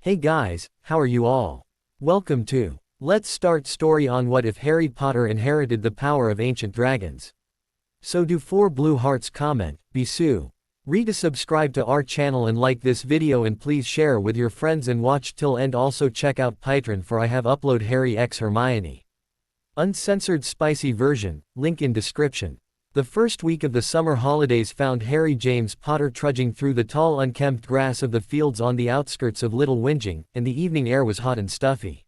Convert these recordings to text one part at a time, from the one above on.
Hey guys, how are you all? Welcome to Let's Start Story on What If Harry Potter Inherited the Power of Ancient Dragons. So do 4 blue hearts, comment, Bisou. Subscribe to our channel and like this video, and please share with your friends and watch till end. Also check out Patreon for I have upload Harry x Hermione uncensored spicy version, link in description. The first week of the summer holidays found Harry James Potter trudging through the tall unkempt grass of the fields on the outskirts of Little Whinging, and the evening air was hot and stuffy.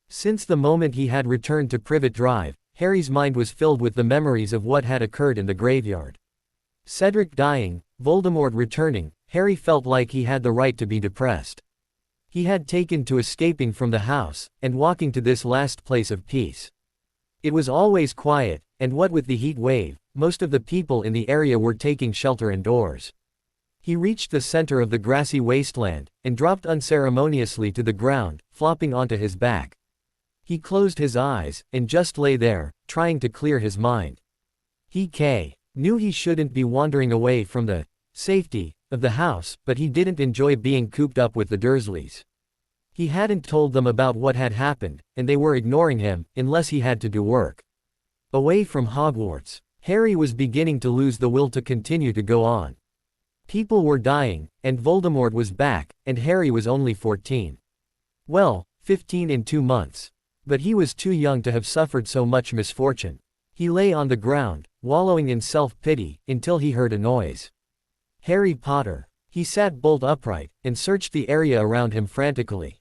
Since the moment he had returned to Privet Drive, Harry's mind was filled with the memories of what had occurred in the graveyard. Cedric dying, Voldemort returning, Harry felt like he had the right to be depressed. He had taken to escaping from the house, and walking to this last place of peace. It was always quiet, and what with the heat wave, most of the people in the area were taking shelter indoors. He reached the center of the grassy wasteland, and dropped unceremoniously to the ground, flopping onto his back. He closed his eyes, and just lay there, trying to clear his mind. He knew he shouldn't be wandering away from the safety of the house, but he didn't enjoy being cooped up with the Dursleys. He hadn't told them about what had happened, and they were ignoring him, unless he had to do work. Away from Hogwarts, Harry was beginning to lose the will to continue to go on. People were dying, and Voldemort was back, and Harry was only 14. Well, 15 in 2 months. But he was too young to have suffered so much misfortune. He lay on the ground, wallowing in self-pity, until he heard a noise. Harry Potter. He sat bolt upright, and searched the area around him frantically.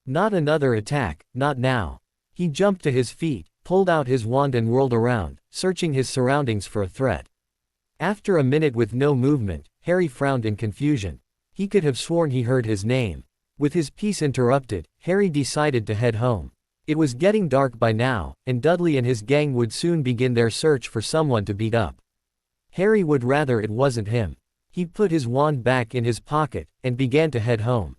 Not another attack, not now. He jumped to his feet, pulled out his wand and whirled around, searching his surroundings for a threat. After a minute with no movement, Harry frowned in confusion. He could have sworn he heard his name. With his peace interrupted, Harry decided to head home. It was getting dark by now, and Dudley and his gang would soon begin their search for someone to beat up. Harry would rather it wasn't him. He put his wand back in his pocket, and began to head home.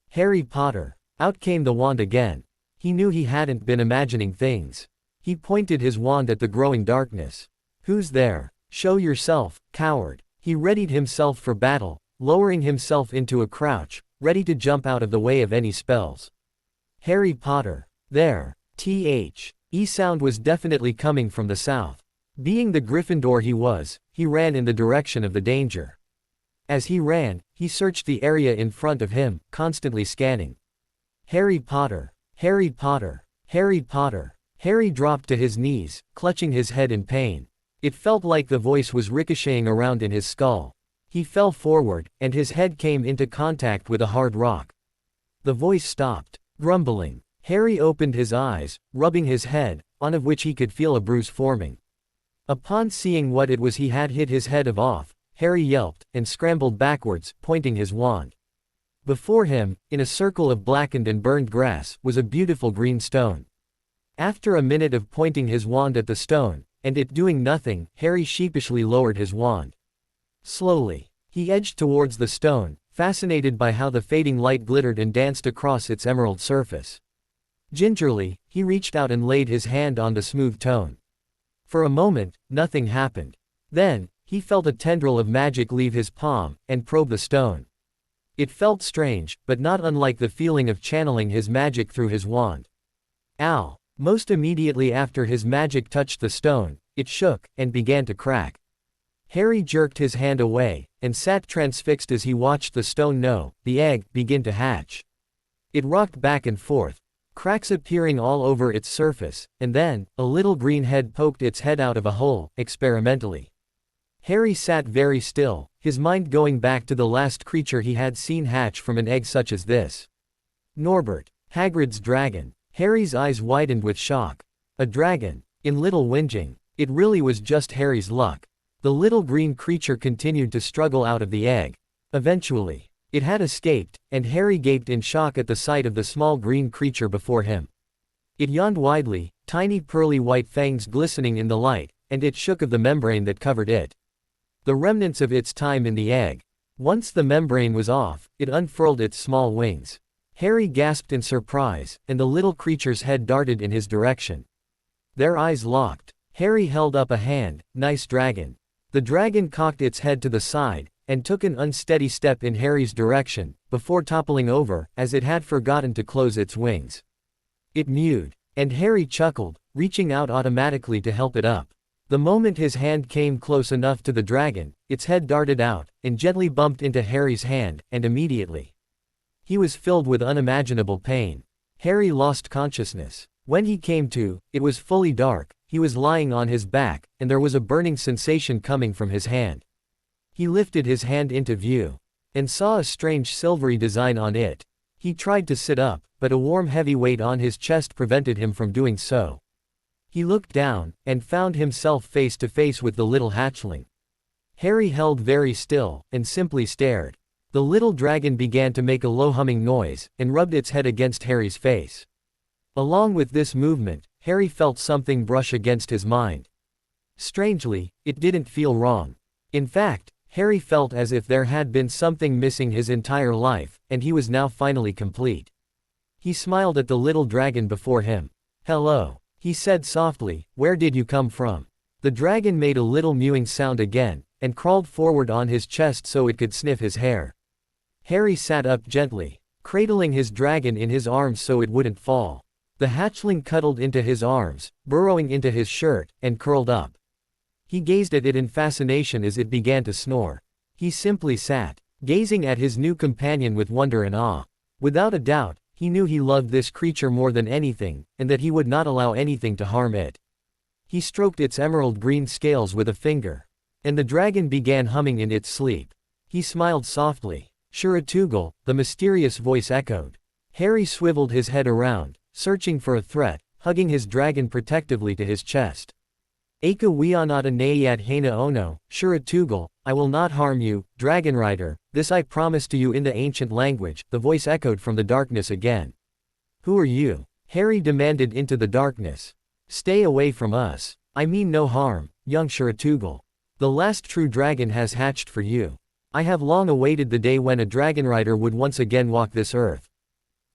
Harry Potter. Out came the wand again. He knew he hadn't been imagining things. He pointed his wand at the growing darkness. Who's there? Show yourself, coward. He readied himself for battle, lowering himself into a crouch, ready to jump out of the way of any spells. Harry Potter. There. The sound was definitely coming from the south. Being the Gryffindor he was, he ran in the direction of the danger. As he ran, he searched the area in front of him, constantly scanning. Harry Potter. Harry Potter. Harry Potter. Harry dropped to his knees, clutching his head in pain. It felt like the voice was ricocheting around in his skull. He fell forward, and his head came into contact with a hard rock. The voice stopped, grumbling. Harry opened his eyes, rubbing his head, on of which he could feel a bruise forming. Upon seeing what it was he had hit his head off, Harry yelped, and scrambled backwards, pointing his wand. Before him, in a circle of blackened and burned grass, was a beautiful green stone. After a minute of pointing his wand at the stone, and it doing nothing, Harry sheepishly lowered his wand. Slowly, he edged towards the stone, fascinated by how the fading light glittered and danced across its emerald surface. Gingerly, he reached out and laid his hand on the smooth stone. For a moment, nothing happened. Then, he felt a tendril of magic leave his palm, and probe the stone. It felt strange, but not unlike the feeling of channeling his magic through his wand. Ow! Most immediately after his magic touched the stone, it shook, and began to crack. Harry jerked his hand away, and sat transfixed as he watched the stone the egg, begin to hatch. It rocked back and forth, cracks appearing all over its surface, and then, a little green head poked its head out of a hole, experimentally. Harry sat very still, his mind going back to the last creature he had seen hatch from an egg such as this. Norbert. Hagrid's dragon. Harry's eyes widened with shock. A dragon. In Little Whinging. It really was just Harry's luck. The little green creature continued to struggle out of the egg. Eventually, it had escaped, and Harry gaped in shock at the sight of the small green creature before him. It yawned widely, tiny pearly white fangs glistening in the light, and it shook of the membrane that covered it. The remnants of its time in the egg. Once the membrane was off, it unfurled its small wings. Harry gasped in surprise, and the little creature's head darted in his direction. Their eyes locked. Harry held up a hand. Nice dragon. The dragon cocked its head to the side, and took an unsteady step in Harry's direction, before toppling over, as it had forgotten to close its wings. It mewed. And Harry chuckled, reaching out automatically to help it up. The moment his hand came close enough to the dragon, its head darted out, and gently bumped into Harry's hand, and immediately he was filled with unimaginable pain. Harry lost consciousness. When he came to, it was fully dark, he was lying on his back, and there was a burning sensation coming from his hand. He lifted his hand into view, and saw a strange silvery design on it. He tried to sit up, but a warm heavy weight on his chest prevented him from doing so. He looked down, and found himself face to face with the little hatchling. Harry held very still, and simply stared. The little dragon began to make a low humming noise, and rubbed its head against Harry's face. Along with this movement, Harry felt something brush against his mind. Strangely, it didn't feel wrong. In fact, Harry felt as if there had been something missing his entire life, and he was now finally complete. He smiled at the little dragon before him. "Hello," he said softly, "where did you come from?" The dragon made a little mewing sound again, and crawled forward on his chest so it could sniff his hair. Harry sat up gently, cradling his dragon in his arms so it wouldn't fall. The hatchling cuddled into his arms, burrowing into his shirt, and curled up. He gazed at it in fascination as it began to snore. He simply sat, gazing at his new companion with wonder and awe. Without a doubt, he knew he loved this creature more than anything, and that he would not allow anything to harm it. He stroked its emerald green scales with a finger. And the dragon began humming in its sleep. He smiled softly. "Shiratugal," the mysterious voice echoed. Harry swiveled his head around, searching for a threat, hugging his dragon protectively to his chest. "Aka wianata nayad hana ono, Shiratugal, I will not harm you, Dragon Rider, this I promise to you in the ancient language," the voice echoed from the darkness again. "Who are you?" Harry demanded into the darkness. "Stay away from us. I mean no harm, young Shiratugal. The last true dragon has hatched for you. I have long awaited the day when a dragon rider would once again walk this earth.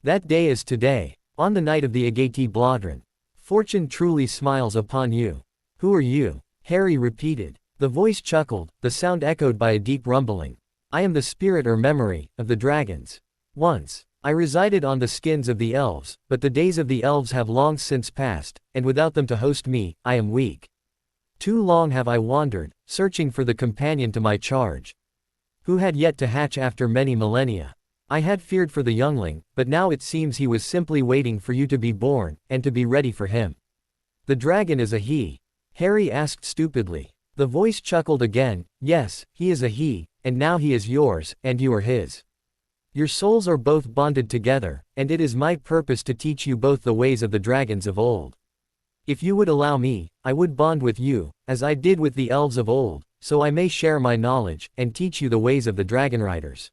That day is today, on the night of the Agati Blodrin. Fortune truly smiles upon you." "Who are you?" Harry repeated. The voice chuckled, the sound echoed by a deep rumbling. "I am the spirit or memory, of the dragons. Once, I resided on the skins of the elves, but the days of the elves have long since passed, and without them to host me, I am weak. Too long have I wandered, searching for the companion to my charge, who had yet to hatch after many millennia. I had feared for the youngling, but now it seems he was simply waiting for you to be born, and to be ready for him." "The dragon is a he?" Harry asked stupidly. The voice chuckled again. "Yes, he is a he, and now he is yours, and you are his. Your souls are both bonded together, and it is my purpose to teach you both the ways of the dragons of old. If you would allow me, I would bond with you, as I did with the elves of old, so I may share my knowledge, and teach you the ways of the dragon riders."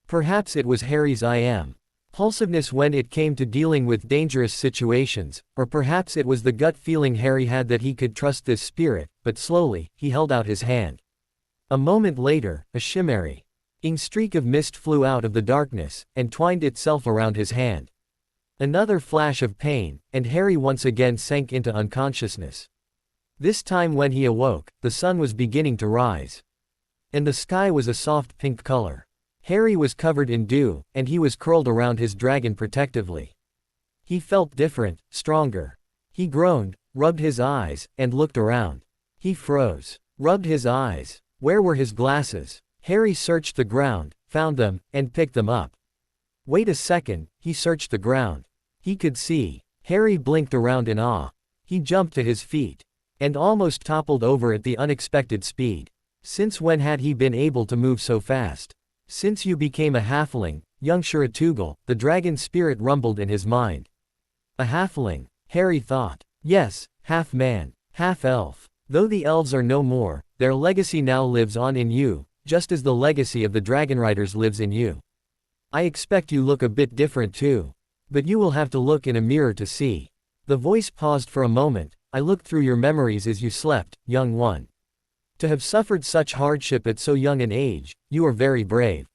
Perhaps it was Harry's impulsiveness when it came to dealing with dangerous situations, or perhaps it was the gut feeling Harry had that he could trust this spirit, but slowly, he held out his hand. A moment later, a shimmering streak of mist flew out of the darkness, and twined itself around his hand. Another flash of pain, and Harry once again sank into unconsciousness. This time when he awoke, the sun was beginning to rise. And the sky was a soft pink color. Harry was covered in dew, and he was curled around his dragon protectively. He felt different, stronger. He groaned, rubbed his eyes, and looked around. He froze, rubbed his eyes. Where were his glasses? Harry searched the ground, found them, and picked them up. Wait a second, he searched the ground. He could see. Harry blinked around in awe. He jumped to his feet, and almost toppled over at the unexpected speed. Since when had he been able to move so fast? "Since you became a halfling, young Shiratugal," the dragon spirit rumbled in his mind. A halfling, Harry thought. Yes, half man, half elf. Though the elves are no more, their legacy now lives on in you, just as the legacy of the dragon riders lives in you. I expect you look a bit different too. But you will have to look in a mirror to see. The voice paused for a moment. I looked through your memories as you slept, young one. To have suffered such hardship at so young an age, you are very brave.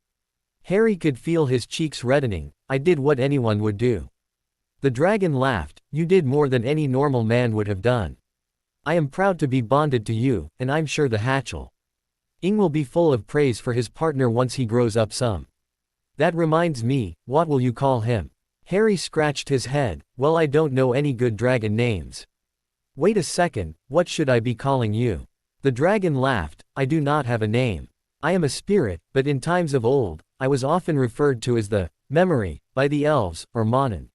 Harry could feel his cheeks reddening. I did what anyone would do. The dragon laughed. You did more than any normal man would have done. I am proud to be bonded to you, and I'm sure the hatchel Ing will be full of praise for his partner once he grows up some. That reminds me, what will you call him? Harry scratched his head. Well, I don't know any good dragon names. Wait a second, what should I be calling you? The dragon laughed. I do not have a name. I am a spirit, but in times of old, I was often referred to as the memory by the elves, or Monin.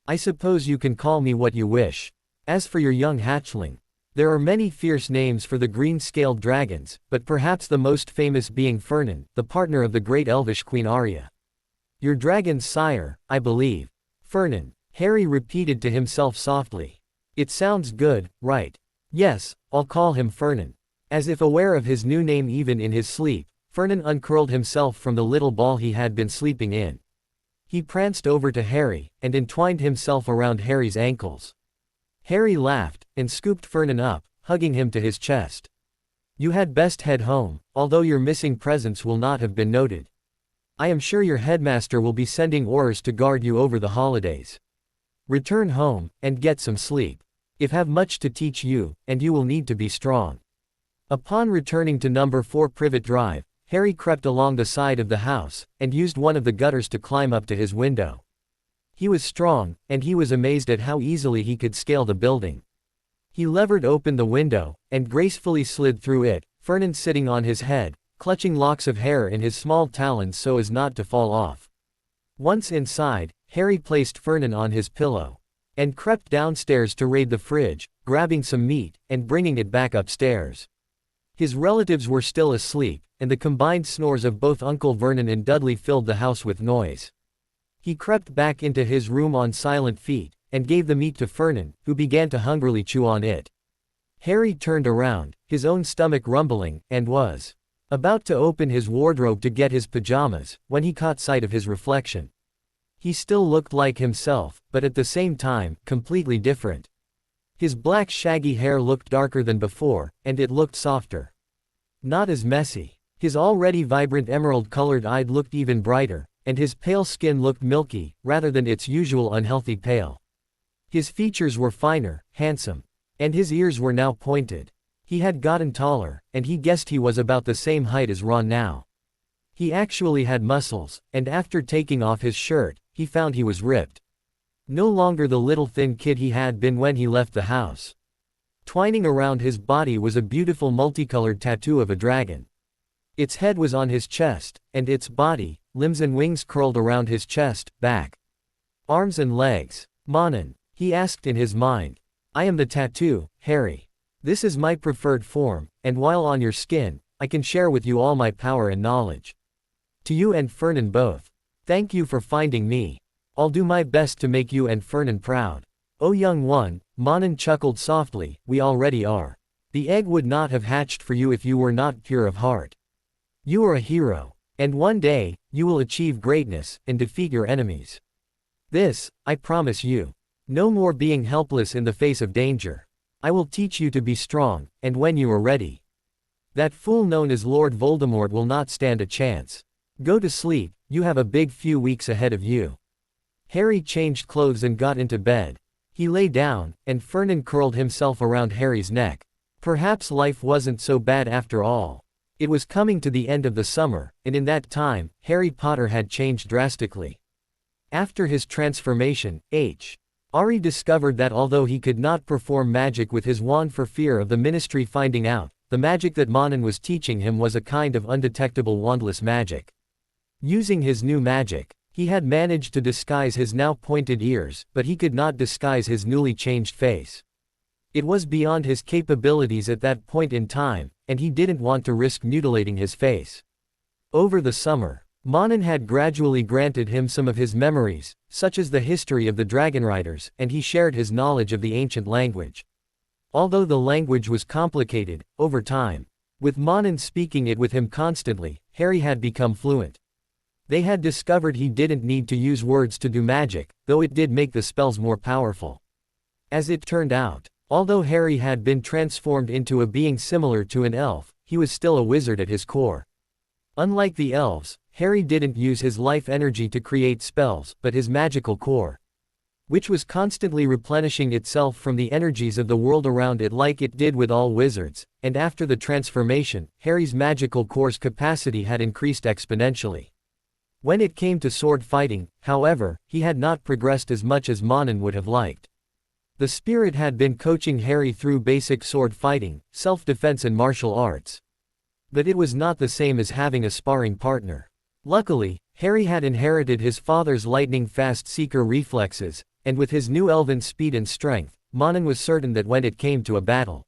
I suppose you can call me what you wish. As for your young hatchling, there are many fierce names for the green-scaled dragons, but perhaps the most famous being Fernan, the partner of the great elvish Queen Arya. Your dragon's sire, I believe. Fernan, Harry repeated to himself softly. It sounds good, right? Yes, I'll call him Fernan. As if aware of his new name even in his sleep, Fernan uncurled himself from the little ball he had been sleeping in. He pranced over to Harry, and entwined himself around Harry's ankles. Harry laughed, and scooped Fernan up, hugging him to his chest. You had best head home, although your missing presence will not have been noted. I am sure your headmaster will be sending orders to guard you over the holidays. Return home, and get some sleep. I have much to teach you, and you will need to be strong. Upon returning to number 4 Privet Drive, Harry crept along the side of the house, and used one of the gutters to climb up to his window. He was strong, and he was amazed at how easily he could scale the building. He levered open the window, and gracefully slid through it, Fernan sitting on his head, clutching locks of hair in his small talons so as not to fall off. Once inside, Harry placed Fernan on his pillow, and crept downstairs to raid the fridge, grabbing some meat, and bringing it back upstairs. His relatives were still asleep, and the combined snores of both Uncle Vernon and Dudley filled the house with noise. He crept back into his room on silent feet, and gave the meat to Fernan, who began to hungrily chew on it. Harry turned around, his own stomach rumbling, and was about to open his wardrobe to get his pajamas, when he caught sight of his reflection. He still looked like himself, but at the same time, completely different. His black shaggy hair looked darker than before, and it looked softer. Not as messy. His already vibrant emerald-colored eye looked even brighter, and his pale skin looked milky, rather than its usual unhealthy pale. His features were finer, handsome. And his ears were now pointed. He had gotten taller, and he guessed he was about the same height as Ron now. He actually had muscles, and after taking off his shirt, he found he was ripped. No longer the little thin kid he had been when he left the house. Twining around his body was a beautiful multicolored tattoo of a dragon. Its head was on his chest, and its body, limbs and wings curled around his chest, back, arms and legs. Monin, he asked in his mind. I am the tattoo, Harry. This is my preferred form, and while on your skin, I can share with you all my power and knowledge. To you and Fernan both. Thank you for finding me. I'll do my best to make you and Fernan proud. Oh young one, Monin chuckled softly, we already are. The egg would not have hatched for you if you were not pure of heart. You are a hero, and one day, you will achieve greatness, and defeat your enemies. This, I promise you. No more being helpless in the face of danger. I will teach you to be strong, and when you are ready. That fool known as Lord Voldemort will not stand a chance. Go to sleep, you have a big few weeks ahead of you. Harry changed clothes and got into bed. He lay down, and Fernan curled himself around Harry's neck. Perhaps life wasn't so bad after all. It was coming to the end of the summer, and in that time, Harry Potter had changed drastically. After his transformation, Harry discovered that although he could not perform magic with his wand for fear of the Ministry finding out, the magic that Monin was teaching him was a kind of undetectable wandless magic. Using his new magic, he had managed to disguise his now pointed ears, but he could not disguise his newly changed face. It was beyond his capabilities at that point in time, and he didn't want to risk mutilating his face. Over the summer, Monin had gradually granted him some of his memories, such as the history of the Dragon Riders, and he shared his knowledge of the ancient language. Although the language was complicated, over time, with Monin speaking it with him constantly, Harry had become fluent. They had discovered he didn't need to use words to do magic, though it did make the spells more powerful. As it turned out, although Harry had been transformed into a being similar to an elf, he was still a wizard at his core. Unlike the elves, Harry didn't use his life energy to create spells, but his magical core. which was constantly replenishing itself from the energies of the world around it like it did with all wizards, and after the transformation, Harry's magical core's capacity had increased exponentially. When it came to sword fighting, however, he had not progressed as much as Monin would have liked. The spirit had been coaching Harry through basic sword fighting, self-defense and martial arts. But it was not the same as having a sparring partner. Luckily, Harry had inherited his father's lightning-fast seeker reflexes, and with his new elven speed and strength, Monin was certain that when it came to a battle,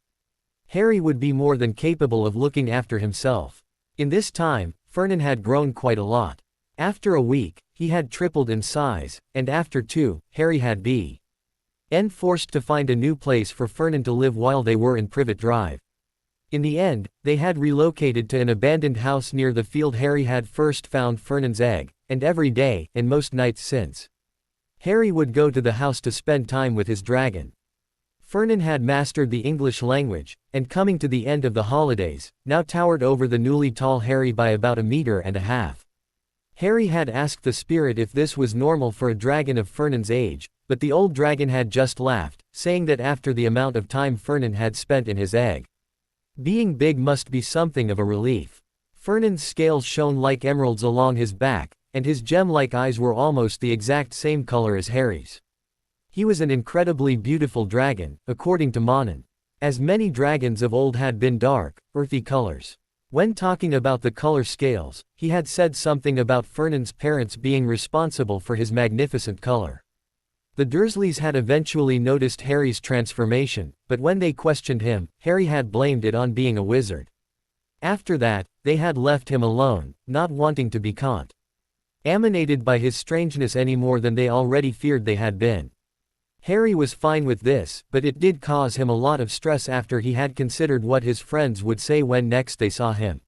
Harry would be more than capable of looking after himself. In this time, Fernan had grown quite a lot. After a week, he had tripled in size, and after 2, Harry had been forced to find a new place for Fernan to live while they were in Privet Drive. In the end, they had relocated to an abandoned house near the field Harry had first found Fernan's egg, and every day, and most nights since, Harry would go to the house to spend time with his dragon. Fernan had mastered the English language, and coming to the end of the holidays, now towered over the newly tall Harry by about 1.5 meters. Harry had asked the spirit if this was normal for a dragon of Fernan's age, but the old dragon had just laughed, saying that after the amount of time Fernan had spent in his egg, being big must be something of a relief. Fernan's scales shone like emeralds along his back, and his gem-like eyes were almost the exact same color as Harry's. He was an incredibly beautiful dragon, according to Monin, as many dragons of old had been dark, earthy colors. When talking about the color scales, he had said something about Fernan's parents being responsible for his magnificent color. The Dursleys had eventually noticed Harry's transformation, but when they questioned him, Harry had blamed it on being a wizard. After that, they had left him alone, not wanting to be contaminated by his strangeness any more than they already feared they had been. Harry was fine with this, but it did cause him a lot of stress after he had considered what his friends would say when next they saw him.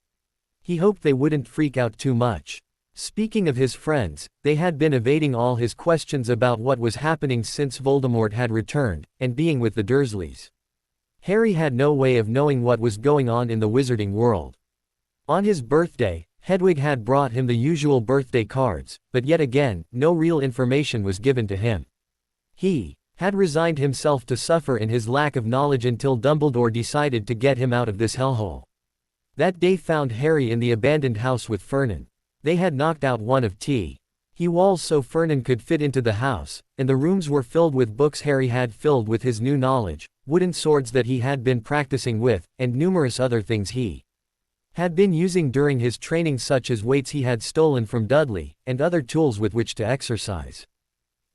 He hoped they wouldn't freak out too much. Speaking of his friends, they had been evading all his questions about what was happening since Voldemort had returned, and being with the Dursleys. Harry had no way of knowing what was going on in the wizarding world. On his birthday, Hedwig had brought him the usual birthday cards, but yet again, no real information was given to him. He had resigned himself to suffer in his lack of knowledge until Dumbledore decided to get him out of this hellhole. That day found Harry in the abandoned house with Fernan. They had knocked out one of T.'s walls so Fernan could fit into the house, and the rooms were filled with books Harry had filled with his new knowledge, wooden swords that he had been practicing with, and numerous other things he had been using during his training such as weights he had stolen from Dudley, and other tools with which to exercise.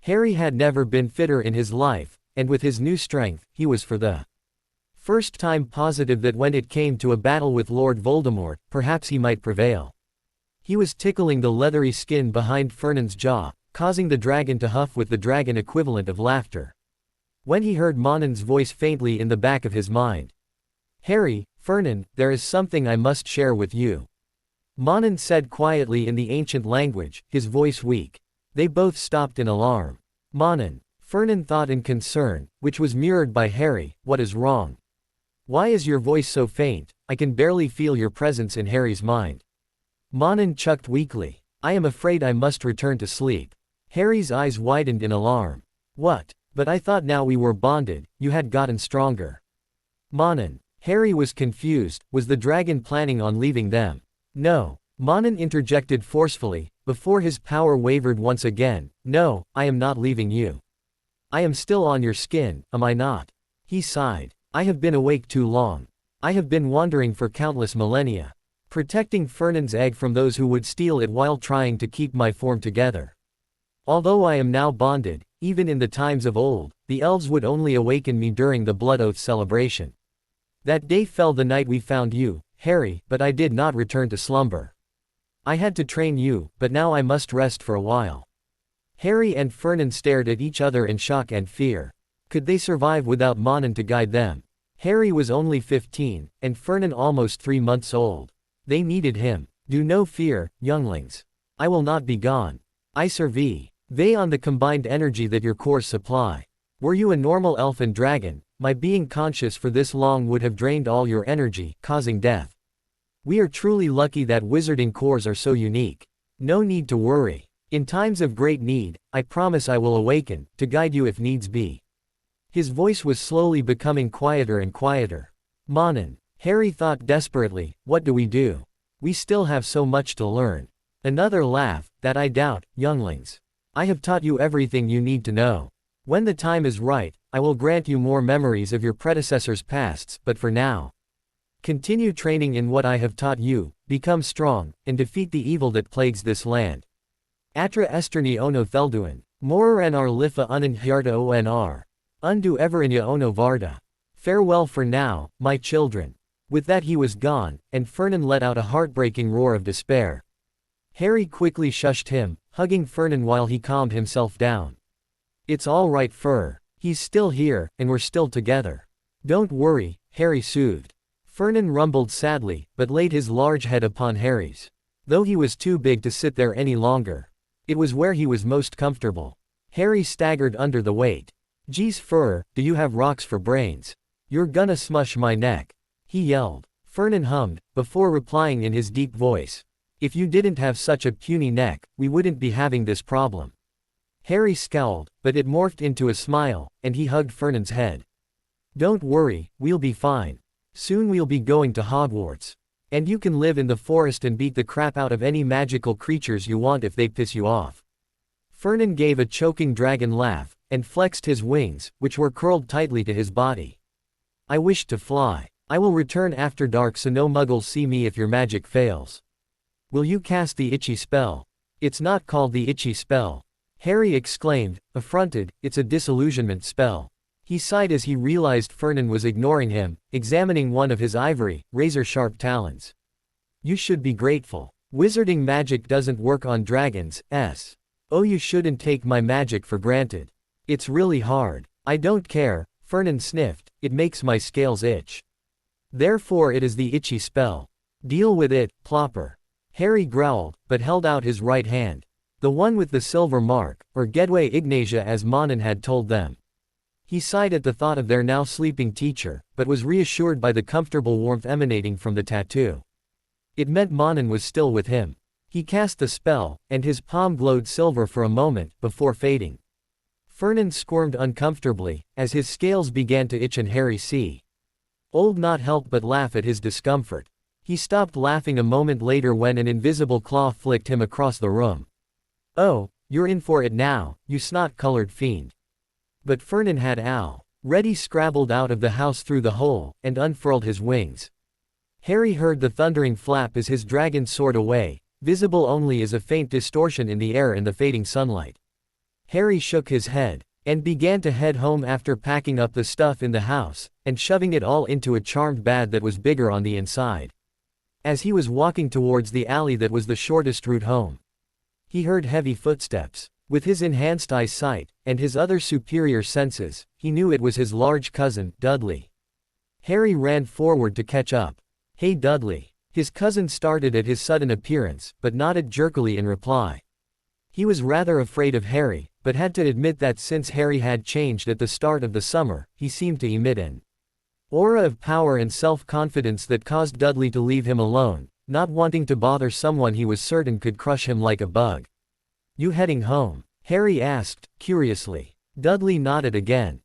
Harry had never been fitter in his life, and with his new strength, he was for the first time positive that when it came to a battle with Lord Voldemort, perhaps he might prevail. He was tickling the leathery skin behind Fernan's jaw, causing the dragon to huff with the dragon equivalent of laughter. When he heard Monin's voice faintly in the back of his mind. "Harry, Fernan, there is something I must share with you," Monin said quietly in the ancient language, his voice weak. They both stopped in alarm. "Monin," Fernan thought in concern, which was mirrored by Harry, "what is wrong? Why is your voice so faint? I can barely feel your presence in Harry's mind." Monin chucked weakly. "I am afraid I must return to sleep." Harry's eyes widened in alarm. "What? But I thought now we were bonded, you had gotten stronger." Monin. Harry was confused. Was the dragon planning on leaving them? "No," Monin interjected forcefully, before his power wavered once again. "No, I am not leaving you. I am still on your skin, am I not?" He sighed. "I have been awake too long. I have been wandering for countless millennia, protecting Fernan's egg from those who would steal it while trying to keep my form together. Although I am now bonded, even in the times of old, the elves would only awaken me during the Blood Oath celebration. That day fell the night we found you, Harry, but I did not return to slumber. I had to train you, but now I must rest for a while." Harry and Fernan stared at each other in shock and fear. Could they survive without Monin to guide them? Harry was only 15, and Fernan almost 3 months old. They needed him. "Do no fear, younglings. I will not be gone. I survive on the combined energy that your cores supply. Were you a normal elf and dragon, my being conscious for this long would have drained all your energy, causing death. We are truly lucky that wizarding cores are so unique. No need to worry. In times of great need, I promise I will awaken, to guide you if needs be. His voice was slowly becoming quieter and quieter. Monin. Harry thought desperately, what do we do? We still have so much to learn. Another laugh, that I doubt, younglings. I have taught you everything you need to know. When the time is right, I will grant you more memories of your predecessors' pasts, but for now, continue training in what I have taught you, become strong, and defeat the evil that plagues this land. Atra esterni ono thelduin, morer en ar lifa unin hyarta onr. Undu everinya ono varda. Farewell for now, my children. With that he was gone, and Fernan let out a heartbreaking roar of despair. Harry quickly shushed him, hugging Fernan while he calmed himself down. It's all right, Fur. He's still here, and we're still together. Don't worry, Harry soothed. Fernan rumbled sadly, but laid his large head upon Harry's. Though he was too big to sit there any longer. It was where he was most comfortable. Harry staggered under the weight. Geez, Fur, do you have rocks for brains? You're gonna smush my neck. He yelled. Fernan hummed, before replying in his deep voice. If you didn't have such a puny neck, we wouldn't be having this problem. Harry scowled, but it morphed into a smile, and he hugged Fernan's head. Don't worry, we'll be fine. Soon we'll be going to Hogwarts. And you can live in the forest and beat the crap out of any magical creatures you want if they piss you off. Fernan gave a choking dragon laugh, and flexed his wings, which were curled tightly to his body. I wish to fly. I will return after dark so no muggles see me if your magic fails. Will you cast the itchy spell? It's not called the itchy spell. Harry exclaimed, affronted, it's a disillusionment spell. He sighed as he realized Fernan was ignoring him, examining one of his ivory, razor-sharp talons. You should be grateful. Wizarding magic doesn't work on dragons, Oh, you shouldn't take my magic for granted. It's really hard. I don't care, Fernan sniffed, it makes my scales itch. Therefore it is the itchy spell. Deal with it, Plopper. Harry growled, but held out his right hand. The one with the silver mark, or Gedway Ignatia as Monin had told them. He sighed at the thought of their now sleeping teacher, but was reassured by the comfortable warmth emanating from the tattoo. It meant Monin was still with him. He cast the spell, and his palm glowed silver for a moment, before fading. Fernan squirmed uncomfortably, as his scales began to itch and Harry old not help but laugh at his discomfort. He stopped laughing a moment later when an invisible claw flicked him across the room. Oh, you're in for it now, you snot-colored fiend. But Fernan had already scrabbled out of the house through the hole, and unfurled his wings. Harry heard the thundering flap as his dragon soared away, visible only as a faint distortion in the air in the fading sunlight. Harry shook his head, and began to head home after packing up the stuff in the house, and shoving it all into a charmed bag that was bigger on the inside. As he was walking towards the alley that was the shortest route home, he heard heavy footsteps. With his enhanced eyesight, and his other superior senses, he knew it was his large cousin, Dudley. Harry ran forward to catch up. Hey Dudley. His cousin started at his sudden appearance, but nodded jerkily in reply. He was rather afraid of Harry, but had to admit that since Harry had changed at the start of the summer, he seemed to emit an aura of power and self-confidence that caused Dudley to leave him alone, not wanting to bother someone he was certain could crush him like a bug. You heading home? Harry asked, curiously. Dudley nodded again.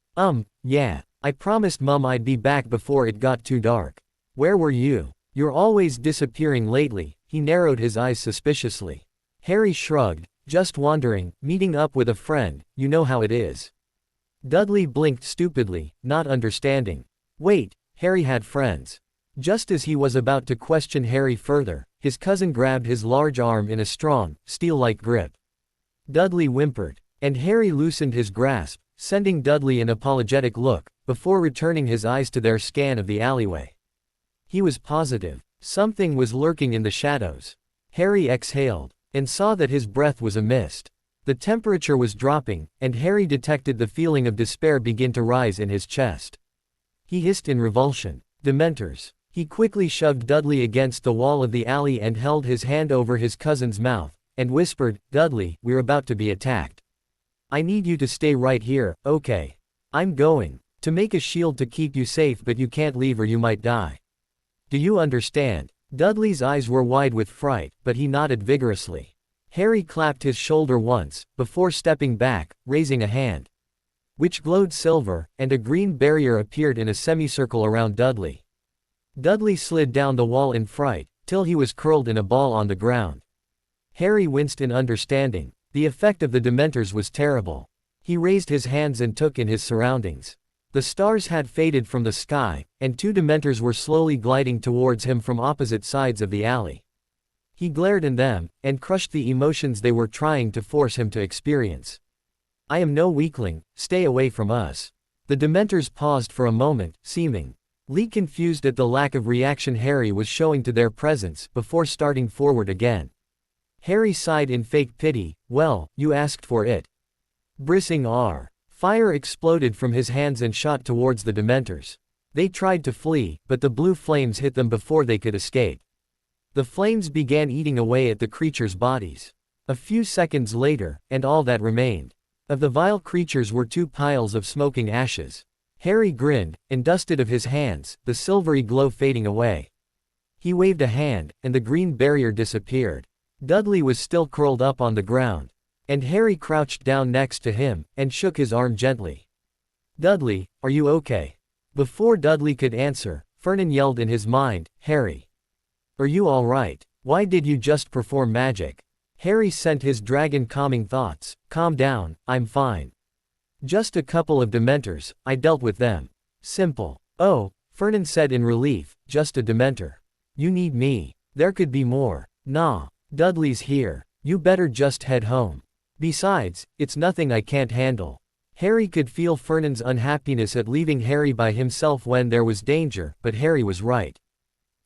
Yeah. I promised Mum I'd be back before it got too dark. Where were you? You're always disappearing lately. He narrowed his eyes suspiciously. Harry shrugged. Just wandering, meeting up with a friend, you know how it is. Dudley blinked stupidly, not understanding. Wait, Harry had friends. Just as he was about to question Harry further, his cousin grabbed his large arm in a strong, steel-like grip. Dudley whimpered, and Harry loosened his grasp, sending Dudley an apologetic look, before returning his eyes to their scan of the alleyway. He was positive. Something was lurking in the shadows. Harry exhaled, and saw that his breath was a mist. The temperature was dropping, and Harry detected the feeling of despair begin to rise in his chest. He hissed in revulsion. Dementors. He quickly shoved Dudley against the wall of the alley and held his hand over his cousin's mouth, and whispered, Dudley, we're about to be attacked. I need you to stay right here, okay? I'm going to make a shield to keep you safe, but you can't leave or you might die. Do you understand? Dudley's eyes were wide with fright, but he nodded vigorously. Harry clapped his shoulder once, before stepping back, raising a hand, which glowed silver, and a green barrier appeared in a semicircle around Dudley. Dudley slid down the wall in fright, till he was curled in a ball on the ground. Harry winced in understanding. The effect of the Dementors was terrible. He raised his hands and took in his surroundings. The stars had faded from the sky, and 2 Dementors were slowly gliding towards him from opposite sides of the alley. He glared at them, and crushed the emotions they were trying to force him to experience. "I am no weakling, stay away from us." The Dementors paused for a moment, seemingly confused at the lack of reaction Harry was showing to their presence, before starting forward again. Harry sighed in fake pity. "Well, you asked for it." Brissing R. Fire exploded from his hands and shot towards the Dementors. They tried to flee, but the blue flames hit them before they could escape. The flames began eating away at the creatures' bodies. A few seconds later, and all that remained of the vile creatures were 2 piles of smoking ashes. Harry grinned, and dusted of his hands, the silvery glow fading away. He waved a hand, and the green barrier disappeared. Dudley was still curled up on the ground, and Harry crouched down next to him, and shook his arm gently. "Dudley, are you okay?" Before Dudley could answer, Fernan yelled in his mind, "Harry, are you all right? Why did you just perform magic?" Harry sent his dragon calming thoughts, "Calm down, I'm fine. Just a couple of Dementors, I dealt with them. Simple." "Oh," Fernan said in relief, "just a Dementor. You need me. There could be more." "Nah. Dudley's here. You better just head home. Besides, it's nothing I can't handle." Harry could feel Fernan's unhappiness at leaving Harry by himself when there was danger, but Harry was right.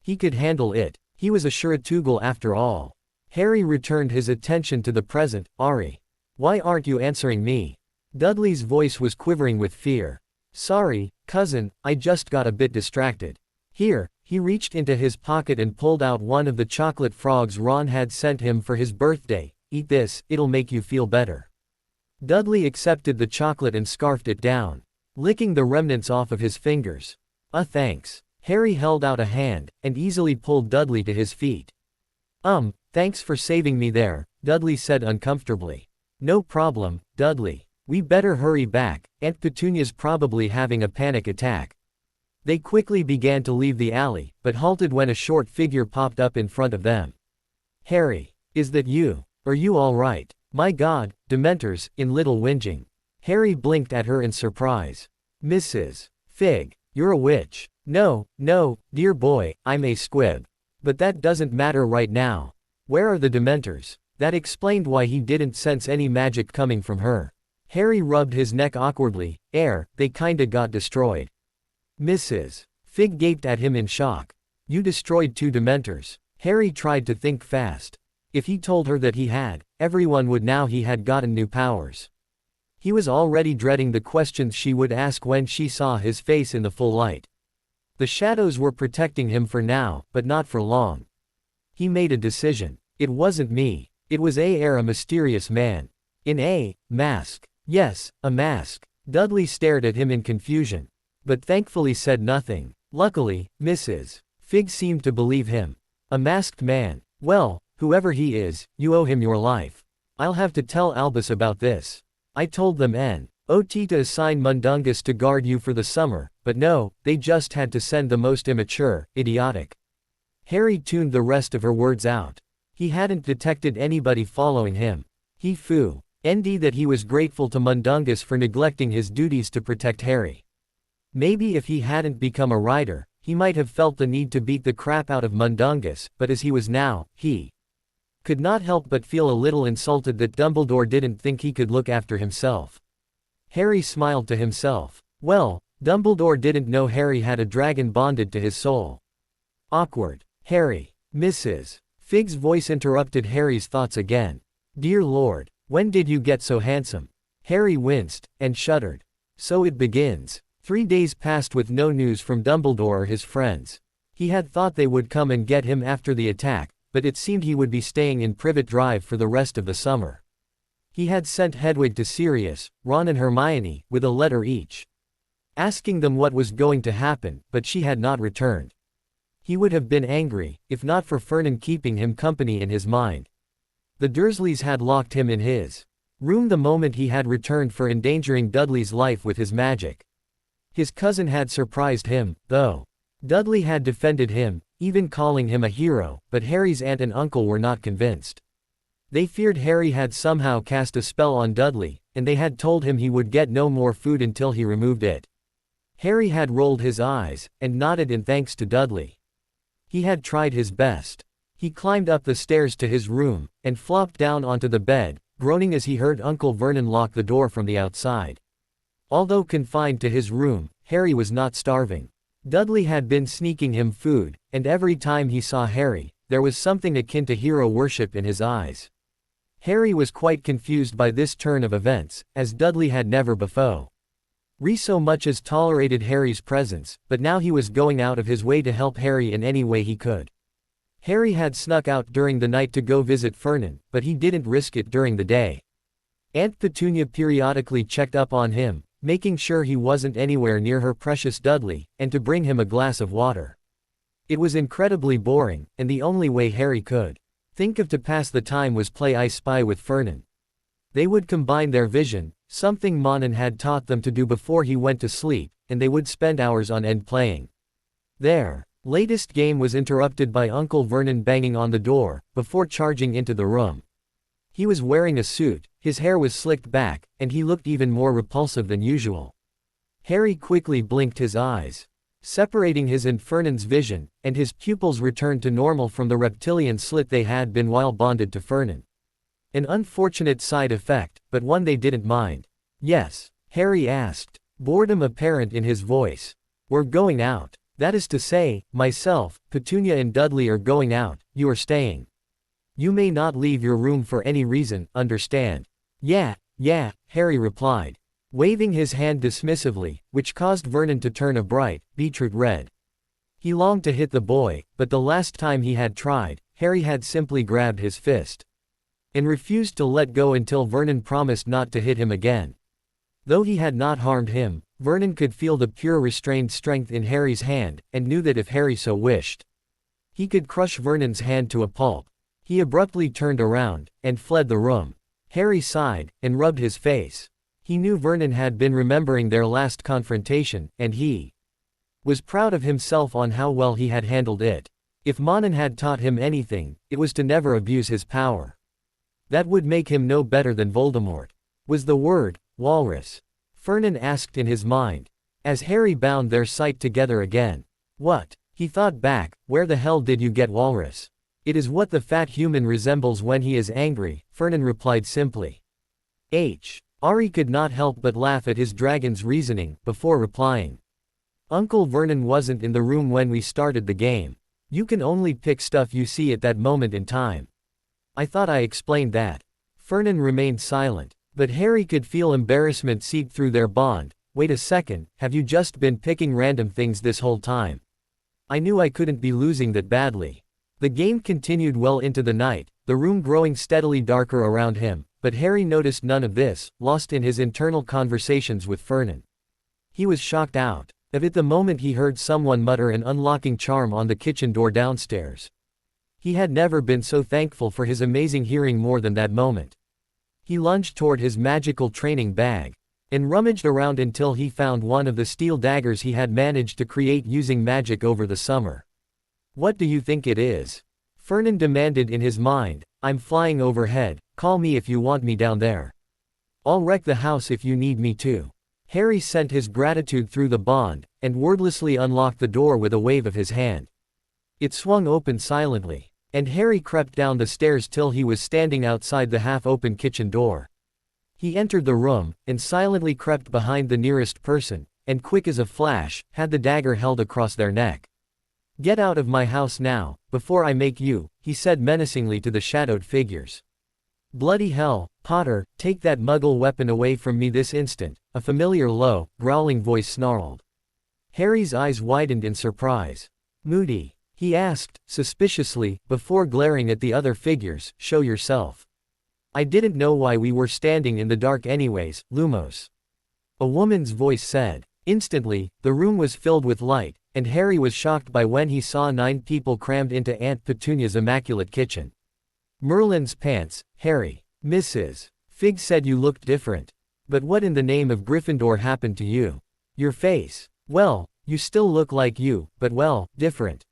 He could handle it. He was a Shiratugal after all. Harry returned his attention to the present. "Ari. Why aren't you answering me?" Dudley's voice was quivering with fear. "Sorry, cousin, I just got a bit distracted." "Here." He reached into his pocket and pulled out one of the chocolate frogs Ron had sent him for his birthday. "Eat this, it'll make you feel better." Dudley accepted the chocolate and scarfed it down, licking the remnants off of his fingers. Thanks." Harry held out a hand, and easily pulled Dudley to his feet. Thanks for saving me there," Dudley said uncomfortably. "No problem, Dudley. We better hurry back, Aunt Petunia's probably having a panic attack." They quickly began to leave the alley, but halted when a short figure popped up in front of them. "Harry, is that you? Are you all right?" "My God, Dementors," in little whinging. Harry blinked at her in surprise. "Mrs. Fig, you're a witch." No, dear boy, I'm a squib. But that doesn't matter right now. Where are the Dementors?" That explained why he didn't sense any magic coming from her. Harry rubbed his neck awkwardly. They kinda got destroyed." Mrs. Fig gaped at him in shock. "You destroyed 2 Dementors." Harry tried to think fast. If he told her that he had, everyone would know he had gotten new powers. He was already dreading the questions she would ask when she saw his face in the full light. The shadows were protecting him for now, but not for long. He made a decision. "It wasn't me. It was a mysterious man. In a mask." "Yes, a mask." Dudley stared at him in confusion, but thankfully said nothing. Luckily, Mrs. Fig seemed to believe him. "A masked man. Well, whoever he is, you owe him your life. I'll have to tell Albus about this. I told them to assign Mundungus to guard you for the summer, but no, they just had to send the most immature, idiotic." Harry tuned the rest of her words out. He hadn't detected anybody following him. He foo-nd that he was grateful to Mundungus for neglecting his duties to protect Harry. Maybe if he hadn't become a rider, he might have felt the need to beat the crap out of Mundungus, but as he was now, he could not help but feel a little insulted that Dumbledore didn't think he could look after himself. Harry smiled to himself. Well, Dumbledore didn't know Harry had a dragon bonded to his soul. Awkward. Harry. Mrs. Fig's voice interrupted Harry's thoughts again. "Dear Lord, when did you get so handsome?" Harry winced, and shuddered. So it begins. 3 days passed with no news from Dumbledore or his friends. He had thought they would come and get him after the attack, but it seemed he would be staying in Privet Drive for the rest of the summer. He had sent Hedwig to Sirius, Ron and Hermione, with a letter each, asking them what was going to happen, but she had not returned. He would have been angry, if not for Fernan keeping him company in his mind. The Dursleys had locked him in his room the moment he had returned for endangering Dudley's life with his magic. His cousin had surprised him, though. Dudley had defended him, even calling him a hero, but Harry's aunt and uncle were not convinced. They feared Harry had somehow cast a spell on Dudley, and they had told him he would get no more food until he removed it. Harry had rolled his eyes, and nodded in thanks to Dudley. He had tried his best. He climbed up the stairs to his room, and flopped down onto the bed, groaning as he heard Uncle Vernon lock the door from the outside. Although confined to his room, Harry was not starving. Dudley had been sneaking him food, and every time he saw Harry, there was something akin to hero worship in his eyes. Harry was quite confused by this turn of events, as Dudley had never before so much as tolerated Harry's presence, but now he was going out of his way to help Harry in any way he could. Harry had snuck out during the night to go visit Vernon, but he didn't risk it during the day. Aunt Petunia periodically checked up on him, making sure he wasn't anywhere near her precious Dudley, and to bring him a glass of water. It was incredibly boring, and the only way Harry could think of to pass the time was play I Spy with Vernon. They would combine their vision, something Monin had taught them to do before he went to sleep, and they would spend hours on end playing. Their latest game was interrupted by Uncle Vernon banging on the door, before charging into the room. He was wearing a suit, his hair was slicked back, and he looked even more repulsive than usual. Harry quickly blinked his eyes, separating his and Vernon's vision, and his pupils returned to normal from the reptilian slit they had been while bonded to Vernon. An unfortunate side effect, but one they didn't mind. Yes? Harry asked, boredom apparent in his voice. We're going out. That is to say, myself, Petunia and Dudley are going out, you are staying. You may not leave your room for any reason, understand? Yeah, Harry replied, waving his hand dismissively, which caused Vernon to turn a bright, beetroot red. He longed to hit the boy, but the last time he had tried, Harry had simply grabbed his fist and refused to let go until Vernon promised not to hit him again. Though he had not harmed him, Vernon could feel the pure restrained strength in Harry's hand, and knew that if Harry so wished, he could crush Vernon's hand to a pulp. He abruptly turned around, and fled the room. Harry sighed, and rubbed his face. He knew Vernon had been remembering their last confrontation, and he was proud of himself on how well he had handled it. If Monin had taught him anything, it was to never abuse his power. That would make him no better than Voldemort. Was the word walrus? Vernon asked in his mind, as Harry bound their sight together again. What? He thought back, where the hell did you get walrus? It is what the fat human resembles when he is angry, Vernon replied simply. Ari could not help but laugh at his dragon's reasoning, before replying. Uncle Vernon wasn't in the room when we started the game. You can only pick stuff you see at that moment in time. I thought I explained that. Vernon remained silent, but Harry could feel embarrassment seep through their bond. Wait a second, have you just been picking random things this whole time? I knew I couldn't be losing that badly. The game continued well into the night, the room growing steadily darker around him, but Harry noticed none of this, lost in his internal conversations with Vernon. He was shocked out of it the moment he heard someone mutter an unlocking charm on the kitchen door downstairs. He had never been so thankful for his amazing hearing more than that moment. He lunged toward his magical training bag, and rummaged around until he found one of the steel daggers he had managed to create using magic over the summer. What do you think it is? Vernon demanded in his mind. I'm flying overhead, call me if you want me down there. I'll wreck the house if you need me to. Harry sent his gratitude through the bond, and wordlessly unlocked the door with a wave of his hand. It swung open silently, and Harry crept down the stairs till he was standing outside the half-open kitchen door. He entered the room, and silently crept behind the nearest person, and quick as a flash, had the dagger held across their neck. Get out of my house now, before I make you, he said menacingly to the shadowed figures. Bloody hell, Potter, take that muggle weapon away from me this instant, a familiar low, growling voice snarled. Harry's eyes widened in surprise. Moody? He asked, suspiciously, before glaring at the other figures, show yourself. I didn't know why we were standing in the dark anyways, Lumos. A woman's voice said. Instantly, the room was filled with light, and Harry was shocked by when he saw 9 people crammed into Aunt Petunia's immaculate kitchen. Merlin's pants, Harry. Mrs. Fig said you looked different. But what in the name of Gryffindor happened to you? Your face. Well, you still look like you, but well, different.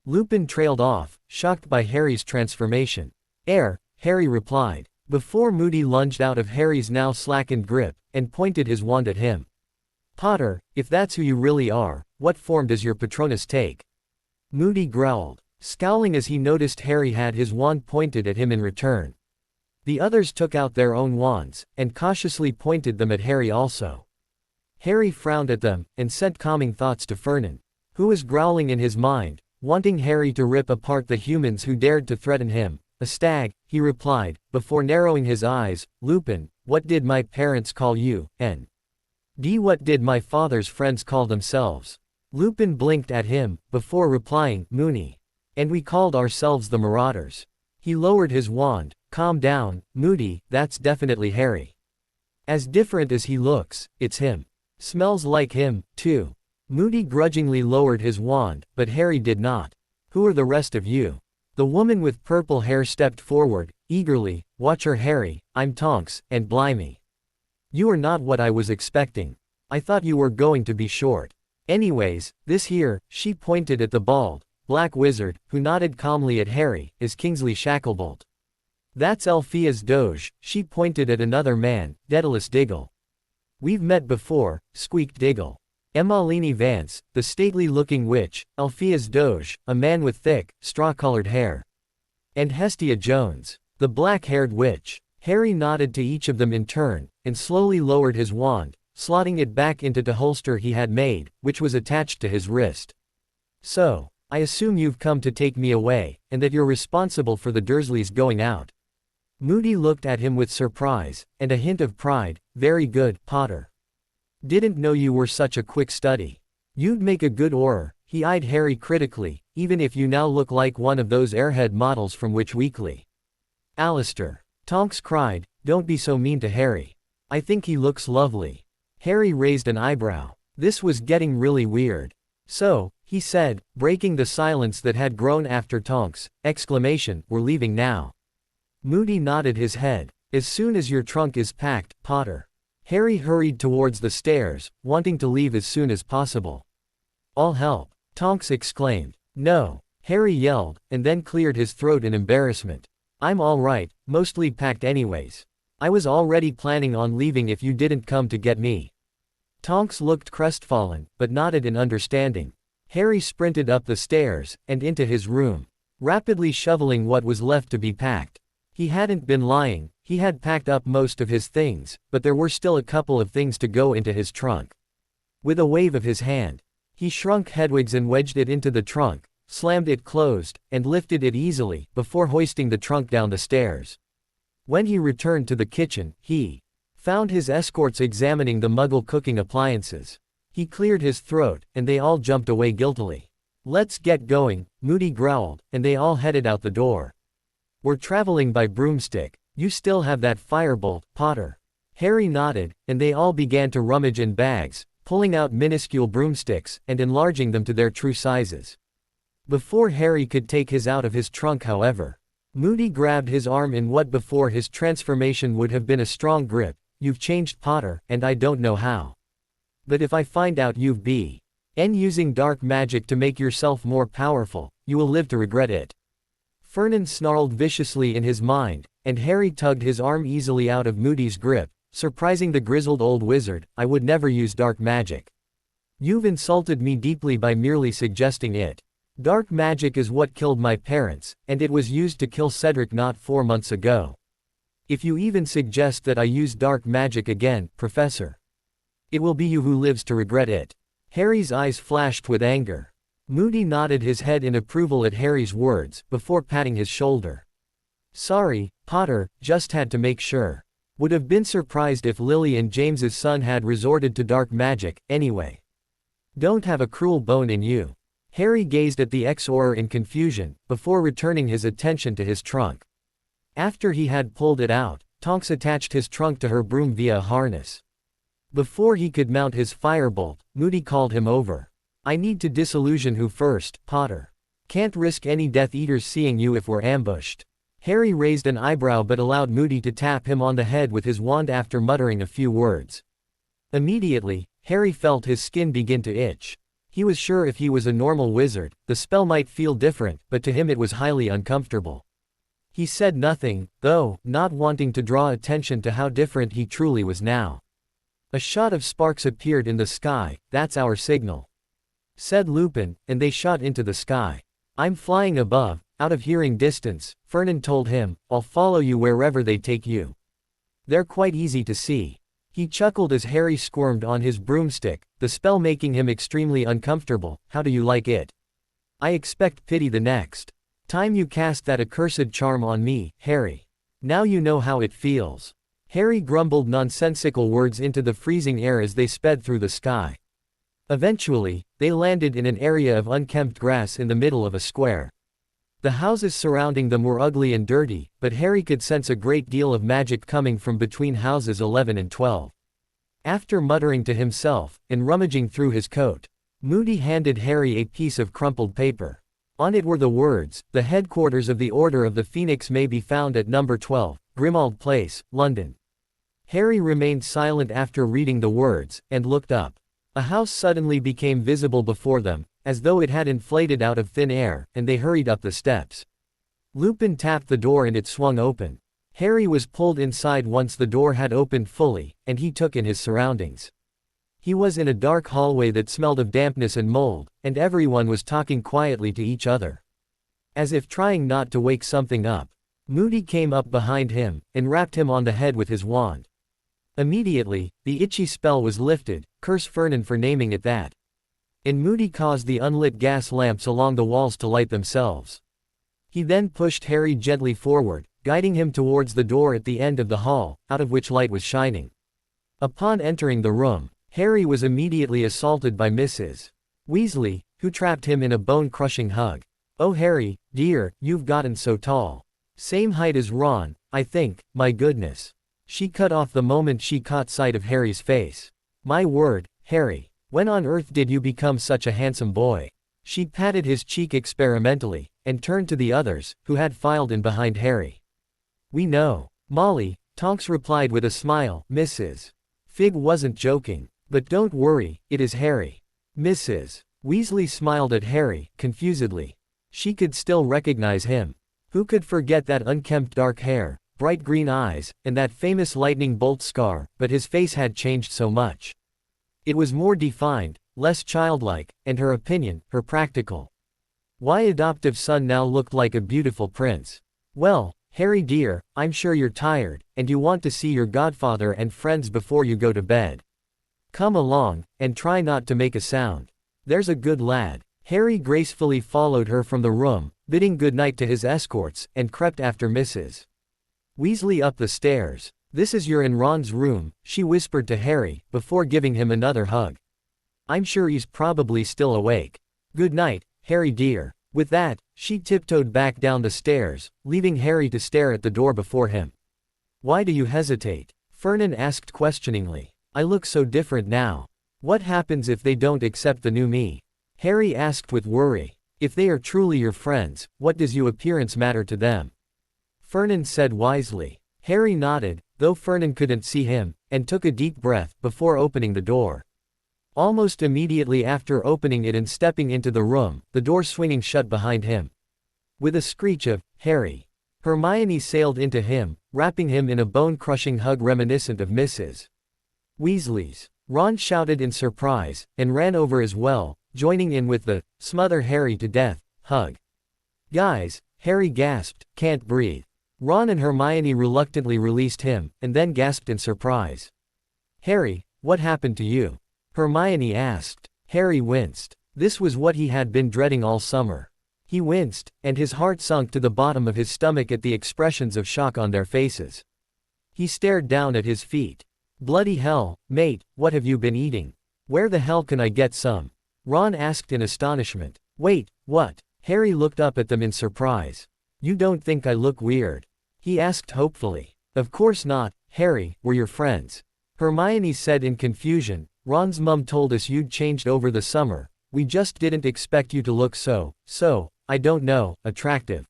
Lupin trailed off, shocked by Harry's transformation. Harry replied, before Moody lunged out of Harry's now slackened grip, and pointed his wand at him. Potter, if that's who you really are, what form does your Patronus take? Moody growled, scowling as he noticed Harry had his wand pointed at him in return. The others took out their own wands, and cautiously pointed them at Harry also. Harry frowned at them, and sent calming thoughts to Fernan, who was growling in his mind, wanting Harry to rip apart the humans who dared to threaten him. A stag, he replied, before narrowing his eyes. Lupin, what did my parents call you, and what did my father's friends call themselves? Lupin blinked at him, before replying, Moony. And we called ourselves the Marauders. He lowered his wand. Calm down, Moody, that's definitely Harry. As different as he looks, it's him. Smells like him, too. Moody grudgingly lowered his wand, but Harry did not. Who are the rest of you? The woman with purple hair stepped forward, eagerly. Watch her, Harry, I'm Tonks, and blimey. You are not what I was expecting. I thought you were going to be short. Anyways, this here, she pointed at the bald, black wizard, who nodded calmly at Harry, is Kingsley Shacklebolt. That's Alpheus Doge, she pointed at another man, Daedalus Diggle. We've met before, squeaked Diggle. Emmeline Vance, the stately-looking witch, Alpheus Doge, a man with thick, straw-colored hair. And Hestia Jones, the black-haired witch. Harry nodded to each of them in turn, and slowly lowered his wand, slotting it back into the holster he had made, which was attached to his wrist. So, I assume you've come to take me away, and that you're responsible for the Dursleys going out. Moody looked at him with surprise, and a hint of pride. Very good, Potter. Didn't know you were such a quick study. You'd make a good Auror. He eyed Harry critically, even if you now look like one of those airhead models from Witch Weekly. Alistair. Tonks cried, don't be so mean to Harry. I think he looks lovely. Harry raised an eyebrow. This was getting really weird. So, he said, breaking the silence that had grown after Tonks' exclamation, we're leaving now. Moody nodded his head. As soon as your trunk is packed, Potter. Harry hurried towards the stairs, wanting to leave as soon as possible. All help, Tonks exclaimed. No, Harry yelled, and then cleared his throat in embarrassment. I'm all right, mostly packed anyways. I was already planning on leaving if you didn't come to get me. Tonks looked crestfallen, but nodded in understanding. Harry sprinted up the stairs, and into his room, rapidly shoveling what was left to be packed. He hadn't been lying, he had packed up most of his things, but there were still a couple of things to go into his trunk. With a wave of his hand, he shrunk Hedwig's and wedged it into the trunk, slammed it closed, and lifted it easily, before hoisting the trunk down the stairs. When he returned to the kitchen, he found his escorts examining the Muggle cooking appliances. He cleared his throat, and they all jumped away guiltily. Let's get going, Moody growled, and they all headed out the door. We're traveling by broomstick. You still have that firebolt, Potter. Harry nodded, and they all began to rummage in bags, pulling out minuscule broomsticks, and enlarging them to their true sizes. Before Harry could take his out of his trunk, however, Moody grabbed his arm in what before his transformation would have been a strong grip. You've changed, Potter, and I don't know how. But if I find out you've been using dark magic to make yourself more powerful, you will live to regret it. Fernan snarled viciously in his mind, and Harry tugged his arm easily out of Moody's grip, surprising the grizzled old wizard. I would never use dark magic. You've insulted me deeply by merely suggesting it. Dark magic is what killed my parents, and it was used to kill Cedric not 4 months ago. If you even suggest that I use dark magic again, Professor, it will be you who lives to regret it. Harry's eyes flashed with anger. Moody nodded his head in approval at Harry's words, before patting his shoulder. Sorry, Potter, just had to make sure. Would have been surprised if Lily and James's son had resorted to dark magic, anyway. Don't have a cruel bone in you. Harry gazed at the ex-Auror in confusion, before returning his attention to his trunk. After he had pulled it out, Tonks attached his trunk to her broom via a harness. Before he could mount his firebolt, Moody called him over. I need to disillusion who first, Potter. Can't risk any Death Eaters seeing you if we're ambushed. Harry raised an eyebrow but allowed Moody to tap him on the head with his wand after muttering a few words. Immediately, Harry felt his skin begin to itch. He was sure if he was a normal wizard, the spell might feel different, but to him it was highly uncomfortable. He said nothing, though, not wanting to draw attention to how different he truly was now. A shot of sparks appeared in the sky. "That's our signal," said Lupin, and they shot into the sky. "I'm flying above, out of hearing distance," Fernan told him. "I'll follow you wherever they take you. They're quite easy to see." He chuckled as Harry squirmed on his broomstick, the spell making him extremely uncomfortable. "How do you like it? I expect pity the next time you cast that accursed charm on me, Harry. Now you know how it feels." Harry grumbled nonsensical words into the freezing air as they sped through the sky. Eventually, they landed in an area of unkempt grass in the middle of a square. The houses surrounding them were ugly and dirty, but Harry could sense a great deal of magic coming from between houses 11 and 12. After muttering to himself, and rummaging through his coat, Moody handed Harry a piece of crumpled paper. On it were the words, "The headquarters of the Order of the Phoenix may be found at number 12, Grimmauld Place, London." Harry remained silent after reading the words, and looked up. A house suddenly became visible before them, as though it had inflated out of thin air, and they hurried up the steps. Lupin tapped the door and it swung open. Harry was pulled inside once the door had opened fully, and he took in his surroundings. He was in a dark hallway that smelled of dampness and mold, and everyone was talking quietly to each other. As if trying not to wake something up, Moody came up behind him, and rapped him on the head with his wand. Immediately, the itchy spell was lifted, curse Fernan for naming it that. And Moody caused the unlit gas lamps along the walls to light themselves. He then pushed Harry gently forward, guiding him towards the door at the end of the hall, out of which light was shining. Upon entering the room, Harry was immediately assaulted by Mrs. Weasley, who trapped him in a bone-crushing hug. "Oh Harry, dear, you've gotten so tall. Same height as Ron, I think, my goodness." She cut off the moment she caught sight of Harry's face. "My word, Harry, when on earth did you become such a handsome boy?" She patted his cheek experimentally, and turned to the others, who had filed in behind Harry. "We know, Molly," Tonks replied with a smile. "Mrs. Fig wasn't joking. But don't worry, it is Harry." Mrs. Weasley smiled at Harry, confusedly. She could still recognize him. Who could forget that unkempt dark hair, bright green eyes, and that famous lightning bolt scar, but his face had changed so much. It was more defined, less childlike, and her opinion, her practical why adoptive son now looked like a beautiful prince. "Well, Harry dear, I'm sure you're tired, and you want to see your godfather and friends before you go to bed. Come along, and try not to make a sound. There's a good lad." Harry gracefully followed her from the room, bidding goodnight to his escorts, and crept after Mrs. Weasley up the stairs. "This is your and Ron's room," she whispered to Harry, before giving him another hug. "I'm sure he's probably still awake. Good night, Harry dear." With that, she tiptoed back down the stairs, leaving Harry to stare at the door before him. "Why do you hesitate?" Fernan asked questioningly. "I look so different now. What happens if they don't accept the new me?" Harry asked with worry. "If they are truly your friends, what does your appearance matter to them?" Fernan said wisely. Harry nodded, though Fernan couldn't see him, and took a deep breath, before opening the door. Almost immediately after opening it and stepping into the room, the door swinging shut behind him. With a screech of, "Harry!" Hermione sailed into him, wrapping him in a bone-crushing hug reminiscent of Mrs. Weasley's. Ron shouted in surprise, and ran over as well, joining in with the, "Smother Harry to death," hug. "Guys," Harry gasped, "can't breathe." Ron and Hermione reluctantly released him, and then gasped in surprise. "Harry, what happened to you?" Hermione asked. Harry winced. This was what he had been dreading all summer. He winced, and his heart sunk to the bottom of his stomach at the expressions of shock on their faces. He stared down at his feet. "Bloody hell, mate, what have you been eating? Where the hell can I get some?" Ron asked in astonishment. "Wait, what?" Harry looked up at them in surprise. "You don't think I look weird?" he asked hopefully. "Of course not, Harry, we're your friends." Hermione said in confusion. "Ron's mum told us you'd changed over the summer. We just didn't expect you to look so, I don't know, attractive."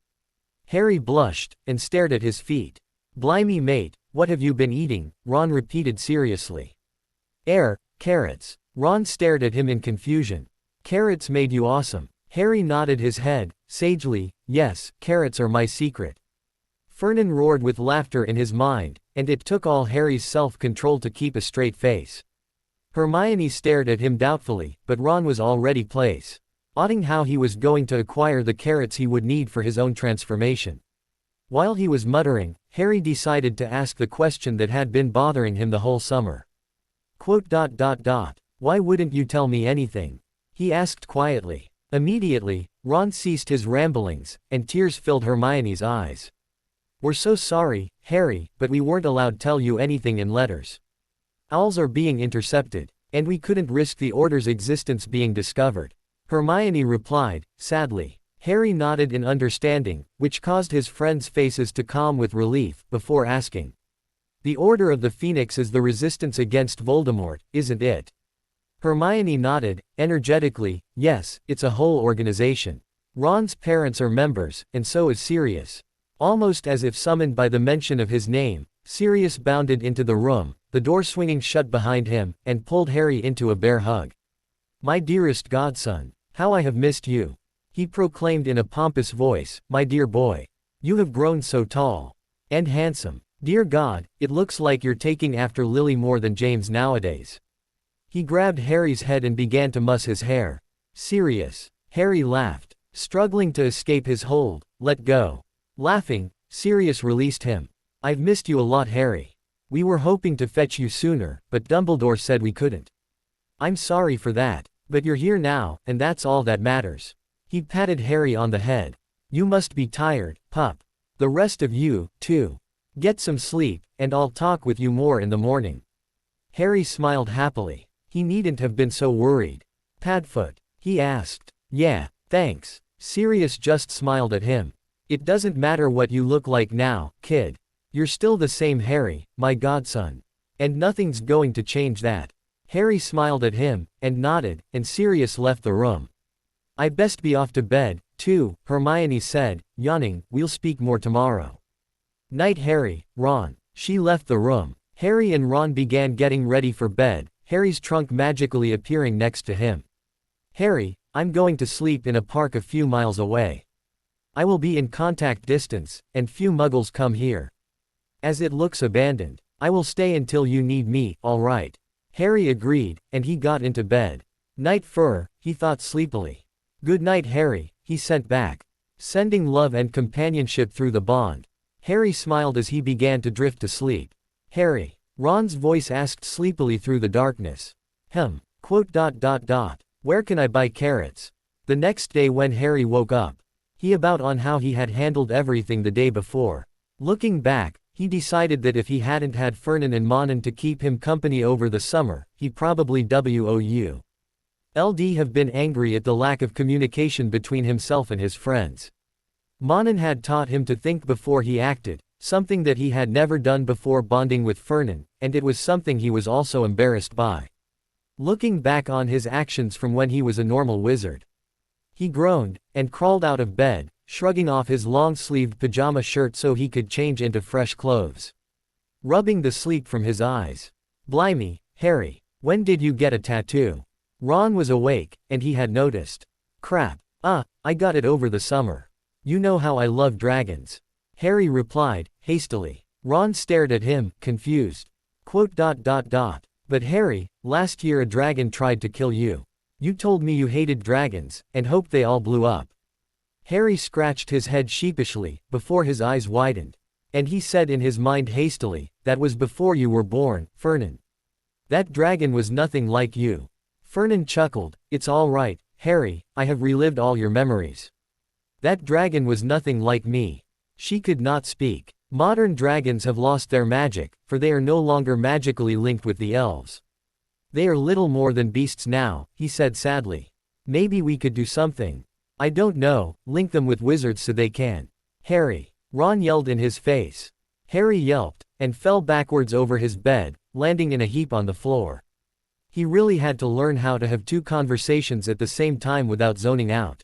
Harry blushed, and stared at his feet. Blimey mate, what have you been eating? Ron repeated seriously. Carrots. Ron stared at him in confusion. Carrots made you awesome. Harry nodded his head, sagely, yes, carrots are my secret. Fernan roared with laughter in his mind, and it took all Harry's self-control to keep a straight face. Hermione stared at him doubtfully, but Ron was already plotting how he was going to acquire the carrots he would need for his own transformation. While he was muttering, Harry decided to ask the question that had been bothering him the whole summer. Why wouldn't you tell me anything? He asked quietly. Immediately, Ron ceased his ramblings, and tears filled Hermione's eyes. We're so sorry, Harry, but we weren't allowed to tell you anything in letters. Owls are being intercepted, and we couldn't risk the Order's existence being discovered. Hermione replied, sadly. Harry nodded in understanding, which caused his friends' faces to calm with relief, before asking. The Order of the Phoenix is the resistance against Voldemort, isn't it? Hermione nodded, energetically, yes, it's a whole organization. Ron's parents are members, and so is Sirius. Almost as if summoned by the mention of his name, Sirius bounded into the room, the door swinging shut behind him, and pulled Harry into a bear hug. My dearest godson, how I have missed you. He proclaimed in a pompous voice, my dear boy. You have grown so tall. And handsome. Dear God, it looks like you're taking after Lily more than James nowadays. He grabbed Harry's head and began to muss his hair. Sirius. Harry laughed. Struggling to escape his hold, let go. Laughing, Sirius released him. I've missed you a lot, Harry. We were hoping to fetch you sooner, but Dumbledore said we couldn't. I'm sorry for that, but you're here now, and that's all that matters. He patted Harry on the head. You must be tired, pup. The rest of you, too. Get some sleep, and I'll talk with you more in the morning. Harry smiled happily. He needn't have been so worried. Padfoot? He asked. Yeah, thanks. Sirius just smiled at him. It doesn't matter what you look like now, kid. You're still the same Harry, my godson. And nothing's going to change that. Harry smiled at him, and nodded, and Sirius left the room. I best be off to bed, too, Hermione said, yawning, we'll speak more tomorrow. Night Harry, Ron. She left the room. Harry and Ron began getting ready for bed, Harry's trunk magically appearing next to him. Harry, I'm going to sleep in a park a few miles away. I will be in contact distance, and few muggles come here. As it looks abandoned. I will stay until you need me, all right. Harry agreed, and he got into bed. Night Fur, he thought sleepily. Good night Harry, he sent back. Sending love and companionship through the bond. Harry smiled as he began to drift to sleep. Harry. Ron's voice asked sleepily through the darkness. Where can I buy carrots? The next day when Harry woke up. He about on how he had handled everything the day before. Looking back, he decided that if he hadn't had Fernan and Monin to keep him company over the summer, he probably would have been angry at the lack of communication between himself and his friends. Monin had taught him to think before he acted, something that he had never done before bonding with Fernan, and it was something he was also embarrassed by. Looking back on his actions from when he was a normal wizard. He groaned, and crawled out of bed, shrugging off his long-sleeved pajama shirt so he could change into fresh clothes. Rubbing the sleep from his eyes. Blimey, Harry, when did you get a tattoo? Ron was awake, and he had noticed. Crap. I got it over the summer. You know how I love dragons. Harry replied, hastily. Ron stared at him, confused. But Harry, last year a dragon tried to kill you. You told me you hated dragons, and hoped they all blew up. Harry scratched his head sheepishly, before his eyes widened. And he said in his mind hastily, that was before you were born, Fernan. That dragon was nothing like you. Fernan chuckled, it's all right, Harry, I have relived all your memories. That dragon was nothing like me. She could not speak. Modern dragons have lost their magic, for they are no longer magically linked with the elves. They are little more than beasts now, he said sadly. Maybe we could do something. I don't know, link them with wizards so they can. Harry. Ron yelled in his face. Harry yelped, and fell backwards over his bed, landing in a heap on the floor. He really had to learn how to have two conversations at the same time without zoning out.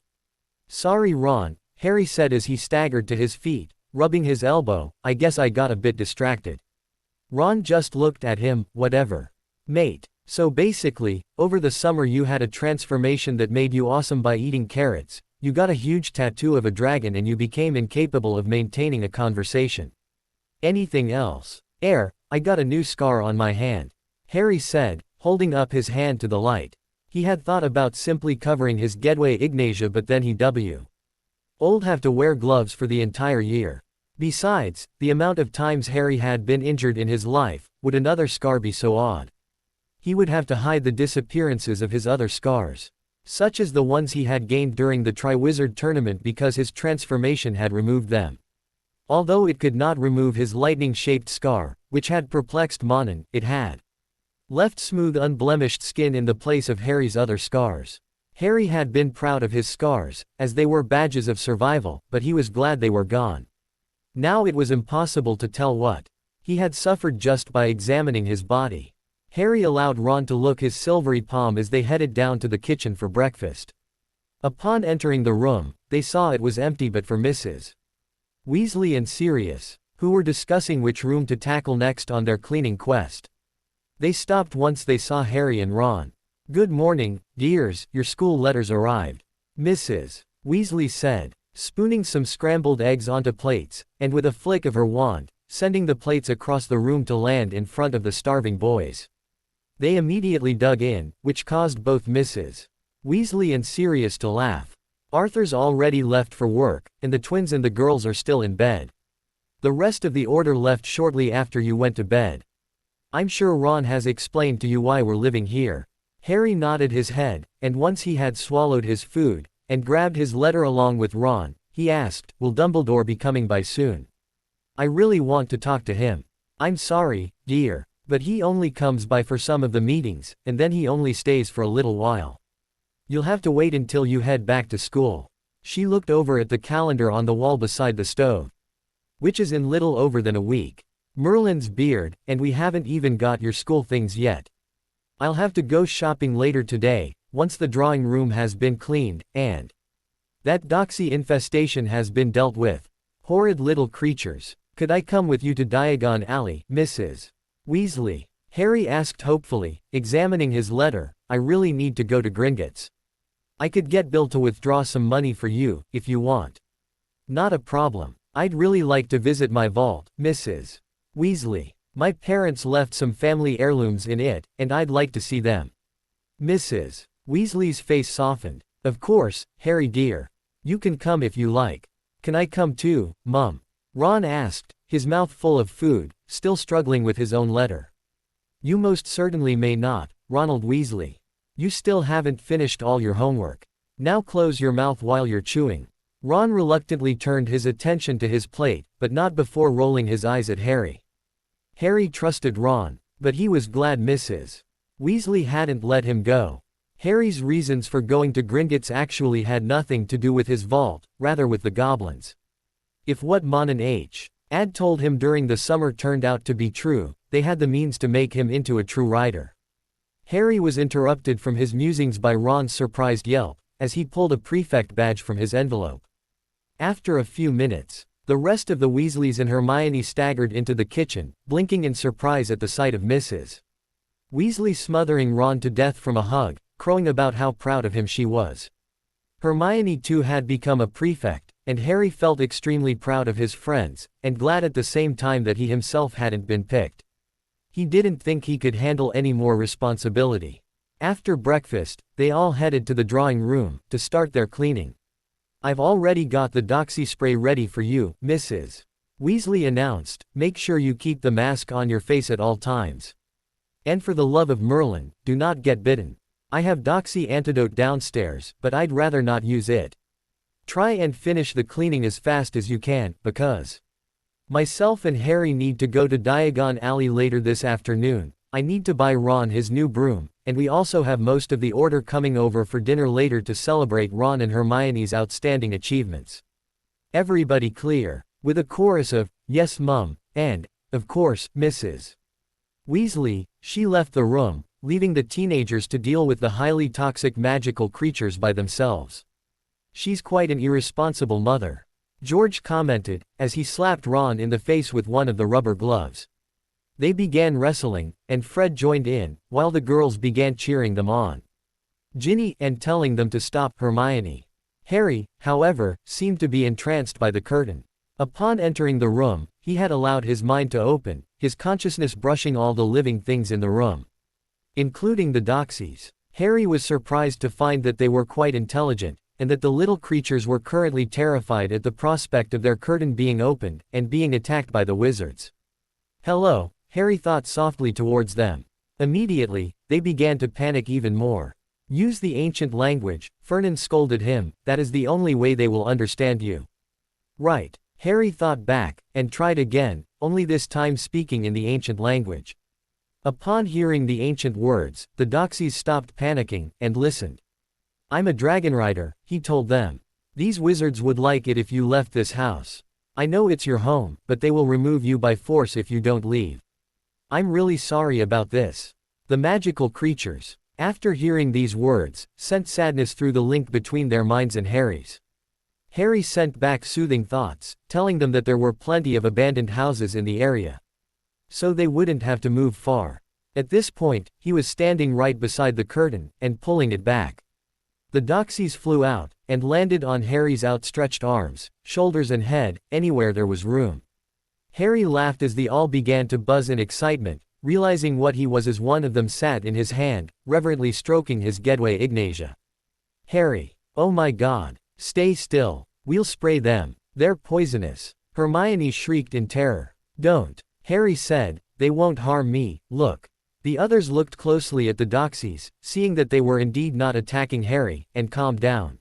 Sorry Ron, Harry said as he staggered to his feet, rubbing his elbow. I guess I got a bit distracted. Ron just looked at him. Whatever. Mate. So basically, over the summer you had a transformation that made you awesome by eating carrots, you got a huge tattoo of a dragon and you became incapable of maintaining a conversation. Anything else? I got a new scar on my hand. Harry said, holding up his hand to the light. He had thought about simply covering his Gedway Ignatia, but then he would have to wear gloves for the entire year. Besides, the amount of times Harry had been injured in his life, would another scar be so odd? He would have to hide the disappearances of his other scars, such as the ones he had gained during the Triwizard Tournament, because his transformation had removed them. Although it could not remove his lightning-shaped scar, which had perplexed Monin, it had left smooth unblemished skin in the place of Harry's other scars. Harry had been proud of his scars, as they were badges of survival, but he was glad they were gone. Now it was impossible to tell what he had suffered just by examining his body. Harry allowed Ron to look his silvery palm as they headed down to the kitchen for breakfast. Upon entering the room, they saw it was empty but for Mrs. Weasley and Sirius, who were discussing which room to tackle next on their cleaning quest. They stopped once they saw Harry and Ron. Good morning, dears, your school letters arrived, Mrs. Weasley said, spooning some scrambled eggs onto plates, and with a flick of her wand, sending the plates across the room to land in front of the starving boys. They immediately dug in, which caused both Mrs. Weasley and Sirius to laugh. Arthur's already left for work, and the twins and the girls are still in bed. The rest of the order left shortly after you went to bed. I'm sure Ron has explained to you why we're living here. Harry nodded his head, and once he had swallowed his food, and grabbed his letter along with Ron, he asked, will Dumbledore be coming by soon? I really want to talk to him. I'm sorry, dear, but he only comes by for some of the meetings, and then he only stays for a little while. You'll have to wait until you head back to school. She looked over at the calendar on the wall beside the stove. Which is in little over than a week. Merlin's beard, and we haven't even got your school things yet. I'll have to go shopping later today, once the drawing room has been cleaned, and that doxy infestation has been dealt with. Horrid little creatures. Could I come with you to Diagon Alley, Mrs. Weasley? Harry asked hopefully, examining his letter. I really need to go to Gringotts. I could get Bill to withdraw some money for you, if you want. Not a problem. I'd really like to visit my vault, Mrs. Weasley. My parents left some family heirlooms in it, and I'd like to see them. Mrs. Weasley's face softened. Of course, Harry dear. You can come if you like. Can I come too, Mum? Ron asked, his mouth full of food, still struggling with his own letter. You most certainly may not, Ronald Weasley. You still haven't finished all your homework. Now close your mouth while you're chewing. Ron reluctantly turned his attention to his plate, but not before rolling his eyes at Harry. Harry trusted Ron, but he was glad Mrs. Weasley hadn't let him go. Harry's reasons for going to Gringotts actually had nothing to do with his vault, rather with the goblins. If what Monin had told him during the summer turned out to be true, they had the means to make him into a true writer. Harry was interrupted from his musings by Ron's surprised yelp, as he pulled a prefect badge from his envelope. After a few minutes, the rest of the Weasleys and Hermione staggered into the kitchen, blinking in surprise at the sight of Mrs. Weasley smothering Ron to death from a hug, crowing about how proud of him she was. Hermione too had become a prefect, and Harry felt extremely proud of his friends, and glad at the same time that he himself hadn't been picked. He didn't think he could handle any more responsibility. After breakfast, they all headed to the drawing room, to start their cleaning. I've already got the doxy spray ready for you, Mrs. Weasley announced. Make sure you keep the mask on your face at all times. And for the love of Merlin, do not get bitten. I have doxy antidote downstairs, but I'd rather not use it. Try and finish the cleaning as fast as you can, because myself and Harry need to go to Diagon Alley later this afternoon. I need to buy Ron his new broom, and we also have most of the order coming over for dinner later to celebrate Ron and Hermione's outstanding achievements. Everybody clear? With a chorus of, yes mum, and, of course, Mrs. Weasley, she left the room, leaving the teenagers to deal with the highly toxic magical creatures by themselves. She's quite an irresponsible mother," George commented, as he slapped Ron in the face with one of the rubber gloves. They began wrestling, and Fred joined in, while the girls began cheering them on. Ginny and telling them to stop. Hermione. Harry, however, seemed to be entranced by the curtain. Upon entering the room, he had allowed his mind to open, his consciousness brushing all the living things in the room, including the Doxies. Harry was surprised to find that they were quite intelligent, and that the little creatures were currently terrified at the prospect of their curtain being opened, and being attacked by the wizards. "Hello," Harry thought softly towards them. Immediately, they began to panic even more. "Use the ancient language," Fernan scolded him, "that is the only way they will understand you." "Right." Harry thought back, and tried again, only this time speaking in the ancient language. Upon hearing the ancient words, the Doxies stopped panicking, and listened. "I'm a dragon rider," he told them. "These wizards would like it if you left this house. I know it's your home, but they will remove you by force if you don't leave. I'm really sorry about this." The magical creatures, after hearing these words, sent sadness through the link between their minds and Harry's. Harry sent back soothing thoughts, telling them that there were plenty of abandoned houses in the area, so they wouldn't have to move far. At this point, he was standing right beside the curtain, and pulling it back. The Doxies flew out, and landed on Harry's outstretched arms, shoulders and head, anywhere there was room. Harry laughed as they all began to buzz in excitement, realizing what he was as one of them sat in his hand, reverently stroking his Gedway Ignatia. "Harry. Oh my God. Stay still. We'll spray them. They're poisonous." Hermione shrieked in terror. "Don't," Harry said, "they won't harm me, look." The others looked closely at the Doxies, seeing that they were indeed not attacking Harry, and calmed down.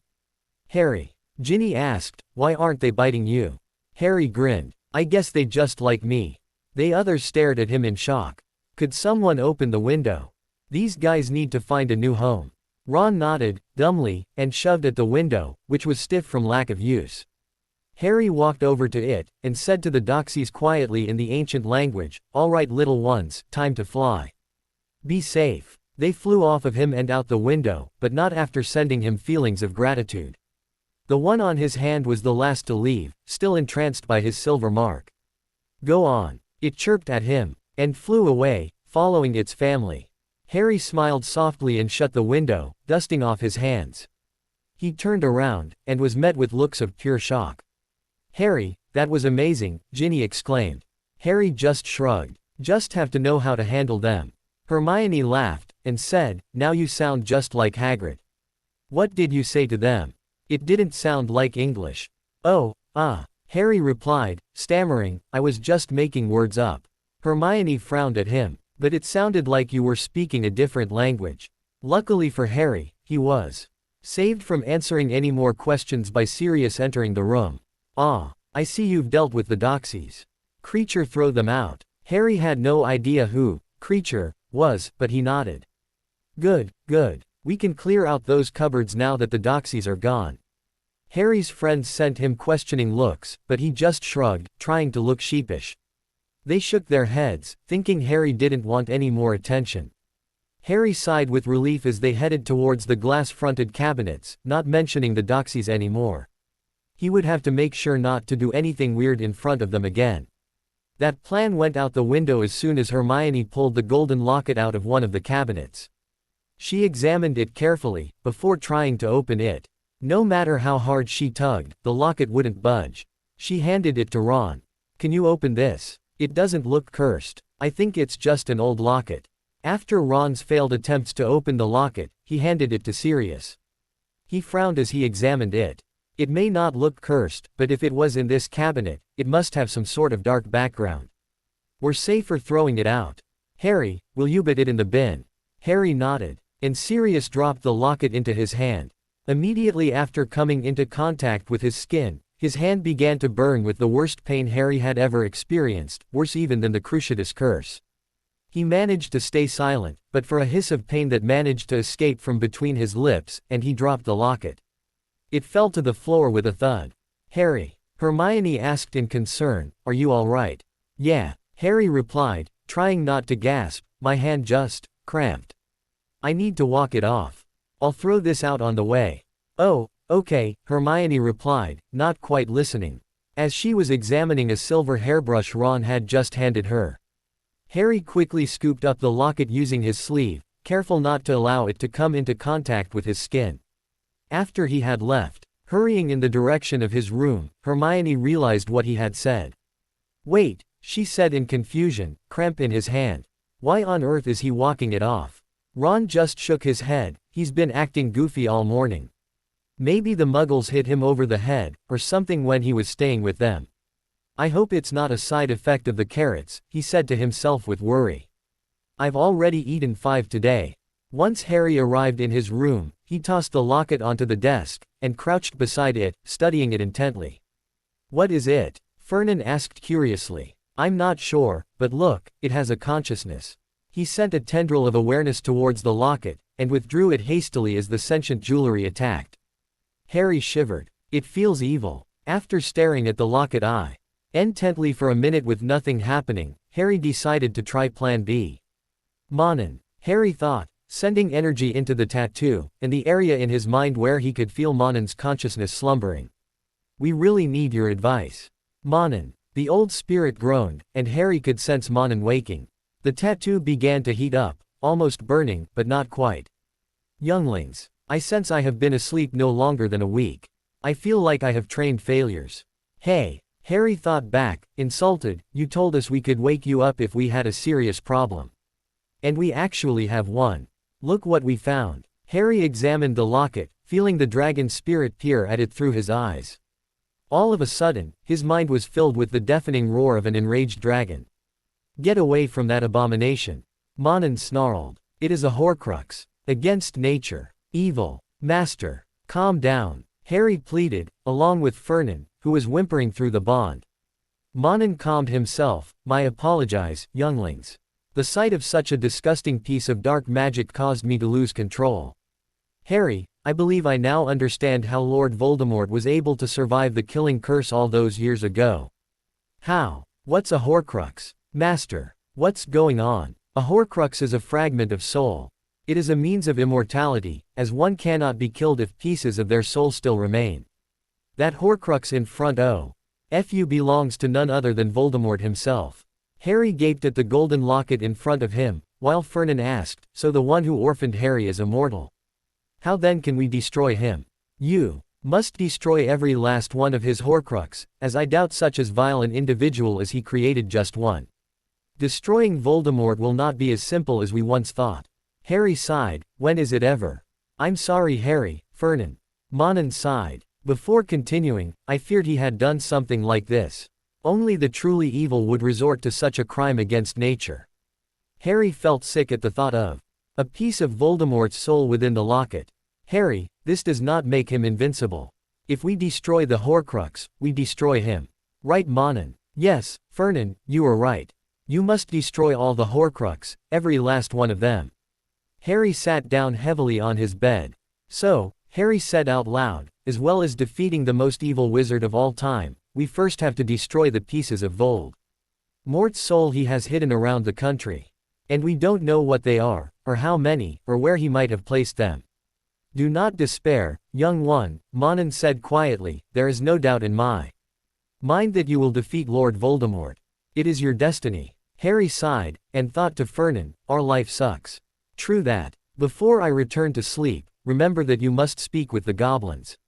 "Harry," Ginny asked, "why aren't they biting you?" Harry grinned. "I guess they just like me." The others stared at him in shock. "Could someone open the window? These guys need to find a new home." Ron nodded, dumbly, and shoved at the window, which was stiff from lack of use. Harry walked over to it, and said to the Doxies quietly in the ancient language, "All right little ones, time to fly. Be safe." They flew off of him and out the window, but not after sending him feelings of gratitude. The one on his hand was the last to leave, still entranced by his silver mark. "Go on," it chirped at him, and flew away, following its family. Harry smiled softly and shut the window, dusting off his hands. He turned around, and was met with looks of pure shock. "Harry, that was amazing," Ginny exclaimed. Harry just shrugged. "Just have to know how to handle them." Hermione laughed, and said, "Now you sound just like Hagrid." "What did you say to them?" "It didn't sound like English." "Oh, Harry replied, stammering, "I was just making words up." Hermione frowned at him. "But it sounded like you were speaking a different language." Luckily for Harry, he was saved from answering any more questions by Sirius entering the room. I see you've dealt with the Doxies. Creature, throw them out." Harry had no idea who Creature was, but he nodded. Good. We can clear out those cupboards now that the Doxies are gone." Harry's friends sent him questioning looks, but he just shrugged, trying to look sheepish. They shook their heads, thinking Harry didn't want any more attention. Harry sighed with relief as they headed towards the glass-fronted cabinets, not mentioning the Doxies anymore. He would have to make sure not to do anything weird in front of them again. That plan went out the window as soon as Hermione pulled the golden locket out of one of the cabinets. She examined it carefully, before trying to open it. No matter how hard she tugged, the locket wouldn't budge. She handed it to Ron. "Can you open this? It doesn't look cursed. I think it's just an old locket." After Ron's failed attempts to open the locket, he handed it to Sirius. He frowned as he examined it. It may not look cursed, but if it was in this cabinet, it must have some sort of dark background. We're safer throwing it out. Harry, will you put it in the bin? Harry nodded, and Sirius dropped the locket into his hand. Immediately after coming into contact with his skin, his hand began to burn with the worst pain Harry had ever experienced, worse even than the Cruciatus curse. He managed to stay silent, but for a hiss of pain that managed to escape from between his lips, and he dropped the locket. It fell to the floor with a thud. "Harry," Hermione asked in concern, "are you all right?" "Yeah," Harry replied, trying not to gasp, "my hand just cramped. I need to walk it off. I'll throw this out on the way." "Oh, Okay, Hermione replied, not quite listening, as she was examining a silver hairbrush Ron had just handed her. Harry quickly scooped up the locket using his sleeve, careful not to allow it to come into contact with his skin. After he had left, hurrying in the direction of his room, Hermione realized what he had said. Wait, she said in confusion, cramp in his hand. Why on earth is he walking it off? Ron just shook his head, he's been acting goofy all morning. Maybe the muggles hit him over the head, or something when he was staying with them. I hope it's not a side effect of the carrots, he said to himself with worry. I've already eaten 5 today. Once Harry arrived in his room, he tossed the locket onto the desk, and crouched beside it, studying it intently. What is it? Fernan asked curiously. I'm not sure, but look, it has a consciousness. He sent a tendril of awareness towards the locket, and withdrew it hastily as the sentient jewelry attacked. Harry shivered. It feels evil. After staring at the locket intently for a minute with nothing happening, Harry decided to try Plan B. Monin, Harry thought, sending energy into the tattoo, and the area in his mind where he could feel Monin's consciousness slumbering. We really need your advice. Monin. The old spirit groaned, and Harry could sense Monin waking. The tattoo began to heat up, almost burning, but not quite. Younglings. I sense I have been asleep no longer than a week. I feel like I have trained failures. Hey, Harry thought back, insulted, you told us we could wake you up if we had a serious problem. And we actually have one. Look what we found. Harry examined the locket, feeling the dragon spirit peer at it through his eyes. All of a sudden, his mind was filled with the deafening roar of an enraged dragon. Get away from that abomination. Monin snarled. It is a Horcrux. Against nature. Evil. Master. Calm down. Harry pleaded, along with Fernan, who was whimpering through the bond. Monin calmed himself. I apologize, younglings. The sight of such a disgusting piece of dark magic caused me to lose control. Harry, I believe I now understand how Lord Voldemort was able to survive the killing curse all those years ago. How? What's a Horcrux? Master. What's going on? A Horcrux is a fragment of soul. It is a means of immortality, as one cannot be killed if pieces of their soul still remain. That Horcrux in front of belongs to none other than Voldemort himself. Harry gaped at the golden locket in front of him, while Fernan asked, so the one who orphaned Harry is immortal. How then can we destroy him? You must destroy every last one of his Horcrux, as I doubt such as vile an individual as he created just one. Destroying Voldemort will not be as simple as we once thought. Harry sighed, when is it ever? I'm sorry Harry, Fernan. Monin sighed. Before continuing, I feared he had done something like this. Only the truly evil would resort to such a crime against nature. Harry felt sick at the thought of a piece of Voldemort's soul within the locket. Harry, this does not make him invincible. If we destroy the Horcrux, we destroy him. Right Monin? Yes, Fernan, you are right. You must destroy all the Horcrux, every last one of them. Harry sat down heavily on his bed. So, Harry said out loud, as well as defeating the most evil wizard of all time, we first have to destroy the pieces of Voldemort's soul he has hidden around the country. And we don't know what they are, or how many, or where he might have placed them. Do not despair, young one, Monin said quietly, there is no doubt in my mind that you will defeat Lord Voldemort. It is your destiny. Harry sighed, and thought to Fernan, our life sucks. True that. Before I return to sleep, remember that you must speak with the goblins.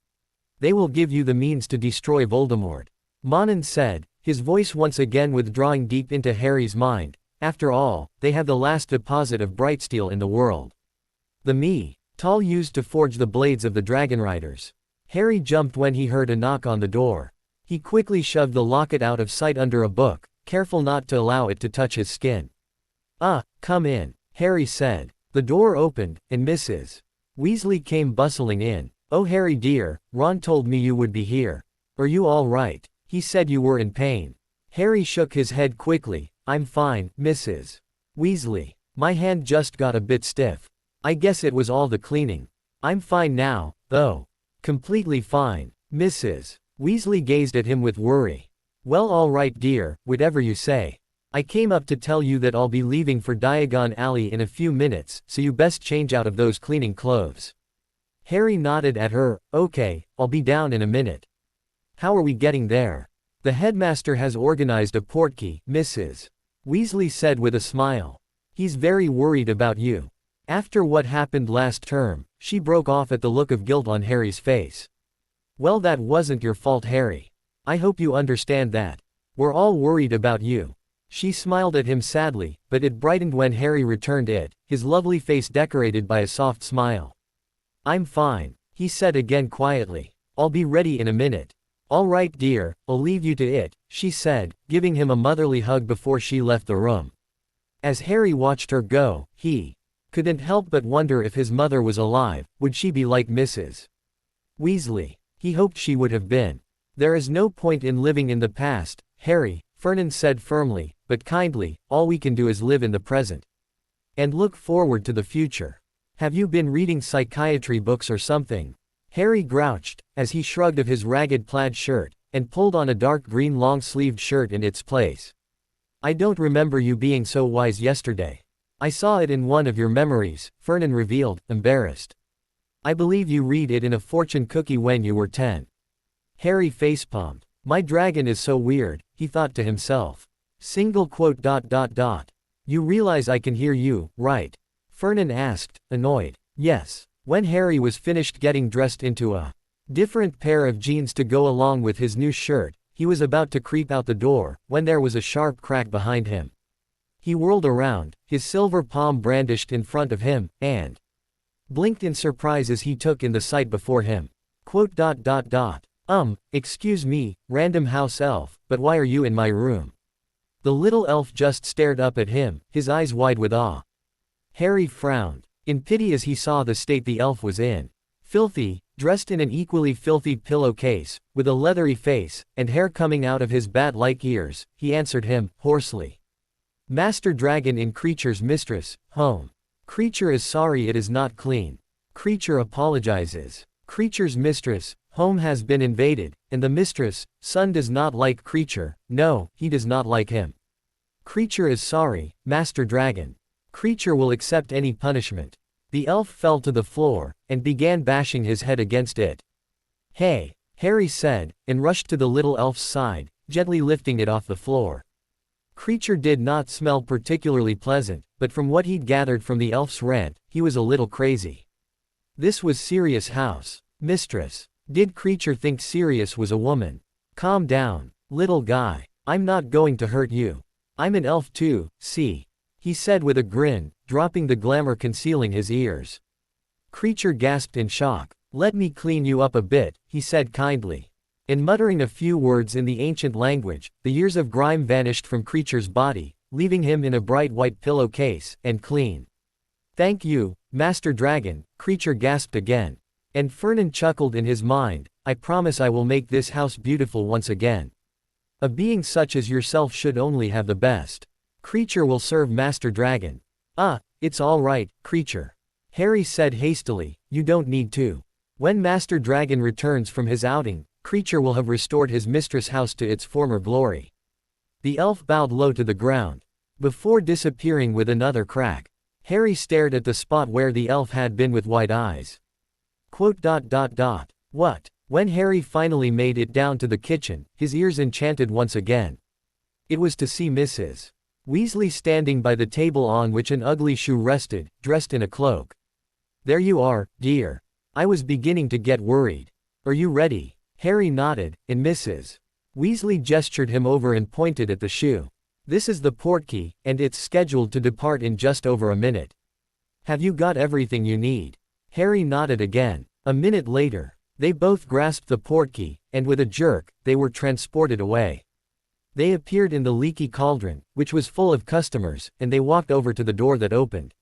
They will give you the means to destroy Voldemort. Monin said, his voice once again withdrawing deep into Harry's mind. After all, they have the last deposit of Brightsteel in the world. The metal used to forge the blades of the Dragon Riders. Harry jumped when he heard a knock on the door. He quickly shoved the locket out of sight under a book, careful not to allow it to touch his skin. Come in, Harry said. The door opened, and Mrs. Weasley came bustling in. Oh Harry dear, Ron told me you would be here. Are you all right? He said you were in pain. Harry shook his head quickly. I'm fine, Mrs. Weasley. My hand just got a bit stiff. I guess it was all the cleaning. I'm fine now, though. Completely fine. Mrs. Weasley gazed at him with worry. Well all right dear, whatever you say. I came up to tell you that I'll be leaving for Diagon Alley in a few minutes, so you best change out of those cleaning clothes. Harry nodded at her. Okay, I'll be down in a minute. How are we getting there? The headmaster has organized a portkey, Mrs. Weasley said with a smile. He's very worried about you. After what happened last term, she broke off at the look of guilt on Harry's face. Well, that wasn't your fault, Harry. I hope you understand that. We're all worried about you. She smiled at him sadly, but it brightened when Harry returned it, his lovely face decorated by a soft smile. I'm fine, he said again quietly. I'll be ready in a minute. All right, dear, I'll leave you to it, she said, giving him a motherly hug before she left the room. As Harry watched her go, he couldn't help but wonder if his mother was alive. Would she be like Mrs. Weasley? He hoped she would have been. There is no point in living in the past, Harry, Vernon said firmly, but kindly. All we can do is live in the present. And look forward to the future. Have you been reading psychiatry books or something? Harry grouched, as he shrugged of his ragged plaid shirt, and pulled on a dark green long-sleeved shirt in its place. I don't remember you being so wise yesterday. I saw it in one of your memories, Vernon revealed, embarrassed. I believe you read it in a fortune cookie when you were 10. Harry facepalmed. My dragon is so weird, he thought to himself. Single quote. You realize I can hear you, right? Vernon asked, annoyed. Yes. When Harry was finished getting dressed into a different pair of jeans to go along with his new shirt, he was about to creep out the door, when there was a sharp crack behind him. He whirled around, his silver palm brandished in front of him, and blinked in surprise as he took in the sight before him. Quote. Excuse me, random house elf, but why are you in my room? The little elf just stared up at him, his eyes wide with awe. Harry frowned in pity as he saw the state the elf was in. Filthy, dressed in an equally filthy pillowcase, with a leathery face, and hair coming out of his bat-like ears, he answered him, hoarsely. Master Dragon in Creature's mistress, home. Creature is sorry it is not clean. Creature apologizes. Creature's mistress, home has been invaded, and the mistress, son does not like Creature, no, he does not like him. Creature is sorry, Master Dragon. Creature will accept any punishment. The elf fell to the floor, and began bashing his head against it. Hey, Harry said, and rushed to the little elf's side, gently lifting it off the floor. Creature did not smell particularly pleasant, but from what he'd gathered from the elf's rant, he was a little crazy. This was Sirius' house. Mistress. Did Creature think Sirius was a woman? Calm down, little guy. I'm not going to hurt you. I'm an elf too, see? He said with a grin, dropping the glamour concealing his ears. Creature gasped in shock. Let me clean you up a bit, he said kindly. In muttering a few words in the ancient language, the years of grime vanished from Creature's body, leaving him in a bright white pillowcase, and clean. Thank you, Master Dragon, Creature gasped again. And Vernon chuckled in his mind, I promise I will make this house beautiful once again. A being such as yourself should only have the best. Creature will serve Master Dragon. It's all right, Creature. Harry said hastily, you don't need to. When Master Dragon returns from his outing, Creature will have restored his mistress' house to its former glory. The elf bowed low to the ground. Before disappearing with another crack, Harry stared at the spot where the elf had been with wide eyes. Quote. What? When Harry finally made it down to the kitchen, his ears enchanted once again. It was to see Mrs. Weasley standing by the table on which an ugly shoe rested, dressed in a cloak. There you are, dear. I was beginning to get worried. Are you ready? Harry nodded, and Mrs. Weasley gestured him over and pointed at the shoe. This is the portkey, and it's scheduled to depart in just over a minute. Have you got everything you need? Harry nodded again. A minute later, they both grasped the portkey, and with a jerk, they were transported away. They appeared in the leaky cauldron, which was full of customers, and they walked over to the door that opened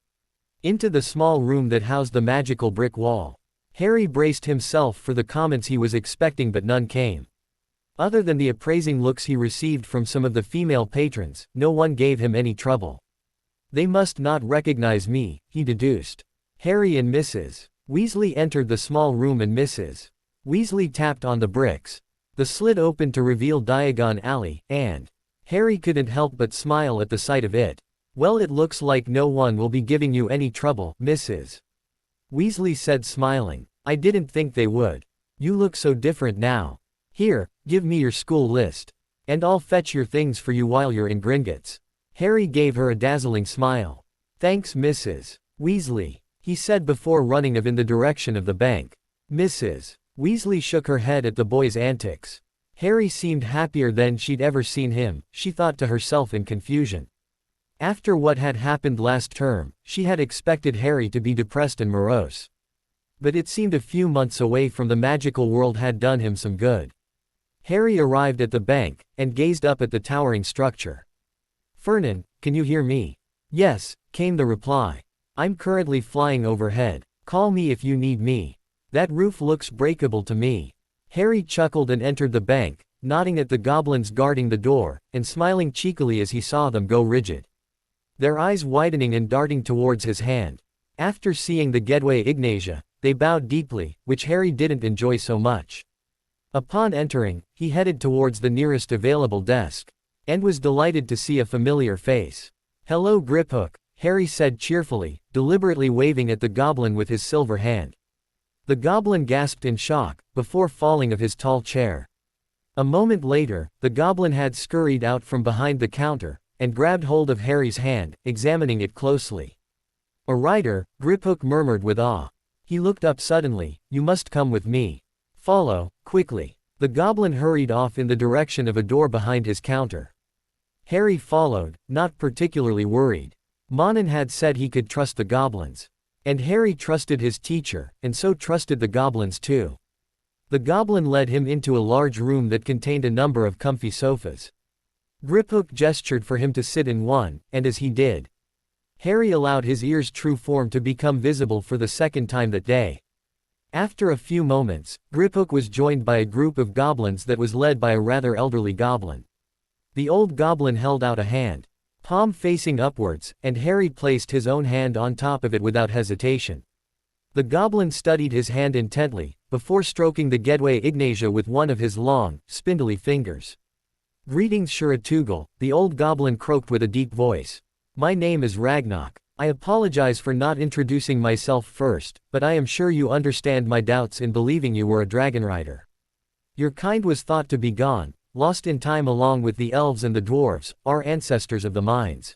into the small room that housed the magical brick wall. Harry braced himself for the comments he was expecting, but none came. Other than the appraising looks he received from some of the female patrons, no one gave him any trouble. They must not recognize me, he deduced. Harry and Mrs. Weasley entered the small room and Mrs. Weasley tapped on the bricks. The slit opened to reveal Diagon Alley, and Harry couldn't help but smile at the sight of it. Well, it looks like no one will be giving you any trouble, Mrs. Weasley said, smiling. I didn't think they would. You look so different now. Here, give me your school list. And I'll fetch your things for you while you're in Gringotts. Harry gave her a dazzling smile. Thanks, Mrs. Weasley, he said before running off in the direction of the bank. Mrs. Weasley shook her head at the boy's antics. Harry seemed happier than she'd ever seen him, she thought to herself in confusion. After what had happened last term, she had expected Harry to be depressed and morose. But it seemed a few months away from the magical world had done him some good. Harry arrived at the bank, and gazed up at the towering structure. Fernan, can you hear me? Yes, came the reply. I'm currently flying overhead. Call me if you need me. That roof looks breakable to me. Harry chuckled and entered the bank, nodding at the goblins guarding the door, and smiling cheekily as he saw them go rigid. Their eyes widening and darting towards his hand. After seeing the Gedway Ignatia, they bowed deeply, which Harry didn't enjoy so much. Upon entering, he headed towards the nearest available desk, and was delighted to see a familiar face. Hello Griphook, Harry said cheerfully, deliberately waving at the goblin with his silver hand. The goblin gasped in shock, before falling off his tall chair. A moment later, the goblin had scurried out from behind the counter, and grabbed hold of Harry's hand, examining it closely. A writer, Griphook murmured with awe. He looked up suddenly. You must come with me. Follow, quickly. The goblin hurried off in the direction of a door behind his counter. Harry followed, not particularly worried. Monin had said he could trust the goblins. And Harry trusted his teacher, and so trusted the goblins too. The goblin led him into a large room that contained a number of comfy sofas. Griphook gestured for him to sit in one, and as he did, Harry allowed his ear's true form to become visible for the second time that day. After a few moments, Griphook was joined by a group of goblins that was led by a rather elderly goblin. The old goblin held out a hand, palm facing upwards, and Harry placed his own hand on top of it without hesitation. The goblin studied his hand intently, before stroking the Gedway Ignatia with one of his long, spindly fingers. Greetings Shiratugal, the old goblin croaked with a deep voice. My name is Ragnok. I apologize for not introducing myself first, but I am sure you understand my doubts in believing you were a dragon rider. Your kind was thought to be gone, lost in time along with the elves and the dwarves, our ancestors of the mines.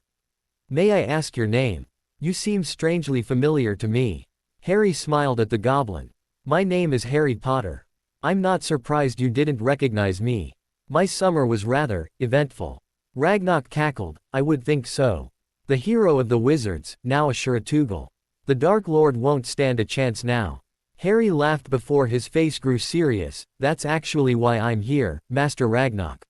May I ask your name? You seem strangely familiar to me. Harry smiled at the goblin. My name is Harry Potter. I'm not surprised you didn't recognize me. My summer was rather eventful. Ragnok cackled. I would think so. The hero of the wizards, now a Shiratugal. The Dark Lord won't stand a chance now. Harry laughed before his face grew serious. That's actually why I'm here, Master Ragnok.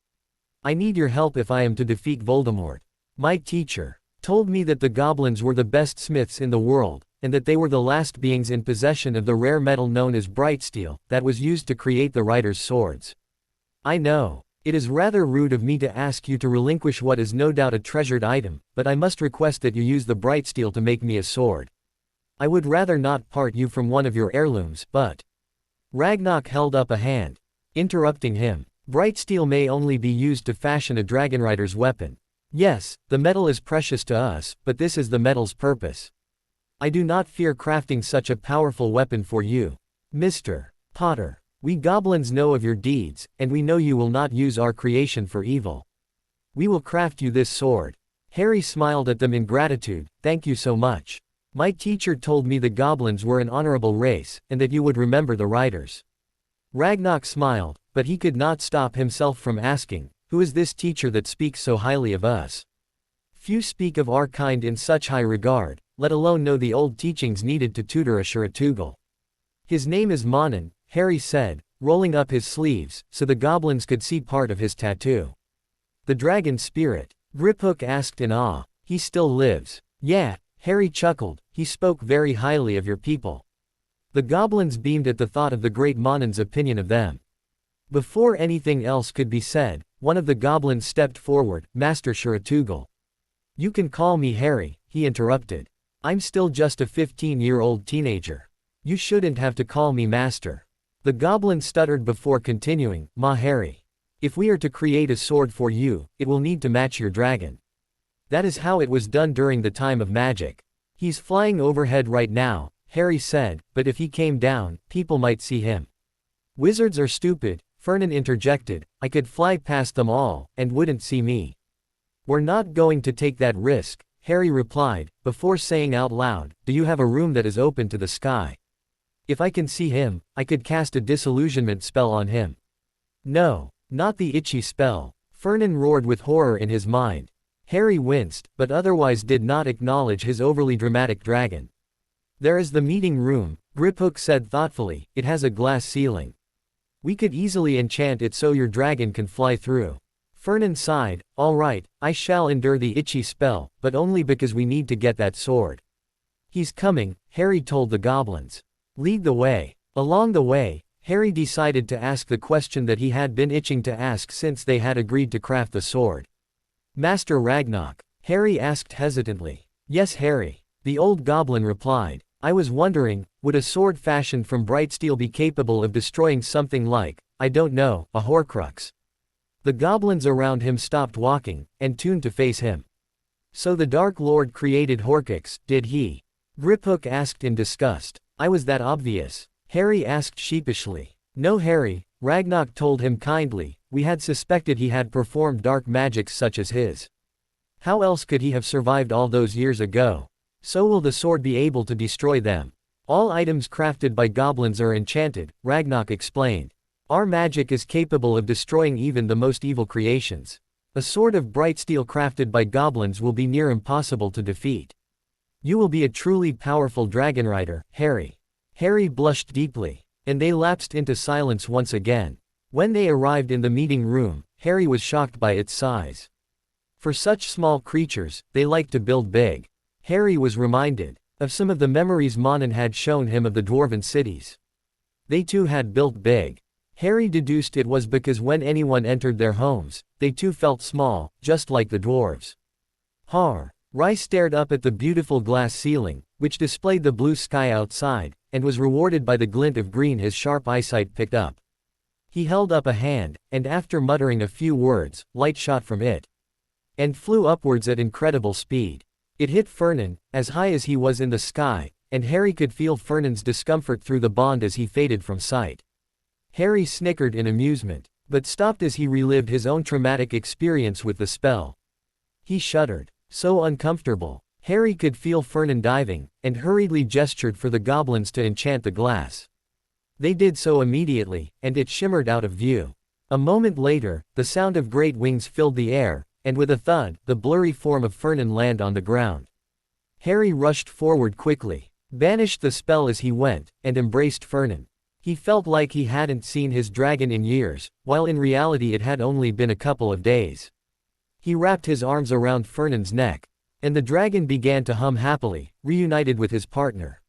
I need your help if I am to defeat Voldemort. My teacher told me that the goblins were the best smiths in the world, and that they were the last beings in possession of the rare metal known as Brightsteel, that was used to create the riders' swords. I know. It is rather rude of me to ask you to relinquish what is no doubt a treasured item, but I must request that you use the Brightsteel to make me a sword. I would rather not part you from one of your heirlooms, but... Ragnok held up a hand, interrupting him. Brightsteel may only be used to fashion a dragonrider's weapon. Yes, the metal is precious to us, but this is the metal's purpose. I do not fear crafting such a powerful weapon for you, Mr. Potter. We goblins know of your deeds, and we know you will not use our creation for evil. We will craft you this sword. Harry smiled at them in gratitude. Thank you so much. My teacher told me the goblins were an honorable race, and that you would remember the riders. Ragnok smiled, but he could not stop himself from asking, who is this teacher that speaks so highly of us? Few speak of our kind in such high regard, let alone know the old teachings needed to tutor a Shiratugal. His name is Monin, Harry said, rolling up his sleeves, so the goblins could see part of his tattoo. The dragon spirit? Griphook asked in awe. He still lives. Yeah, Harry chuckled, he spoke very highly of your people. The goblins beamed at the thought of the great Monin's opinion of them. Before anything else could be said, one of the goblins stepped forward. Master Shiratugal. You can call me Harry, he interrupted. I'm still just a 15-year-old teenager. You shouldn't have to call me master. The goblin stuttered before continuing, Ma Harry. If we are to create a sword for you, it will need to match your dragon. That is how it was done during the time of magic. He's flying overhead right now, Harry said, but if he came down, people might see him. Wizards are stupid, Fernan interjected. I could fly past them all, and wouldn't see me. We're not going to take that risk, Harry replied, before saying out loud, do you have a room that is open to the sky? If I can see him, I could cast a disillusionment spell on him. No, not the itchy spell, Fernan roared with horror in his mind. Harry winced, but otherwise did not acknowledge his overly dramatic dragon. There is the meeting room, Griphook said thoughtfully, it has a glass ceiling. We could easily enchant it so your dragon can fly through. Fernan sighed, all right, I shall endure the itchy spell, but only because we need to get that sword. He's coming, Harry told the goblins. Lead the way. Along the way, Harry decided to ask the question that he had been itching to ask since they had agreed to craft the sword. Master Ragnarok? Harry asked hesitantly. Yes, Harry. The old goblin replied. I was wondering, would a sword fashioned from bright steel be capable of destroying something like, I don't know, a Horcrux? The goblins around him stopped walking, and tuned to face him. So the Dark Lord created Horcrux, did he? Griphook asked in disgust. I was that obvious? Harry asked sheepishly. No, Harry, Ragnarok told him kindly, we had suspected he had performed dark magics such as his. How else could he have survived all those years ago? So will the sword be able to destroy them. All items crafted by goblins are enchanted, Ragnarok explained. Our magic is capable of destroying even the most evil creations. A sword of bright steel crafted by goblins will be near impossible to defeat. You will be a truly powerful dragon rider, Harry. Harry blushed deeply, and they lapsed into silence once again. When they arrived in the meeting room, Harry was shocked by its size. For such small creatures, they like to build big. Harry was reminded of some of the memories Manon had shown him of the dwarven cities. They too had built big. Harry deduced it was because when anyone entered their homes, they too felt small, just like the dwarves. Rai stared up at the beautiful glass ceiling, which displayed the blue sky outside, and was rewarded by the glint of green his sharp eyesight picked up. He held up a hand, and after muttering a few words, light shot from it, and flew upwards at incredible speed. It hit Fernan, as high as he was in the sky, and Harry could feel Fernan's discomfort through the bond as he faded from sight. Harry snickered in amusement, but stopped as he relived his own traumatic experience with the spell. He shuddered. So uncomfortable. Harry could feel Fernan diving, and hurriedly gestured for the goblins to enchant the glass. They did so immediately, and it shimmered out of view. A moment later, the sound of great wings filled the air, and with a thud, the blurry form of Fernan landed on the ground. Harry rushed forward quickly, banished the spell as he went, and embraced Fernan. He felt like he hadn't seen his dragon in years, while in reality it had only been a couple of days. He wrapped his arms around Fernan's neck, and the dragon began to hum happily, reunited with his partner.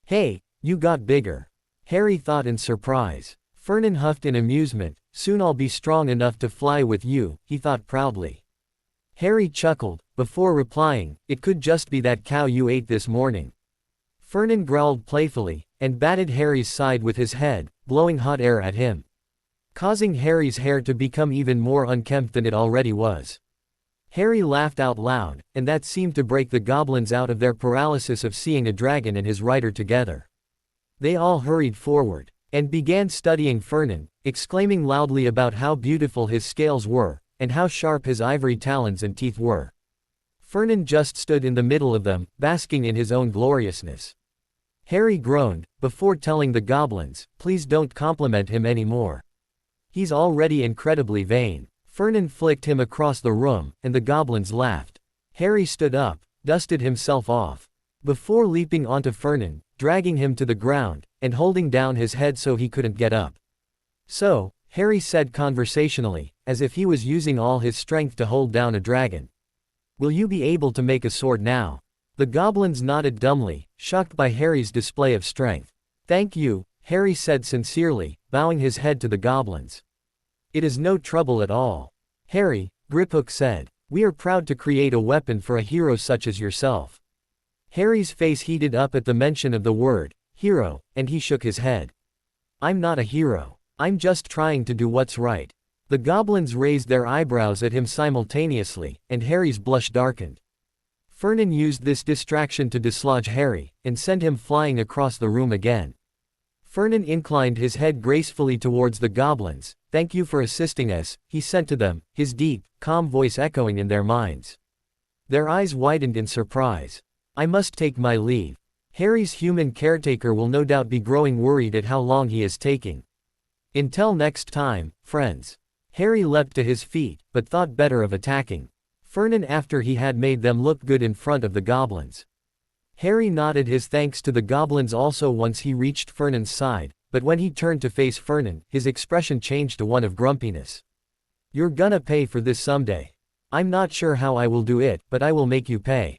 Hey, you got bigger. Harry thought in surprise. Fernan huffed in amusement. Soon I'll be strong enough to fly with you, he thought proudly. Harry chuckled, before replying, it could just be that cow you ate this morning. Fernan growled playfully, and batted Harry's side with his head, blowing hot air at him, causing Harry's hair to become even more unkempt than it already was. Harry laughed out loud, and that seemed to break the goblins out of their paralysis of seeing a dragon and his rider together. They all hurried forward, and began studying Fernan, exclaiming loudly about how beautiful his scales were, and how sharp his ivory talons and teeth were. Fernan just stood in the middle of them, basking in his own gloriousness. Harry groaned, before telling the goblins, please don't compliment him anymore. He's already incredibly vain. Fernan flicked him across the room, and the goblins laughed. Harry stood up, dusted himself off, before leaping onto Fernan, dragging him to the ground, and holding down his head so he couldn't get up. So, Harry said conversationally, as if he was using all his strength to hold down a dragon. Will you be able to make a sword now? The goblins nodded dumbly, shocked by Harry's display of strength. Thank you, Harry said sincerely, bowing his head to the goblins. It is no trouble at all. Harry, Griphook said, we are proud to create a weapon for a hero such as yourself. Harry's face heated up at the mention of the word, hero, and he shook his head. I'm not a hero. I'm just trying to do what's right. The goblins raised their eyebrows at him simultaneously, and Harry's blush darkened. Fernan used this distraction to dislodge Harry, and send him flying across the room again. Fernan inclined his head gracefully towards the goblins. "Thank you for assisting us," he said to them, his deep, calm voice echoing in their minds. Their eyes widened in surprise. "I must take my leave. Harry's human caretaker will no doubt be growing worried at how long he is taking. Until next time, friends." Harry leapt to his feet, but thought better of attacking Fernan after he had made them look good in front of the goblins. Harry nodded his thanks to the goblins also once he reached Fernan's side, but when he turned to face Fernan, his expression changed to one of grumpiness. "You're gonna pay for this someday. I'm not sure how I will do it, but I will make you pay."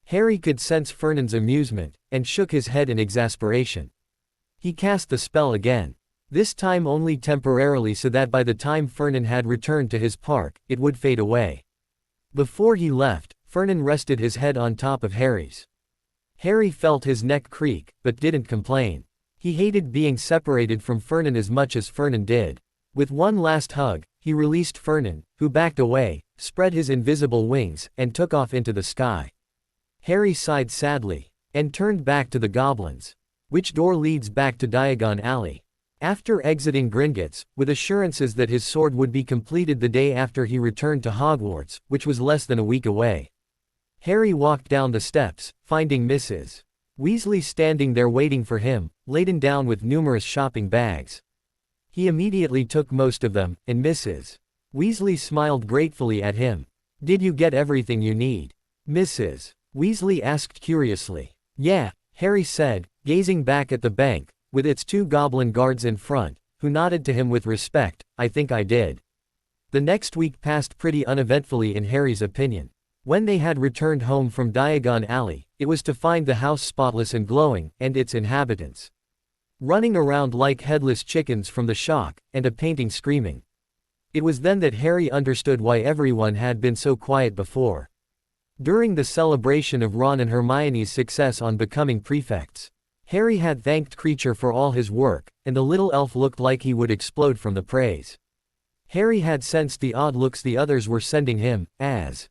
Harry could sense Fernan's amusement, and shook his head in exasperation. He cast the spell again. This time only temporarily so that by the time Fernan had returned to his park, it would fade away. Before he left, Fernan rested his head on top of Harry's. Harry felt his neck creak, but didn't complain. He hated being separated from Fernan as much as Fernan did. With one last hug, he released Fernan, who backed away, spread his invisible wings, and took off into the sky. Harry sighed sadly, and turned back to the goblins. "Which door leads back to Diagon Alley?" After exiting Gringotts, with assurances that his sword would be completed the day after he returned to Hogwarts, which was less than a week away, Harry walked down the steps, finding Mrs. Weasley standing there waiting for him, laden down with numerous shopping bags. He immediately took most of them, and Mrs. Weasley smiled gratefully at him. "Did you get everything you need?" Mrs. Weasley asked curiously. "Yeah," Harry said, gazing back at the bank, with its 2 goblin guards in front, who nodded to him with respect. "I think I did." The next week passed pretty uneventfully in Harry's opinion. When they had returned home from Diagon Alley, it was to find the house spotless and glowing, and its inhabitants running around like headless chickens from the shock, and a painting screaming. It was then that Harry understood why everyone had been so quiet before. During the celebration of Ron and Hermione's success on becoming prefects, Harry had thanked Kreacher for all his work, and the little elf looked like he would explode from the praise. Harry had sensed the odd looks the others were sending him, as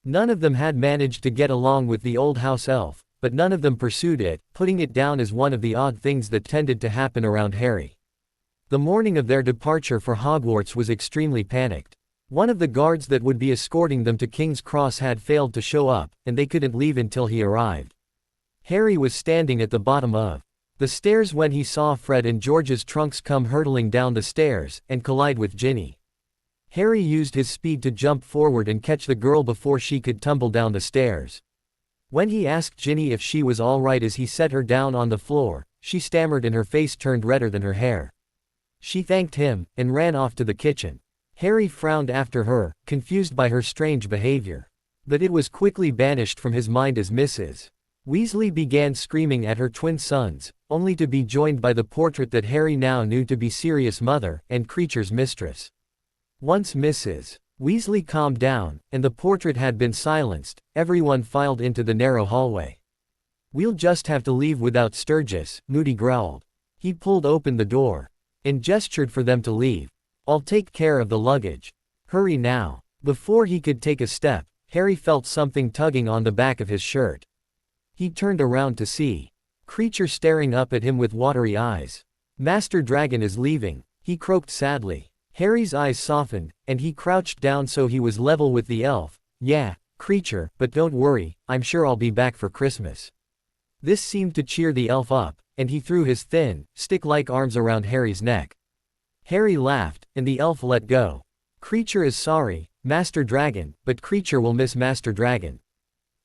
none of them had managed to get along with the old house elf, but none of them pursued it, putting it down as one of the odd things that tended to happen around Harry. The morning of their departure for Hogwarts was extremely panicked. One of the guards that would be escorting them to King's Cross had failed to show up, and they couldn't leave until he arrived. Harry was standing at the bottom of the stairs when he saw Fred and George's trunks come hurtling down the stairs, and collide with Ginny. Harry used his speed to jump forward and catch the girl before she could tumble down the stairs. When he asked Ginny if she was all right as he set her down on the floor, she stammered and her face turned redder than her hair. She thanked him, and ran off to the kitchen. Harry frowned after her, confused by her strange behavior. But it was quickly banished from his mind as Mrs. Weasley began screaming at her twin sons, only to be joined by the portrait that Harry now knew to be Sirius' mother, and Kreacher's mistress. Once Mrs. Weasley calmed down, and the portrait had been silenced, everyone filed into the narrow hallway. "We'll just have to leave without Sturgis," Moody growled. He pulled open the door, and gestured for them to leave. "I'll take care of the luggage. Hurry now." Before he could take a step, Harry felt something tugging on the back of his shirt. He turned around to see Kreacher staring up at him with watery eyes. "Master Dragon is leaving," he croaked sadly. Harry's eyes softened, and he crouched down so he was level with the elf. "Yeah, Kreacher, but don't worry, I'm sure I'll be back for Christmas." This seemed to cheer the elf up, and he threw his thin, stick-like arms around Harry's neck. Harry laughed, and the elf let go. "Kreacher is sorry, Master Dragon, but Kreacher will miss Master Dragon."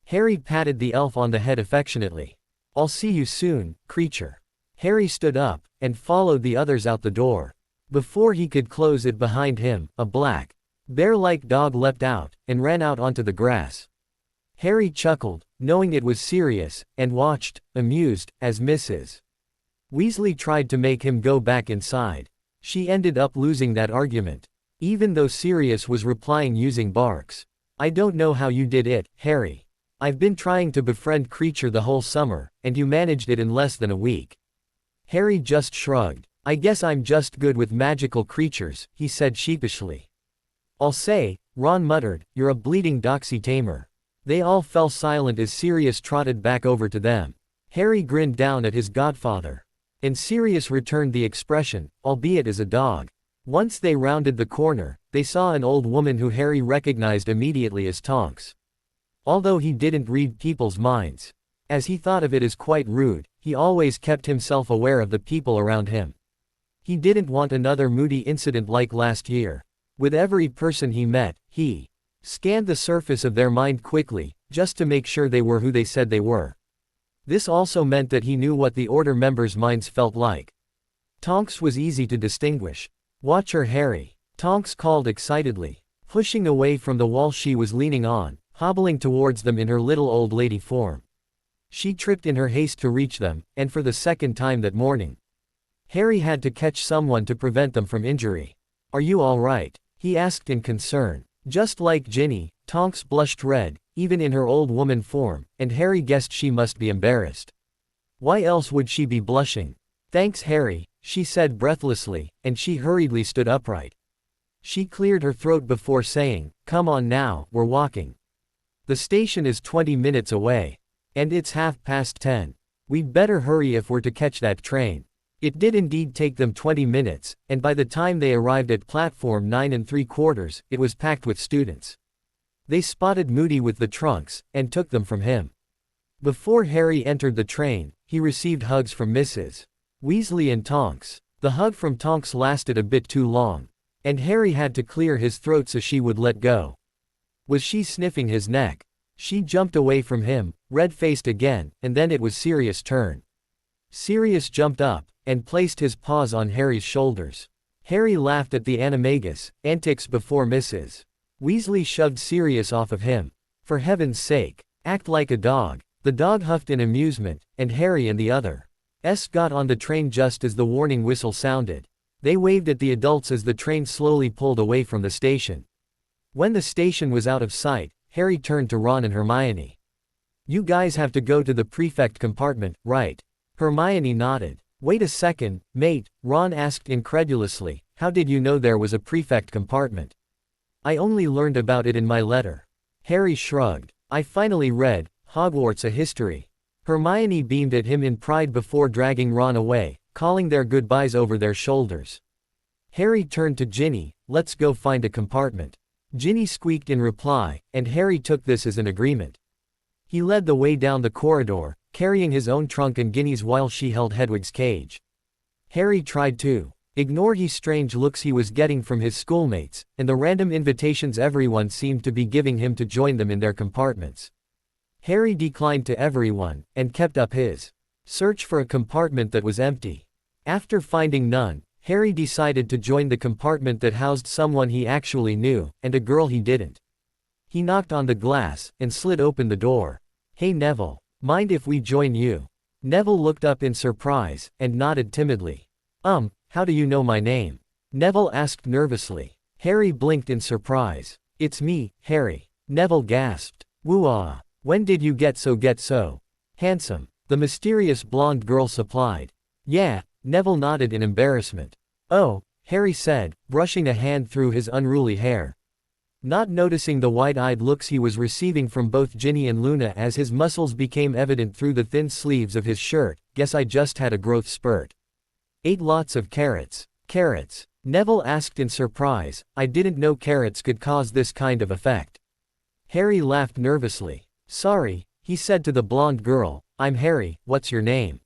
Harry patted the elf on the head affectionately. "I'll see you soon, Kreacher." Harry stood up, and followed the others out the door. Before he could close it behind him, a black, bear-like dog leapt out, and ran out onto the grass. Harry chuckled, knowing it was Sirius, and watched, amused, as Mrs. Weasley tried to make him go back inside. She ended up losing that argument, even though Sirius was replying using barks. "I don't know how you did it, Harry. I've been trying to befriend Kreacher the whole summer, and you managed it in less than a week." Harry just shrugged. "I guess I'm just good with magical creatures," he said sheepishly. "I'll say," Ron muttered, "you're a bleeding doxy tamer." They all fell silent as Sirius trotted back over to them. Harry grinned down at his godfather. And Sirius returned the expression, albeit as a dog. Once they rounded the corner, they saw an old woman who Harry recognized immediately as Tonks. Although he didn't read people's minds, as he thought of it as quite rude, he always kept himself aware of the people around him. He didn't want another moody incident like last year. With every person he met, he scanned the surface of their mind quickly, just to make sure they were who they said they were. This also meant that he knew what the Order members' minds felt like. Tonks was easy to distinguish. "Watch her, Harry," Tonks called excitedly, pushing away from the wall she was leaning on, hobbling towards them in her little old lady form. She tripped in her haste to reach them, and for the second time that morning. Harry had to catch someone to prevent them from injury. "Are you all right?" he asked in concern. Just like Ginny, Tonks blushed red, even in her old woman form, and Harry guessed she must be embarrassed. Why else would she be blushing? "Thanks, Harry," she said breathlessly, and she hurriedly stood upright. She cleared her throat before saying, "Come on now, we're walking. The station is 20 minutes away. And it's 10:30. We'd better hurry if we're to catch that train." It did indeed take them 20 minutes, and by the time they arrived at platform 9 3/4, it was packed with students. They spotted Moody with the trunks, and took them from him. Before Harry entered the train, he received hugs from Mrs. Weasley and Tonks. The hug from Tonks lasted a bit too long, and Harry had to clear his throat so she would let go. Was she sniffing his neck? She jumped away from him, red-faced again, and then it was Sirius' turn. Sirius jumped up, and placed his paws on Harry's shoulders. Harry laughed at the animagus antics before Mrs. Weasley shoved Sirius off of him. "For heaven's sake, act like a dog." The dog huffed in amusement, and Harry and the others got on the train just as the warning whistle sounded. They waved at the adults as the train slowly pulled away from the station. When the station was out of sight, Harry turned to Ron and Hermione. "You guys have to go to the prefect compartment, right?" Hermione nodded. "Wait a second, mate," Ron asked incredulously, "how did you know there was a prefect compartment?" "I only learned about it in my letter." Harry shrugged. "I finally read Hogwarts: A History." Hermione beamed at him in pride before dragging Ron away, calling their goodbyes over their shoulders. Harry turned to Ginny. "Let's go find a compartment." Ginny squeaked in reply, and Harry took this as an agreement. He led the way down the corridor, carrying his own trunk and Ginny's while she held Hedwig's cage. Harry tried to ignore the strange looks he was getting from his schoolmates, and the random invitations everyone seemed to be giving him to join them in their compartments. Harry declined to everyone, and kept up his search for a compartment that was empty. After finding none, Harry decided to join the compartment that housed someone he actually knew, and a girl he didn't. He knocked on the glass, and slid open the door. "Hey Neville, mind if we join you?" Neville looked up in surprise, and nodded timidly. How do you know my name?" Neville asked nervously. Harry blinked in surprise. "It's me, Harry." Neville gasped. "Woo-ah. When did you get so handsome?" the mysterious blonde girl supplied. "Yeah," Neville nodded in embarrassment. "Oh," Harry said, brushing a hand through his unruly hair. Not noticing the wide-eyed looks he was receiving from both Ginny and Luna as his muscles became evident through the thin sleeves of his shirt. "Guess I just had a growth spurt." "Ate lots of carrots." "Carrots?" Neville asked in surprise. "I didn't know carrots could cause this kind of effect." Harry laughed nervously. "Sorry," he said to the blonde girl. "I'm Harry, what's your name?"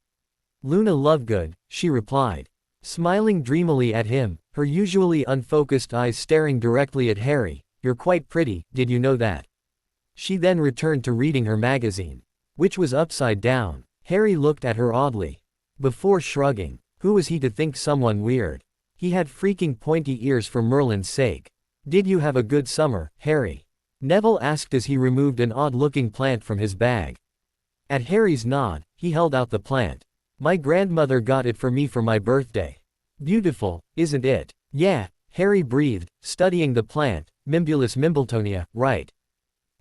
"Luna Lovegood," she replied. Smiling dreamily at him, her usually unfocused eyes staring directly at Harry. "You're quite pretty, did you know that?" She then returned to reading her magazine, which was upside down. Harry looked at her oddly, before shrugging. Who was he to think someone weird? He had freaking pointy ears for Merlin's sake. "Did you have a good summer, Harry?" Neville asked as he removed an odd-looking plant from his bag. At Harry's nod, he held out the plant. "My grandmother got it for me for my birthday." "Beautiful, isn't it?" "Yeah," Harry breathed, studying the plant. "Mimbulus Mimbletonia, right?"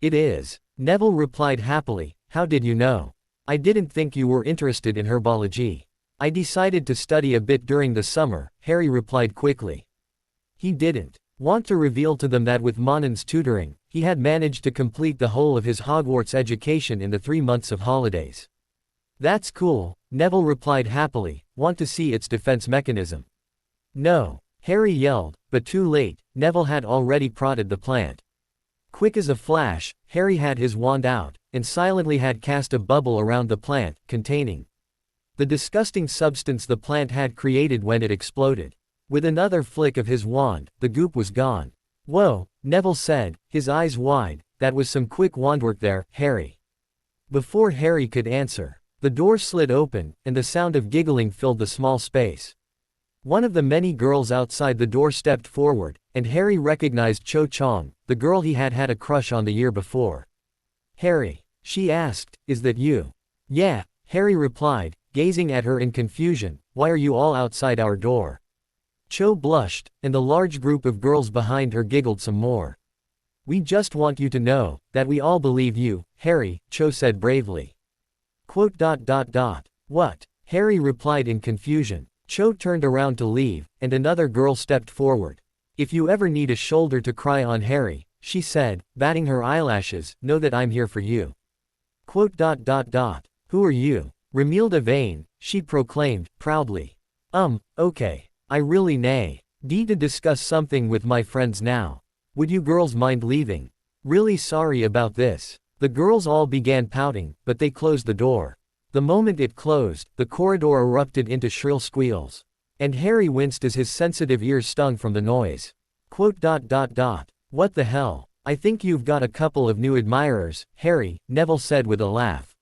"It is," Neville replied happily. "How did you know?" "I didn't think you were interested in herbology. I decided to study a bit during the summer," Harry replied quickly. He didn't Want to reveal to them that with Monon's tutoring, he had managed to complete the whole of his Hogwarts education in the 3 months of holidays. That's cool, Neville replied happily. Want to see its defense mechanism? No, Harry yelled, but too late, Neville had already prodded the plant. Quick as a flash, Harry had his wand out, and silently had cast a bubble around the plant, containing the disgusting substance the plant had created when it exploded. With another flick of his wand, the goop was gone. Whoa, Neville said, his eyes wide, that was some quick wandwork there, Harry. Before Harry could answer, the door slid open, and the sound of giggling filled the small space. One of the many girls outside the door stepped forward, and Harry recognized Cho Chang, the girl he had had a crush on the year before. Harry, she asked, is that you? Yeah, Harry replied, gazing at her in confusion. Why are you all outside our door? Cho blushed, and the large group of girls behind her giggled some more. We just want you to know that we all believe you, Harry, Cho said bravely. What? Harry replied in confusion. Cho turned around to leave, and another girl stepped forward. If you ever need a shoulder to cry on, Harry, she said, batting her eyelashes, know that I'm here for you. Who are you? Remilda Vane, she proclaimed, proudly. Okay. I really need to discuss something with my friends now. Would you girls mind leaving? Really sorry about this. The girls all began pouting, but they closed the door. The moment it closed, the corridor erupted into shrill squeals. And Harry winced as his sensitive ears stung from the noise. What the hell? I think you've got a couple of new admirers, Harry, Neville said with a laugh.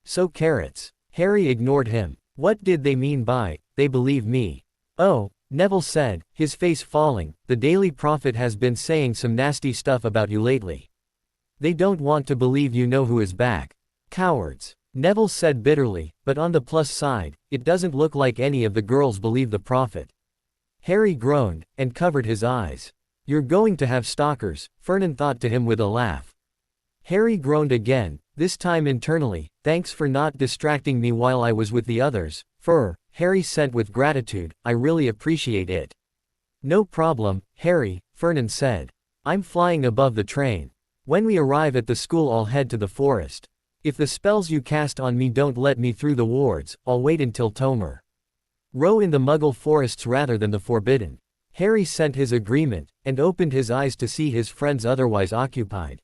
So carrots. Harry ignored him. What did they mean by, they believe me? Oh, Neville said, his face falling, the Daily Prophet has been saying some nasty stuff about you lately. They don't want to believe you know who is back. Cowards. Neville said bitterly, but on the plus side, it doesn't look like any of the girls believe the Prophet. Harry groaned, and covered his eyes. You're going to have stalkers, Vernon thought to him with a laugh. Harry groaned again, this time internally. Thanks for not distracting me while I was with the others, Harry said with gratitude, I really appreciate it. No problem, Harry, Vernon said. I'm flying above the train. When we arrive at the school I'll head to the forest. If the spells you cast on me don't let me through the wards, I'll wait until Tomer. Row in the Muggle forests rather than the Forbidden. Harry sent his agreement, and opened his eyes to see his friends otherwise occupied.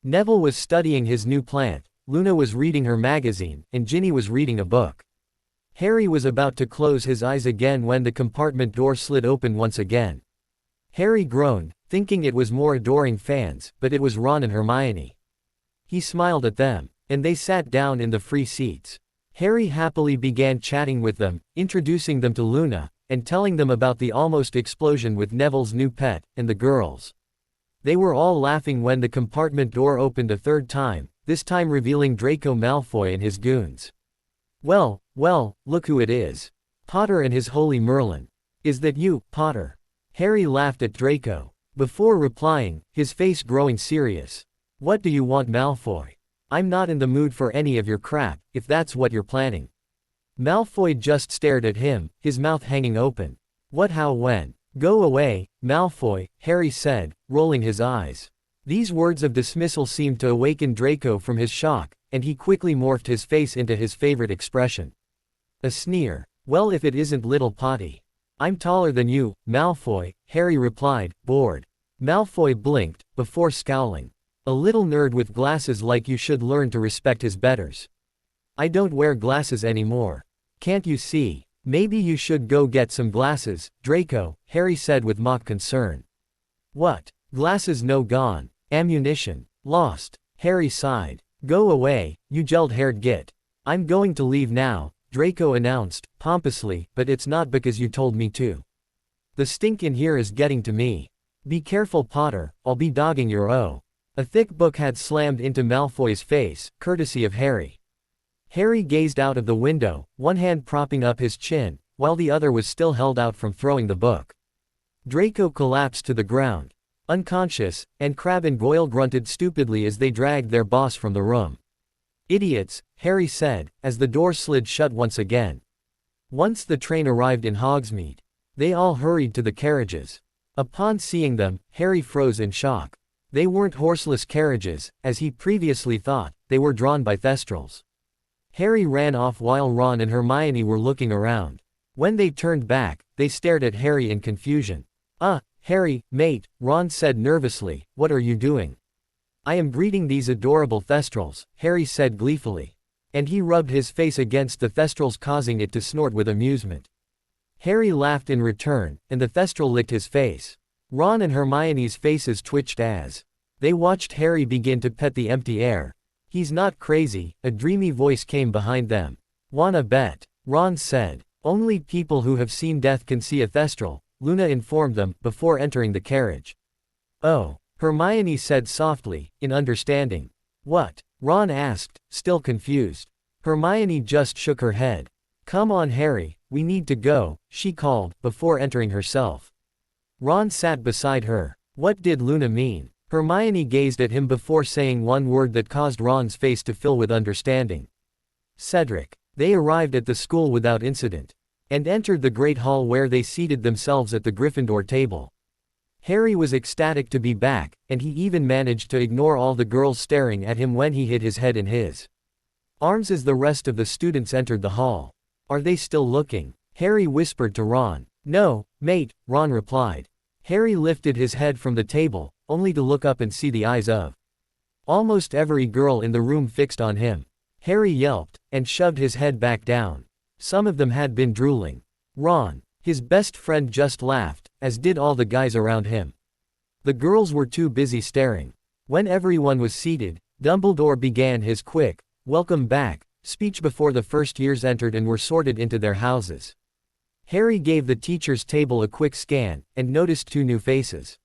Neville was studying his new plant, Luna was reading her magazine, and Ginny was reading a book. Harry was about to close his eyes again when the compartment door slid open once again. Harry groaned, thinking it was more adoring fans, but it was Ron and Hermione. He smiled at them, and they sat down in the free seats. Harry happily began chatting with them, introducing them to Luna, and telling them about the almost explosion with Neville's new pet, and the girls. They were all laughing when the compartment door opened a third time, this time revealing Draco Malfoy and his goons. Well, look who it is. Potter and his holy Merlin. Is that you, Potter? Harry laughed at Draco. Before replying, his face growing serious. What do you want, Malfoy? I'm not in the mood for any of your crap, if that's what you're planning. Malfoy just stared at him, his mouth hanging open. What, how, when? Go away, Malfoy, Harry said, rolling his eyes. These words of dismissal seemed to awaken Draco from his shock, and he quickly morphed his face into his favorite expression. A sneer. Well, if it isn't little Potty. I'm taller than you, Malfoy, Harry replied, bored. Malfoy blinked, before scowling. A little nerd with glasses like you should learn to respect his betters. I don't wear glasses anymore. Can't you see? Maybe you should go get some glasses, Draco, Harry said with mock concern. What? Glasses no gone. Ammunition. Lost. Harry sighed. Go away, you gelled-haired git. I'm going to leave now, Draco announced, pompously, but it's not because you told me to. The stink in here is getting to me. Be careful, Potter, I'll be dogging your O. A thick book had slammed into Malfoy's face, courtesy of Harry. Harry gazed out of the window, one hand propping up his chin, while the other was still held out from throwing the book. Draco collapsed to the ground, unconscious, and Crabbe and Goyle grunted stupidly as they dragged their boss from the room. Idiots, Harry said, as the door slid shut once again. Once the train arrived in Hogsmeade, they all hurried to the carriages. Upon seeing them, Harry froze in shock. They weren't horseless carriages, as he previously thought, they were drawn by Thestrals. Harry ran off while Ron and Hermione were looking around. When they turned back, they stared at Harry in confusion. Harry, mate," Ron said nervously, "what are you doing?" "I am greeting these adorable Thestrals," Harry said gleefully. And he rubbed his face against the Thestrals, causing it to snort with amusement. Harry laughed in return, and the Thestral licked his face. Ron and Hermione's faces twitched as they watched Harry begin to pet the empty air. "He's not crazy," a dreamy voice came behind them. "Wanna bet?" Ron said. "Only people who have seen death can see a Thestral," Luna informed them, before entering the carriage. "Oh," Hermione said softly, in understanding. "What?" Ron asked, still confused. Hermione just shook her head. "Come on Harry, we need to go," she called, before entering herself. Ron sat beside her. What did Luna mean? Hermione gazed at him before saying one word that caused Ron's face to fill with understanding. Cedric. They arrived at the school without incident, and entered the great hall where they seated themselves at the Gryffindor table. Harry was ecstatic to be back, and he even managed to ignore all the girls staring at him when he hid his head in his arms as the rest of the students entered the hall. "Are they still looking?" Harry whispered to Ron. "No, mate," Ron replied. Harry lifted his head from the table, only to look up and see the eyes of almost every girl in the room fixed on him. Harry yelped, and shoved his head back down. Some of them had been drooling. Ron, his best friend, just laughed, as did all the guys around him. The girls were too busy staring. When everyone was seated, Dumbledore began his quick, "Welcome back," speech before the first years entered and were sorted into their houses. Harry gave the teacher's table a quick scan, and noticed 2 new faces.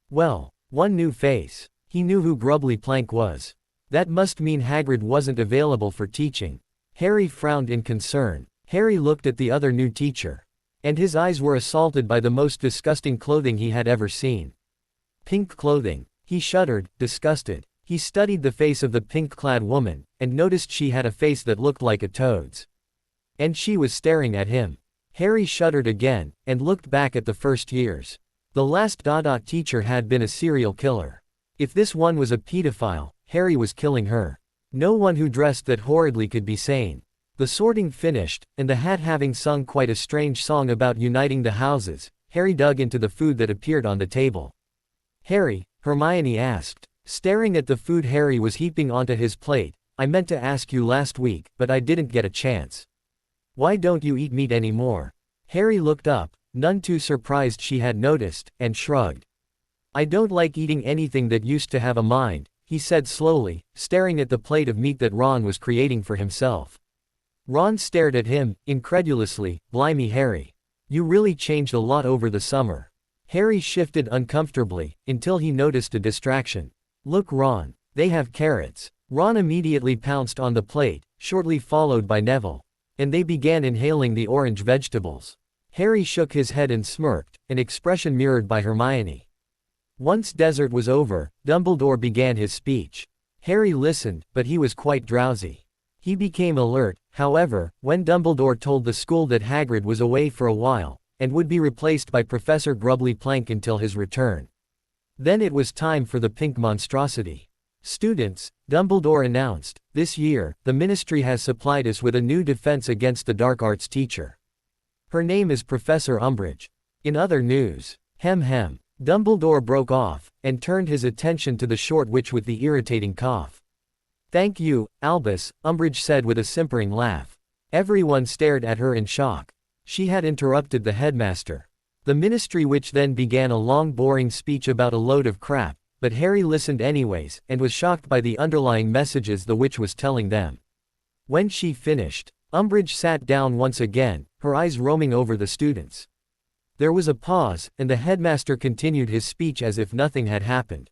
Well, one new face. He knew who Grubbly Plank was. That must mean Hagrid wasn't available for teaching. Harry frowned in concern. Harry looked at the other new teacher, and his eyes were assaulted by the most disgusting clothing he had ever seen. Pink clothing. He shuddered, disgusted. He studied the face of the pink-clad woman, and noticed she had a face that looked like a toad's. And she was staring at him. Harry shuddered again, and looked back at the first years. The last teacher had been a serial killer. If this one was a pedophile, Harry was killing her. No one who dressed that horridly could be sane. The sorting finished, and the hat having sung quite a strange song about uniting the houses, Harry dug into the food that appeared on the table. "Harry," Hermione asked, staring at the food Harry was heaping onto his plate, "I meant to ask you last week, but I didn't get a chance. Why don't you eat meat anymore?" Harry looked up, none too surprised she had noticed, and shrugged. "I don't like eating anything that used to have a mind," he said slowly, staring at the plate of meat that Ron was creating for himself. Ron stared at him, incredulously. "Blimey Harry. You really changed a lot over the summer." Harry shifted uncomfortably, until he noticed a distraction. "Look Ron. They have carrots." Ron immediately pounced on the plate, shortly followed by Neville. And they began inhaling the orange vegetables. Harry shook his head and smirked, an expression mirrored by Hermione. Once dessert was over, Dumbledore began his speech. Harry listened, but he was quite drowsy. He became alert, however, when Dumbledore told the school that Hagrid was away for a while, and would be replaced by Professor Grubbly Plank until his return. Then it was time for the pink monstrosity. "Students," Dumbledore announced, "this year, the Ministry has supplied us with a new defense against the dark arts teacher. Her name is Professor Umbridge." In other news, Dumbledore broke off, and turned his attention to the short witch with the irritating cough. "Thank you, Albus," Umbridge said with a simpering laugh. Everyone stared at her in shock. She had interrupted the headmaster. The Ministry witch then began a long boring speech about a load of crap, but Harry listened anyways, and was shocked by the underlying messages the witch was telling them. When she finished, Umbridge sat down once again, her eyes roaming over the students. There was a pause, and the headmaster continued his speech as if nothing had happened.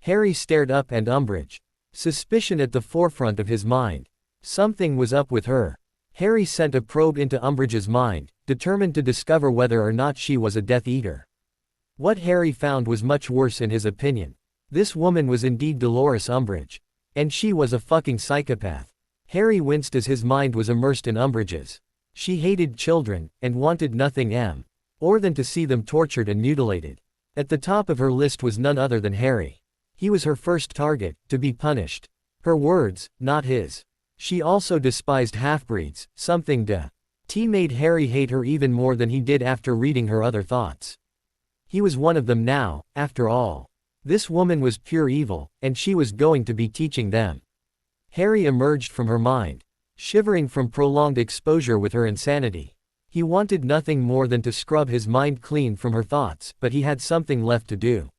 Harry stared up at Umbridge, suspicion at the forefront of his mind. Something was up with her. Harry sent a probe into Umbridge's mind, determined to discover whether or not she was a Death Eater. What Harry found was much worse in his opinion. This woman was indeed Dolores Umbridge. And she was a fucking psychopath. Harry winced as his mind was immersed in Umbridge's. She hated children, and wanted nothing more than to see them tortured and mutilated. At the top of her list was none other than Harry. He was her first target, to be punished. Her words, not his. She also despised half-breeds, something made Harry hate her even more than he did after reading her other thoughts. He was one of them now, after all. This woman was pure evil, and she was going to be teaching them. Harry emerged from her mind, shivering from prolonged exposure with her insanity. He wanted nothing more than to scrub his mind clean from her thoughts, but he had something left to do.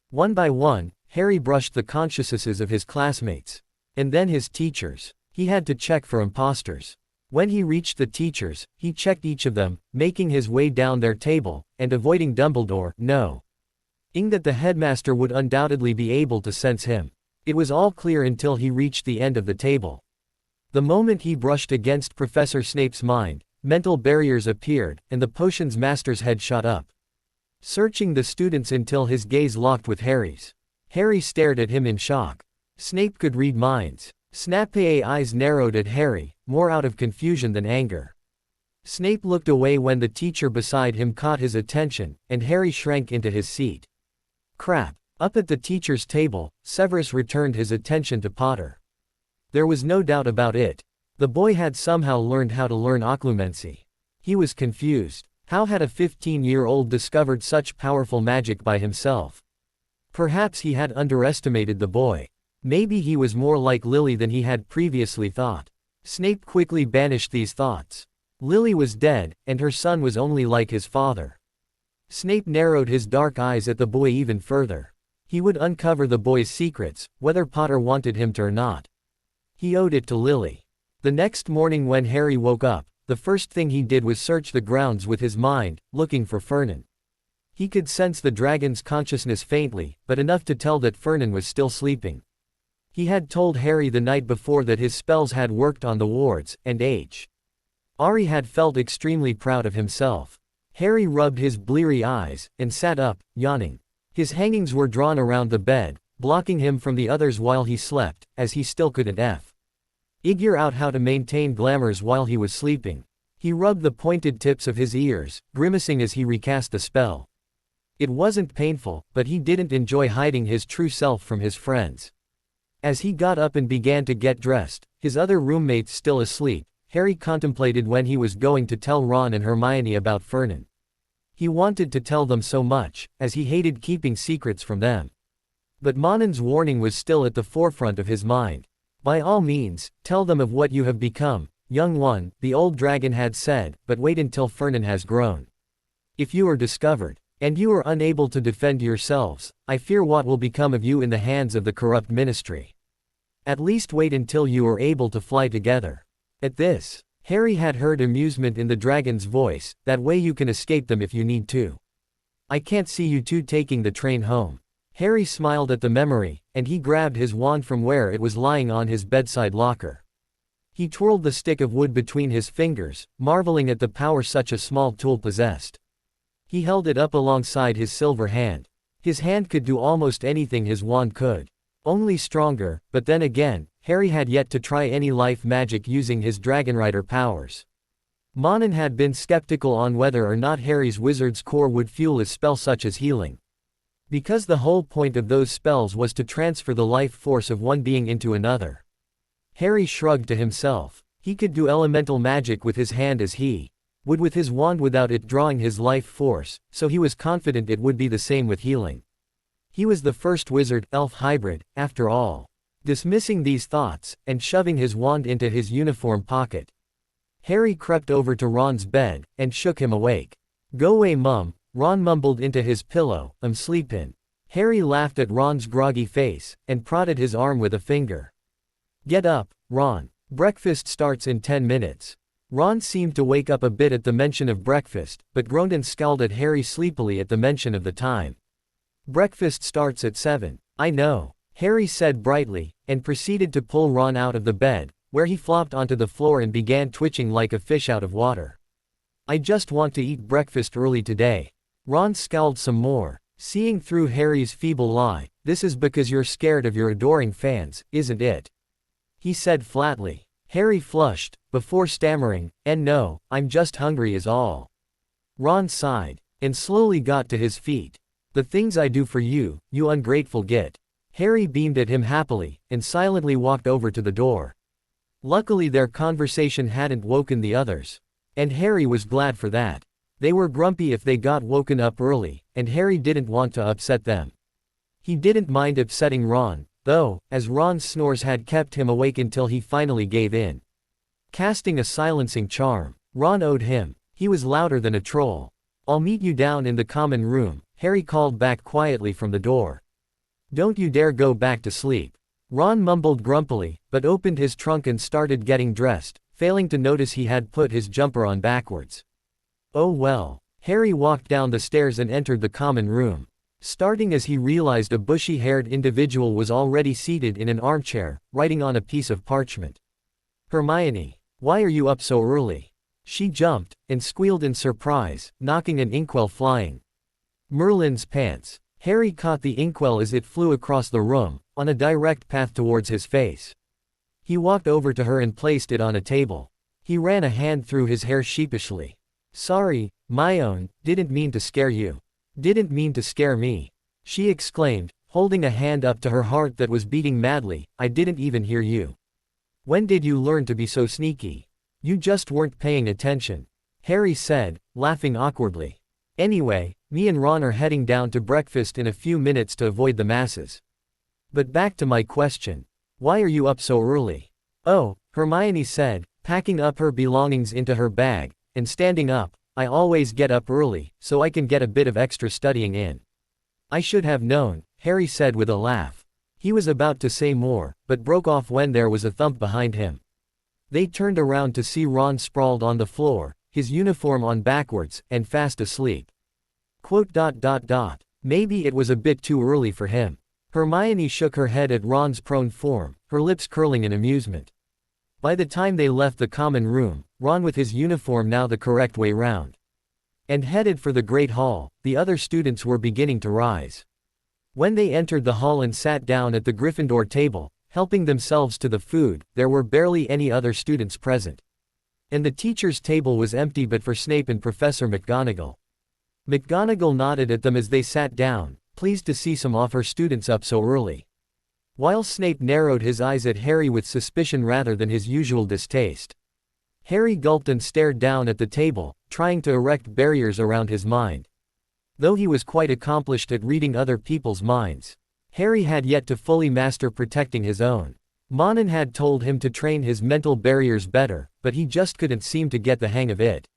One by one, Harry brushed the consciences of his classmates. And then his teachers. He had to check for imposters. When he reached the teachers, he checked each of them, making his way down their table, and avoiding Dumbledore, knowing that the headmaster would undoubtedly be able to sense him. It was all clear until he reached the end of the table. The moment he brushed against Professor Snape's mind, mental barriers appeared, and the potions master's head shot up, searching the students until his gaze locked with Harry's. Harry stared at him in shock. Snape could read minds. Snape's eyes narrowed at Harry, more out of confusion than anger. Snape looked away when the teacher beside him caught his attention, and Harry shrank into his seat. Crap. Up at the teacher's table, Severus returned his attention to Potter. There was no doubt about it. The boy had somehow learned how to learn occlumency. He was confused. How had a 15-year-old discovered such powerful magic by himself? Perhaps he had underestimated the boy. Maybe he was more like Lily than he had previously thought. Snape quickly banished these thoughts. Lily was dead, and her son was only like his father. Snape narrowed his dark eyes at the boy even further. He would uncover the boy's secrets, whether Potter wanted him to or not. He owed it to Lily. The next morning when Harry woke up, the first thing he did was search the grounds with his mind, looking for Fernan. He could sense the dragon's consciousness faintly, but enough to tell that Fernan was still sleeping. He had told Harry the night before that his spells had worked on the wards, and Harry had felt extremely proud of himself. Harry rubbed his bleary eyes, and sat up, yawning. His hangings were drawn around the bed, blocking him from the others while he slept, as he still couldn't figure out how to maintain glamours while he was sleeping. He rubbed the pointed tips of his ears, grimacing as he recast the spell. It wasn't painful, but he didn't enjoy hiding his true self from his friends. As he got up and began to get dressed, his other roommates still asleep, Harry contemplated when he was going to tell Ron and Hermione about Fernan. He wanted to tell them so much, as he hated keeping secrets from them. But Monan's warning was still at the forefront of his mind. By all means, tell them of what you have become, young one, the old dragon had said, but wait until Fernan has grown. If you are discovered, and you are unable to defend yourselves, I fear what will become of you in the hands of the corrupt ministry. At least wait until you are able to fly together. At this, Harry had heard amusement in the dragon's voice. That way you can escape them if you need to. I can't see you two taking the train home. Harry smiled at the memory, and he grabbed his wand from where it was lying on his bedside locker. He twirled the stick of wood between his fingers, marveling at the power such a small tool possessed. He held it up alongside his silver hand. His hand could do almost anything his wand could. Only stronger, but then again, Harry had yet to try any life magic using his Dragonrider powers. Monin had been skeptical on whether or not Harry's wizard's core would fuel a spell such as healing. Because the whole point of those spells was to transfer the life force of one being into another. Harry shrugged to himself. He could do elemental magic with his hand as he would with his wand without it drawing his life force, so he was confident it would be the same with healing. He was the first wizard-elf hybrid, after all. Dismissing these thoughts, and shoving his wand into his uniform pocket, Harry crept over to Ron's bed, and shook him awake. "Go away, Mum," Ron mumbled into his pillow, "I'm sleepin'." Harry laughed at Ron's groggy face, and prodded his arm with a finger. "Get up, Ron. Breakfast starts in 10 minutes. Ron seemed to wake up a bit at the mention of breakfast, but groaned and scowled at Harry sleepily at the mention of the time. "Breakfast starts at 7. I know," Harry said brightly, and proceeded to pull Ron out of the bed, where he flopped onto the floor and began twitching like a fish out of water. "I just want to eat breakfast early today." Ron scowled some more, seeing through Harry's feeble lie. "This is because you're scared of your adoring fans, isn't it?" he said flatly. Harry flushed, before stammering, "And no, I'm just hungry is all." Ron sighed, and slowly got to his feet. The things I do for you, you ungrateful git. Harry beamed at him happily, and silently walked over to the door. Luckily their conversation hadn't woken the others. And Harry was glad for that. They were grumpy if they got woken up early, and Harry didn't want to upset them. He didn't mind upsetting Ron, though, as Ron's snores had kept him awake until he finally gave in. Casting a silencing charm, Ron owed him. He was louder than a troll. I'll meet you down in the common room, Harry called back quietly from the door. Don't you dare go back to sleep. Ron mumbled grumpily, but opened his trunk and started getting dressed, failing to notice he had put his jumper on backwards. Oh well. Harry walked down the stairs and entered the common room. Starting as he realized a bushy-haired individual was already seated in an armchair, writing on a piece of parchment. Hermione, why are you up so early? She jumped, and squealed in surprise, knocking an inkwell flying. Merlin's pants. Harry caught the inkwell as it flew across the room, on a direct path towards his face. He walked over to her and placed it on a table. He ran a hand through his hair sheepishly. Sorry, my own, didn't mean to scare you. Didn't mean to scare me. She exclaimed, holding a hand up to her heart that was beating madly, I didn't even hear you. When did you learn to be so sneaky? You just weren't paying attention. Harry said, laughing awkwardly. Anyway, me and Ron are heading down to breakfast in a few minutes to avoid the masses. But back to my question. Why are you up so early? Oh, Hermione said, packing up her belongings into her bag, and standing up. I always get up early, so I can get a bit of extra studying in. I should have known, Harry said with a laugh. He was about to say more, but broke off when there was a thump behind him. They turned around to see Ron sprawled on the floor, his uniform on backwards, and fast asleep. Maybe it was a bit too early for him. Hermione shook her head at Ron's prone form, her lips curling in amusement. By the time they left the common room, Ron with his uniform now the correct way round, and headed for the Great Hall, the other students were beginning to rise. When they entered the hall and sat down at the Gryffindor table, helping themselves to the food, there were barely any other students present. And the teacher's table was empty but for Snape and Professor McGonagall. McGonagall nodded at them as they sat down, pleased to see some of her students up so early. While Snape narrowed his eyes at Harry with suspicion rather than his usual distaste. Harry gulped and stared down at the table, trying to erect barriers around his mind. Though he was quite accomplished at reading other people's minds, Harry had yet to fully master protecting his own. Monin had told him to train his mental barriers better, but he just couldn't seem to get the hang of it.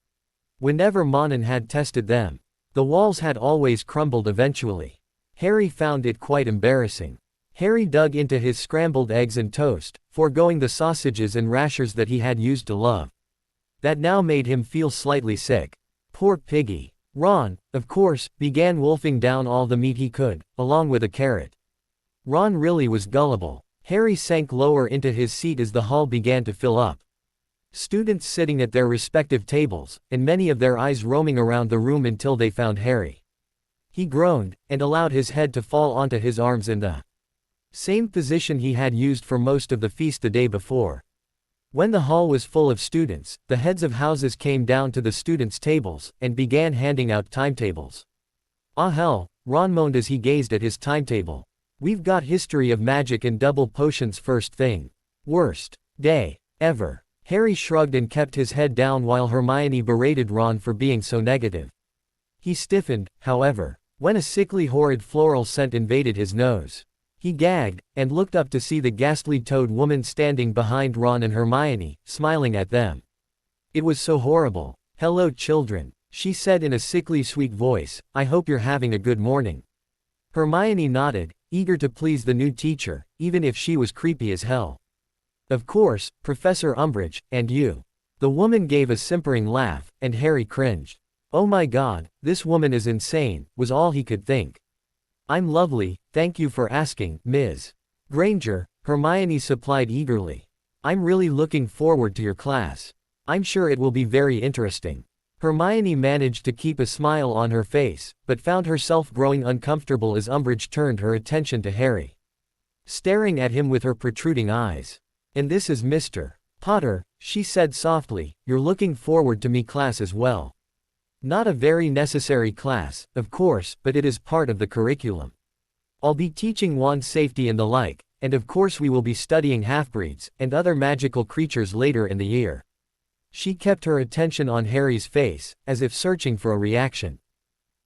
Whenever Monin had tested them, the walls had always crumbled eventually. Harry found it quite embarrassing. Harry dug into his scrambled eggs and toast, foregoing the sausages and rashers that he had used to love. That now made him feel slightly sick. Poor piggy. Ron, of course, began wolfing down all the meat he could, along with a carrot. Ron really was gullible. Harry sank lower into his seat as the hall began to fill up. Students sitting at their respective tables, and many of their eyes roaming around the room until they found Harry. He groaned, and allowed his head to fall onto his arms in the same position he had used for most of the feast the day before. When the hall was full of students, the heads of houses came down to the students' tables, and began handing out timetables. Ah hell, Ron moaned as he gazed at his timetable. We've got history of magic and double potions first thing. Worst day ever. Harry shrugged and kept his head down while Hermione berated Ron for being so negative. He stiffened, however, when a sickly horrid floral scent invaded his nose. He gagged, and looked up to see the ghastly toad woman standing behind Ron and Hermione, smiling at them. It was so horrible. Hello children, she said in a sickly sweet voice, I hope you're having a good morning. Hermione nodded, eager to please the new teacher, even if she was creepy as hell. Of course, Professor Umbridge, and you. The woman gave a simpering laugh, and Harry cringed. Oh my god, this woman is insane, was all he could think. I'm lovely, thank you for asking, Ms. Granger, Hermione supplied eagerly. I'm really looking forward to your class. I'm sure it will be very interesting. Hermione managed to keep a smile on her face, but found herself growing uncomfortable as Umbridge turned her attention to Harry, staring at him with her protruding eyes. And this is Mr. Potter, she said softly, you're looking forward to me class as well. Not a very necessary class, of course, but it is part of the curriculum. I'll be teaching wand safety and the like, and of course we will be studying half-breeds and other magical creatures later in the year. She kept her attention on Harry's face, as if searching for a reaction.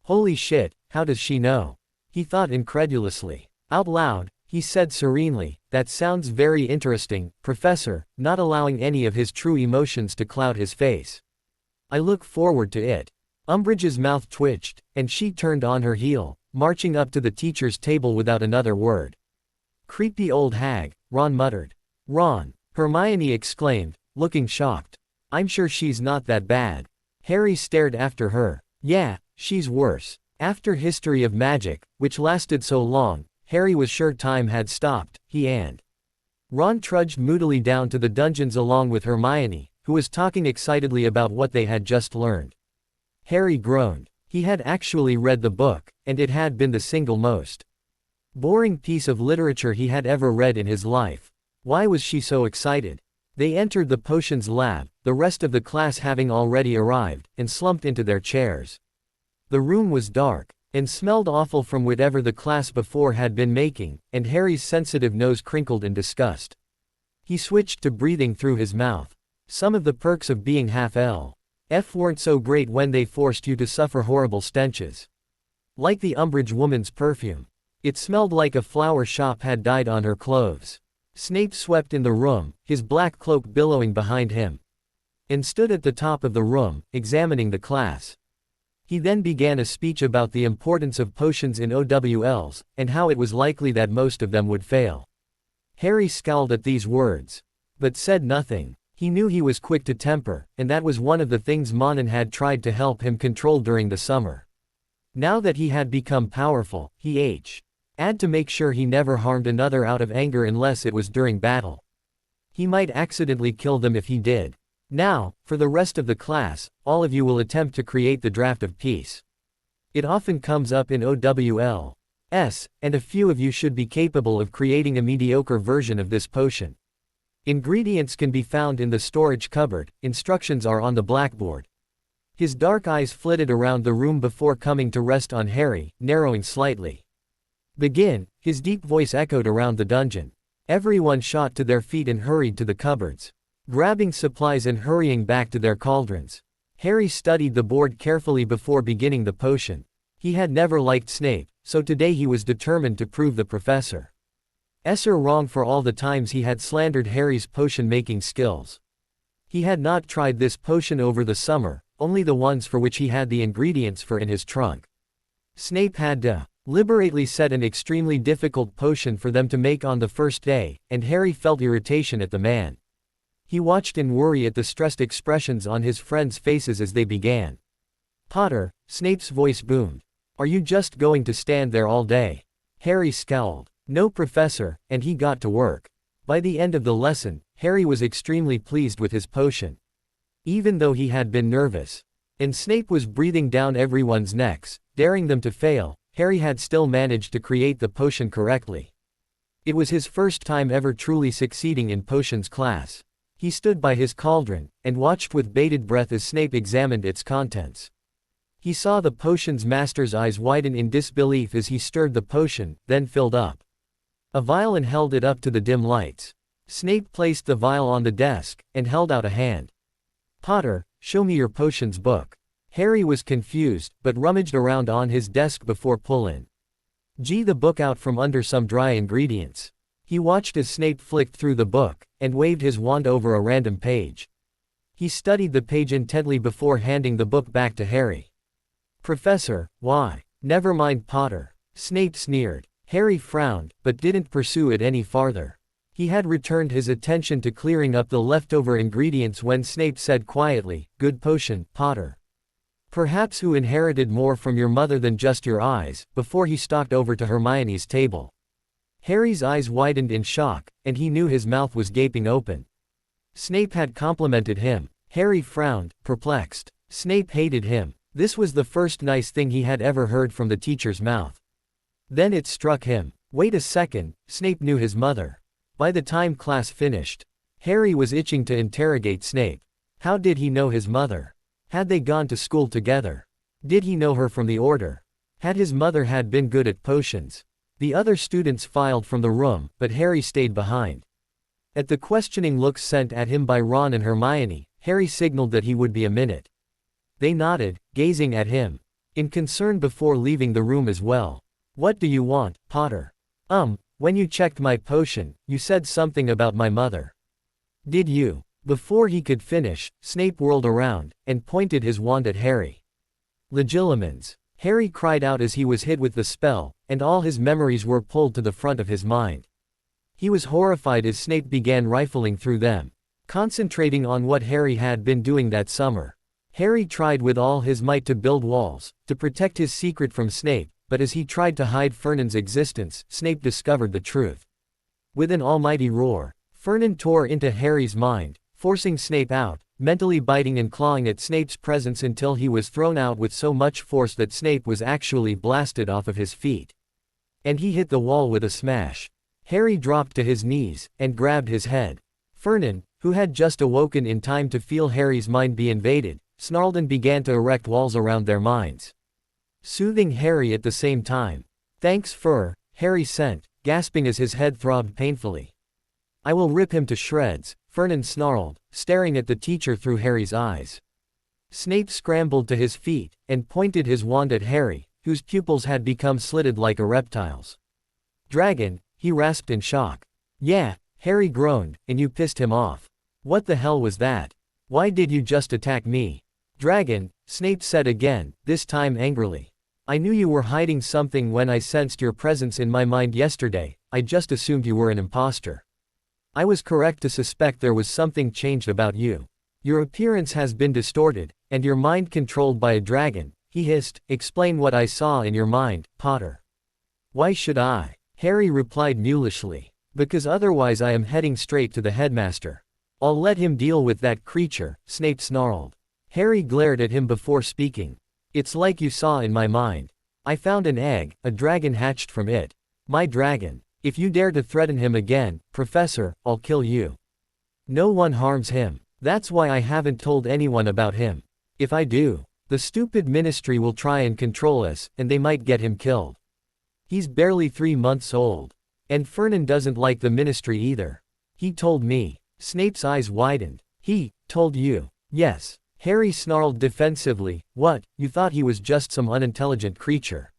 Holy shit, how does she know? He thought incredulously. Out loud, he said serenely, that sounds very interesting, Professor, not allowing any of his true emotions to cloud his face. I look forward to it. Umbridge's mouth twitched, and she turned on her heel, marching up to the teacher's table without another word. Creepy old hag, Ron muttered. Ron, Hermione exclaimed, looking shocked. I'm sure she's not that bad. Harry stared after her. Yeah, she's worse. After History of Magic, which lasted so long, Harry was sure time had stopped. He and Ron trudged moodily down to the dungeons along with Hermione, who was talking excitedly about what they had just learned. Harry groaned. He had actually read the book, and it had been the single most boring piece of literature he had ever read in his life. Why was she so excited? They entered the potions lab, the rest of the class having already arrived, and slumped into their chairs. The room was dark, and smelled awful from whatever the class before had been making, and Harry's sensitive nose crinkled in disgust. He switched to breathing through his mouth. Some of the perks of being half-elf weren't so great when they forced you to suffer horrible stenches. Like the Umbridge woman's perfume. It smelled like a flower shop had died on her clothes. Snape swept in the room, his black cloak billowing behind him, and stood at the top of the room, examining the class. He then began a speech about the importance of potions in OWLs, and how it was likely that most of them would fail. Harry scowled at these words, but said nothing. He knew he was quick to temper, and that was one of the things Monin had tried to help him control during the summer. Now that he had become powerful, he had to make sure he never harmed another out of anger unless it was during battle. He might accidentally kill them if he did. Now, for the rest of the class, all of you will attempt to create the draft of peace. It often comes up in OWLs, and a few of you should be capable of creating a mediocre version of this potion. Ingredients can be found in the storage cupboard, instructions are on the blackboard. His dark eyes flitted around the room before coming to rest on Harry, narrowing slightly. Begin, his deep voice echoed around the dungeon. Everyone shot to their feet and hurried to the cupboards, grabbing supplies and hurrying back to their cauldrons. Harry studied the board carefully before beginning the potion. He had never liked Snape, so today he was determined to prove the professor wrong for all the times he had slandered Harry's potion-making skills. He had not tried this potion over the summer, only the ones for which he had the ingredients for in his trunk. Snape had deliberately set an extremely difficult potion for them to make on the first day, and Harry felt irritation at the man. He watched in worry at the stressed expressions on his friends' faces as they began. Potter, Snape's voice boomed. Are you just going to stand there all day? Harry scowled. No, Professor, and he got to work. By the end of the lesson, Harry was extremely pleased with his potion. Even though he had been nervous, and Snape was breathing down everyone's necks, daring them to fail, Harry had still managed to create the potion correctly. It was his first time ever truly succeeding in potions class. He stood by his cauldron, and watched with bated breath as Snape examined its contents. He saw the potion's master's eyes widen in disbelief as he stirred the potion, then filled up a vial and held it up to the dim lights. Snape placed the vial on the desk, and held out a hand. Potter, show me your potions book. Harry was confused, but rummaged around on his desk before pulling the book out from under some dry ingredients. He watched as Snape flicked through the book, and waved his wand over a random page. He studied the page intently before handing the book back to Harry. Professor, why? Never mind, Potter. Snape sneered. Harry frowned, but didn't pursue it any farther. He had returned his attention to clearing up the leftover ingredients when Snape said quietly, "Good potion, Potter. Perhaps who inherited more from your mother than just your eyes," before he stalked over to Hermione's table. Harry's eyes widened in shock, and he knew his mouth was gaping open. Snape had complimented him. Harry frowned, perplexed. Snape hated him. This was the first nice thing he had ever heard from the teacher's mouth. Then it struck him. Wait a second, Snape knew his mother. By the time class finished, Harry was itching to interrogate Snape. How did he know his mother? Had they gone to school together? Did he know her from the order? Had his mother had been good at potions? The other students filed from the room, but Harry stayed behind. At the questioning looks sent at him by Ron and Hermione, Harry signaled that he would be a minute. They nodded, gazing at him, in concern before leaving the room as well. What do you want, Potter? When you checked my potion, you said something about my mother. Did you? Before he could finish, Snape whirled around, and pointed his wand at Harry. Legilimens! Harry cried out as he was hit with the spell, and all his memories were pulled to the front of his mind. He was horrified as Snape began rifling through them, concentrating on what Harry had been doing that summer. Harry tried with all his might to build walls, to protect his secret from Snape, but as he tried to hide Fernand's existence, Snape discovered the truth. With an almighty roar, Fernand tore into Harry's mind, forcing Snape out, mentally biting and clawing at Snape's presence until he was thrown out with so much force that Snape was actually blasted off of his feet. And he hit the wall with a smash. Harry dropped to his knees, and grabbed his head. Fernand, who had just awoken in time to feel Harry's mind be invaded, snarled and began to erect walls around their minds, soothing Harry at the same time. Thanks, Fur, Harry sent, gasping as his head throbbed painfully. I will rip him to shreds, Fernand snarled, staring at the teacher through Harry's eyes. Snape scrambled to his feet, and pointed his wand at Harry, whose pupils had become slitted like a reptile's. Dragon, he rasped in shock. Yeah, Harry groaned, and you pissed him off. What the hell was that? Why did you just attack me? Dragon, Snape said again, this time angrily. I knew you were hiding something when I sensed your presence in my mind yesterday. I just assumed you were an imposter. I was correct to suspect there was something changed about you. Your appearance has been distorted, and your mind controlled by a dragon, he hissed. Explain what I saw in your mind, Potter. Why should I? Harry replied mulishly. Because otherwise I am heading straight to the headmaster. I'll let him deal with that creature, Snape snarled. Harry glared at him before speaking. It's like you saw in my mind. I found an egg, a dragon hatched from it. My dragon. If you dare to threaten him again, Professor, I'll kill you. No one harms him. That's why I haven't told anyone about him. If I do, the stupid ministry will try and control us, and they might get him killed. He's barely 3 months old. And Fernand doesn't like the ministry either. He told me. Snape's eyes widened. He told you? Yes. Harry snarled defensively. What, you thought he was just some unintelligent creature?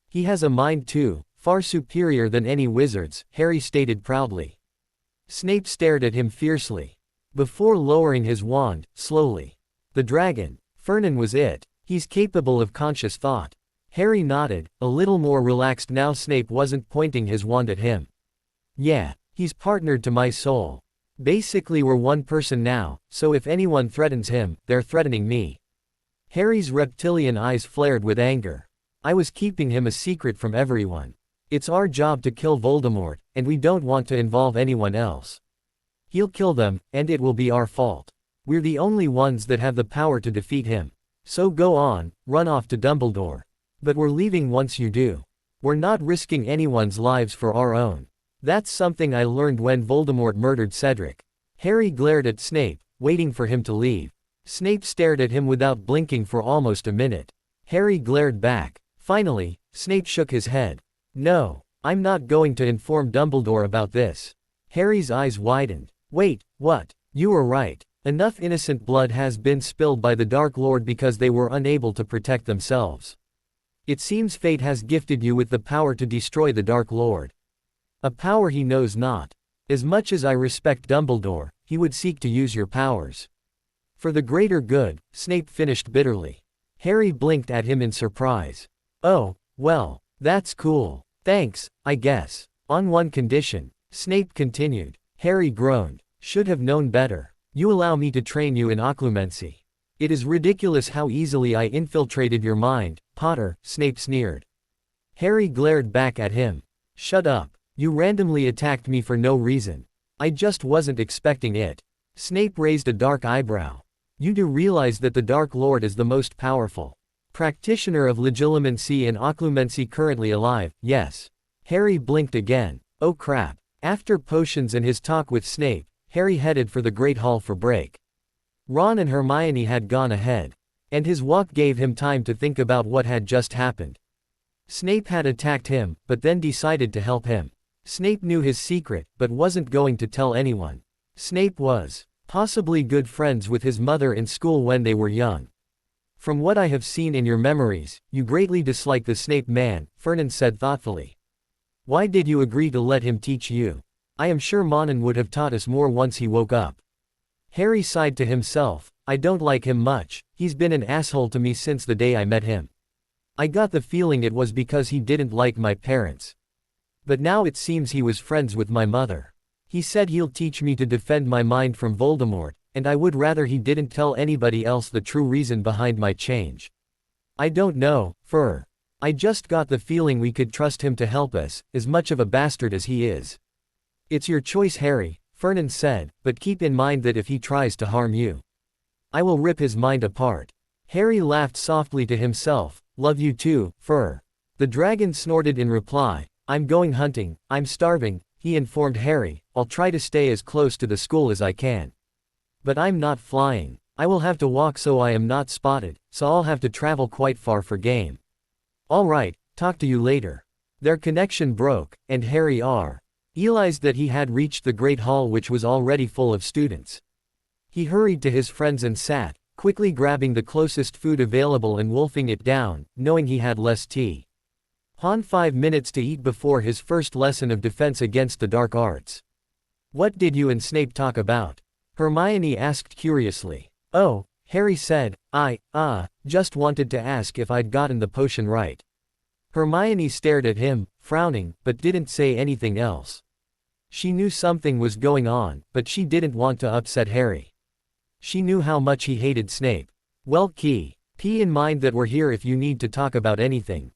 He has a mind too, far superior than any wizard's, Harry stated proudly. Snape stared at him fiercely, before lowering his wand, slowly. The dragon. Fernand was it. He's capable of conscious thought. Harry nodded, a little more relaxed now Snape wasn't pointing his wand at him. Yeah, he's partnered to my soul. Basically we're one person now, so if anyone threatens him, they're threatening me. Harry's reptilian eyes flared with anger. I was keeping him a secret from everyone. It's our job to kill Voldemort, and we don't want to involve anyone else. He'll kill them, and it will be our fault. We're the only ones that have the power to defeat him. So go on, run off to Dumbledore. But we're leaving once you do. We're not risking anyone's lives for our own. That's something I learned when Voldemort murdered Cedric. Harry glared at Snape, waiting for him to leave. Snape stared at him without blinking for almost a minute. Harry glared back. Finally, Snape shook his head. No, I'm not going to inform Dumbledore about this. Harry's eyes widened. Wait, what? You were right. Enough innocent blood has been spilled by the Dark Lord because they were unable to protect themselves. It seems fate has gifted you with the power to destroy the Dark Lord. A power he knows not. As much as I respect Dumbledore, he would seek to use your powers for the greater good, Snape finished bitterly. Harry blinked at him in surprise. Oh, well, that's cool. Thanks, I guess. On one condition, Snape continued. Harry groaned. Should have known better. You allow me to train you in occlumency. It is ridiculous how easily I infiltrated your mind, Potter, Snape sneered. Harry glared back at him. Shut up. You randomly attacked me for no reason. I just wasn't expecting it. Snape raised a dark eyebrow. You do realize that the Dark Lord is the most powerful practitioner of legilimency and occlumency currently alive, yes. Harry blinked again. Oh crap. After potions and his talk with Snape, Harry headed for the Great Hall for break. Ron and Hermione had gone ahead. And his walk gave him time to think about what had just happened. Snape had attacked him, but then decided to help him. Snape knew his secret, but wasn't going to tell anyone. Snape was possibly good friends with his mother in school when they were young. From what I have seen in your memories, you greatly dislike the Snape man, Vernon said thoughtfully. Why did you agree to let him teach you? I am sure Monon would have taught us more once he woke up. Harry sighed to himself. I don't like him much, he's been an asshole to me since the day I met him. I got the feeling it was because he didn't like my parents. But now it seems he was friends with my mother. He said he'll teach me to defend my mind from Voldemort, and I would rather he didn't tell anybody else the true reason behind my change. I don't know, I just got the feeling we could trust him to help us, as much of a bastard as he is. It's your choice, Harry, Vernon said, but keep in mind that if he tries to harm you, I will rip his mind apart. Harry laughed softly to himself. Love you too, The dragon snorted in reply. I'm going hunting, I'm starving, he informed Harry. I'll try to stay as close to the school as I can. But I'm not flying. I will have to walk so I am not spotted, so I'll have to travel quite far for game. All right, talk to you later. Their connection broke, and Harry realized that he had reached the Great Hall, which was already full of students. He hurried to his friends and sat, quickly grabbing the closest food available and wolfing it down, knowing he had less tea. 5 minutes to eat before his first lesson of defense against the dark arts. What did you and Snape talk about? Hermione asked curiously. Oh, Harry said, I just wanted to ask if I'd gotten the potion right. Hermione stared at him, frowning, but didn't say anything else. She knew something was going on, but she didn't want to upset Harry. She knew how much he hated Snape. Well, keep in mind that we're here if you need to talk about anything.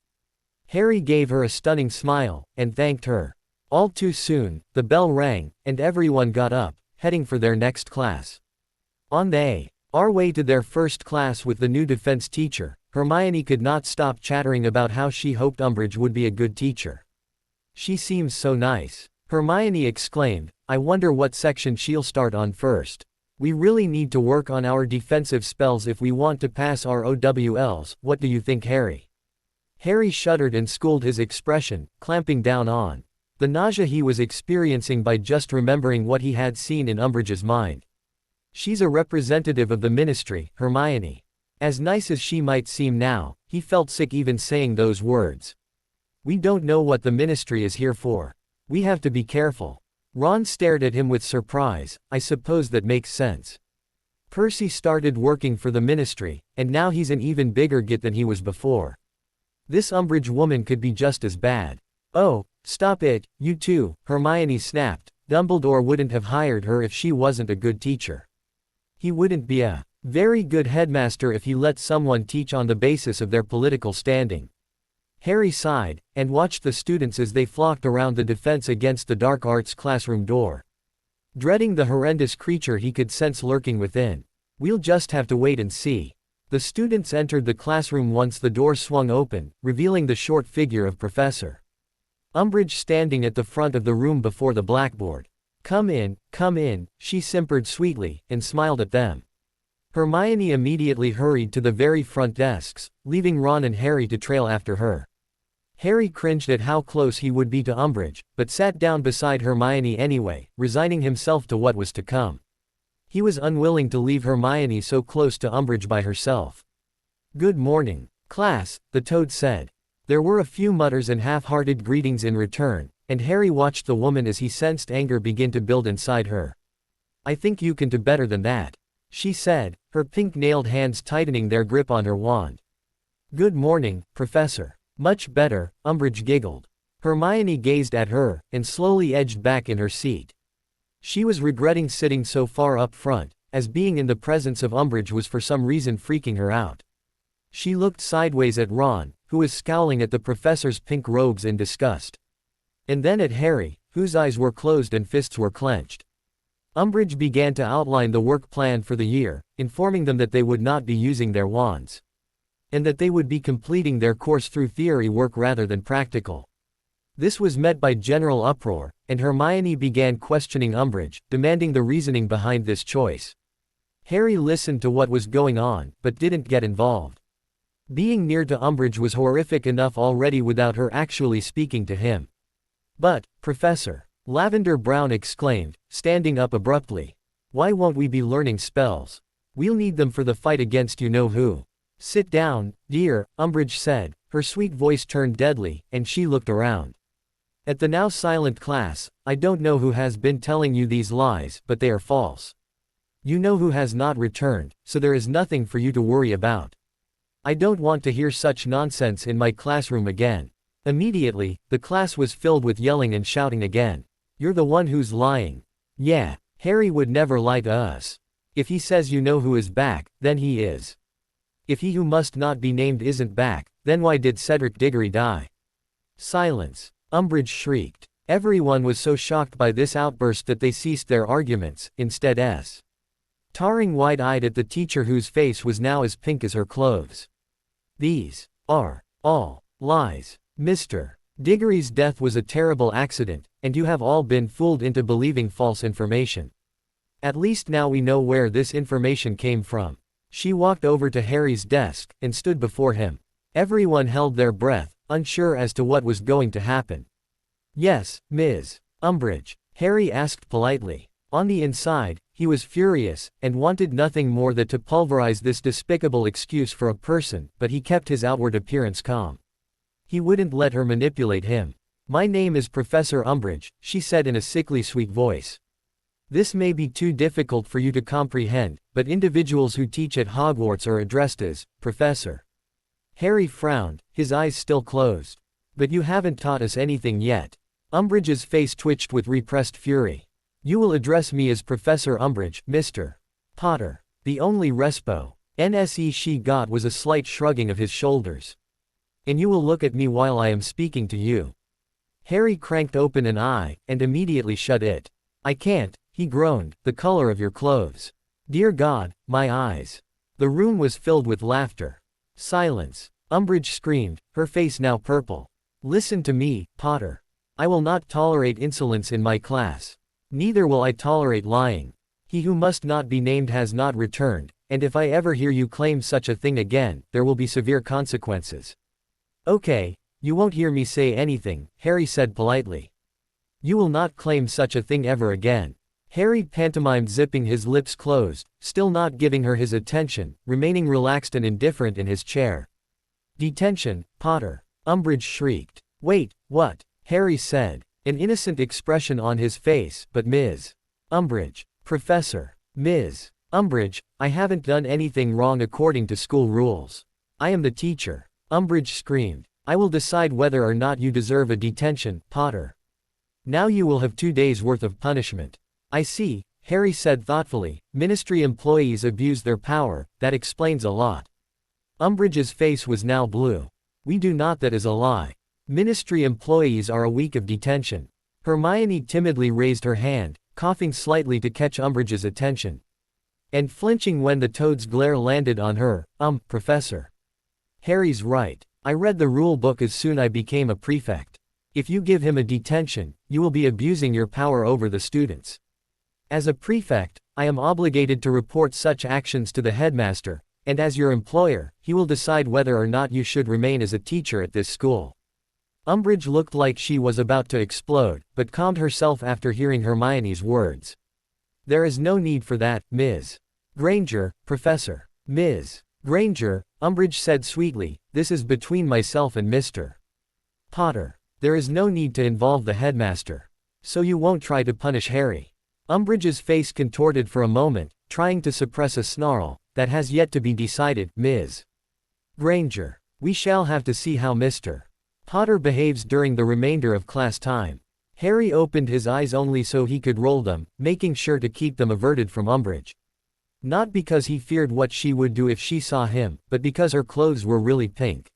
Harry gave her a stunning smile, and thanked her. All too soon, the bell rang, and everyone got up, heading for their next class. On our way to their first class with the new defense teacher, Hermione could not stop chattering about how she hoped Umbridge would be a good teacher. She seems so nice. Hermione exclaimed, I wonder what section she'll start on first. We really need to work on our defensive spells if we want to pass our OWLs, what do you think, Harry? Harry shuddered and schooled his expression, clamping down on the nausea he was experiencing by just remembering what he had seen in Umbridge's mind. She's a representative of the Ministry, Hermione. As nice as she might seem now, he felt sick even saying those words. We don't know what the Ministry is here for. We have to be careful. Ron stared at him with surprise. I suppose that makes sense. Percy started working for the Ministry, and now he's an even bigger git than he was before. This Umbridge woman could be just as bad. Oh, stop it, you two, Hermione snapped. Dumbledore wouldn't have hired her if she wasn't a good teacher. He wouldn't be a very good headmaster if he let someone teach on the basis of their political standing. Harry sighed, and watched the students as they flocked around the Defense Against the Dark Arts classroom door. Dreading the horrendous creature he could sense lurking within. We'll just have to wait and see. The students entered the classroom once the door swung open, revealing the short figure of Professor Umbridge standing at the front of the room before the blackboard. Come in, she simpered sweetly, and smiled at them. Hermione immediately hurried to the very front desks, leaving Ron and Harry to trail after her. Harry cringed at how close he would be to Umbridge, but sat down beside Hermione anyway, resigning himself to what was to come. He was unwilling to leave Hermione so close to Umbridge by herself. Good morning, class, the Toad said. There were a few mutters and half-hearted greetings in return, and Harry watched the woman as he sensed anger begin to build inside her. I think you can do better than that, she said, her pink-nailed hands tightening their grip on her wand. Good morning, Professor. Much better, Umbridge giggled. Hermione gazed at her, and slowly edged back in her seat. She was regretting sitting so far up front, as being in the presence of Umbridge was for some reason freaking her out. She looked sideways at Ron, who was scowling at the professor's pink robes in disgust. And then at Harry, whose eyes were closed and fists were clenched. Umbridge began to outline the work plan for the year, informing them that they would not be using their wands. And that they would be completing their course through theory work rather than practical. This was met by general uproar, and Hermione began questioning Umbridge, demanding the reasoning behind this choice. Harry listened to what was going on, but didn't get involved. Being near to Umbridge was horrific enough already without her actually speaking to him. But, Professor, Lavender Brown exclaimed, standing up abruptly. Why won't we be learning spells? We'll need them for the fight against you-know-who. Sit down, dear, Umbridge said, her sweet voice turned deadly, and she looked around. At the now silent class, I don't know who has been telling you these lies, but they are false. You know who has not returned, so there is nothing for you to worry about. I don't want to hear such nonsense in my classroom again. Immediately, the class was filled with yelling and shouting again. You're the one who's lying. Yeah, Harry would never lie to us. If he says you know who is back, then he is. If he who must not be named isn't back, then why did Cedric Diggory die? Silence. Umbridge shrieked. Everyone was so shocked by this outburst that they ceased their arguments, instead staring wide-eyed at the teacher whose face was now as pink as her clothes. These are all lies. Mr. Diggory's death was a terrible accident, and you have all been fooled into believing false information. At least now we know where this information came from. She walked over to Harry's desk, and stood before him. Everyone held their breath, unsure as to what was going to happen. Yes, Ms. Umbridge, Harry asked politely. On the inside, he was furious, and wanted nothing more than to pulverize this despicable excuse for a person, but he kept his outward appearance calm. He wouldn't let her manipulate him. My name is Professor Umbridge, she said in a sickly sweet voice. This may be too difficult for you to comprehend, but individuals who teach at Hogwarts are addressed as Professor. Harry frowned, his eyes still closed. But you haven't taught us anything yet. Umbridge's face twitched with repressed fury. You will address me as Professor Umbridge, Mr. Potter. The only respo she got was a slight shrugging of his shoulders. And you will look at me while I am speaking to you. Harry cranked open an eye, and immediately shut it. I can't, he groaned, the color of your clothes. Dear God, my eyes. The room was filled with laughter. Silence. Umbridge screamed, her face now purple. Listen to me, Potter. I will not tolerate insolence in my class. Neither will I tolerate lying. He who must not be named has not returned, and if I ever hear you claim such a thing again, there will be severe consequences. Okay, you won't hear me say anything, Harry said politely. You will not claim such a thing ever again. Harry pantomimed, zipping his lips closed, still not giving her his attention, remaining relaxed and indifferent in his chair. Detention, Potter. Umbridge shrieked. Wait, what? Harry said, an innocent expression on his face, but Ms. Umbridge. Professor. Ms. Umbridge, I haven't done anything wrong according to school rules. I am the teacher. Umbridge screamed. I will decide whether or not you deserve a detention, Potter. Now you will have 2 days' worth of punishment. I see, Harry said thoughtfully, Ministry employees abuse their power, that explains a lot. Umbridge's face was now blue. We do not, that is a lie. Ministry employees are a week of detention. Hermione timidly raised her hand, coughing slightly to catch Umbridge's attention. And flinching when the toad's glare landed on her, Professor. Harry's right. I read the rule book as soon I became a prefect. If you give him a detention, you will be abusing your power over the students. As a prefect, I am obligated to report such actions to the headmaster, and as your employer, he will decide whether or not you should remain as a teacher at this school. Umbridge looked like she was about to explode, but calmed herself after hearing Hermione's words. There is no need for that, Ms. Granger, Professor. Ms. Granger, Umbridge said sweetly, this is between myself and Mr. Potter. There is no need to involve the headmaster. So you won't try to punish Harry. Umbridge's face contorted for a moment, trying to suppress a snarl. That has yet to be decided, Ms. Granger. We shall have to see how Mr. Potter behaves during the remainder of class time. Harry opened his eyes only so he could roll them, making sure to keep them averted from Umbridge. Not because he feared what she would do if she saw him, but because her clothes were really pink.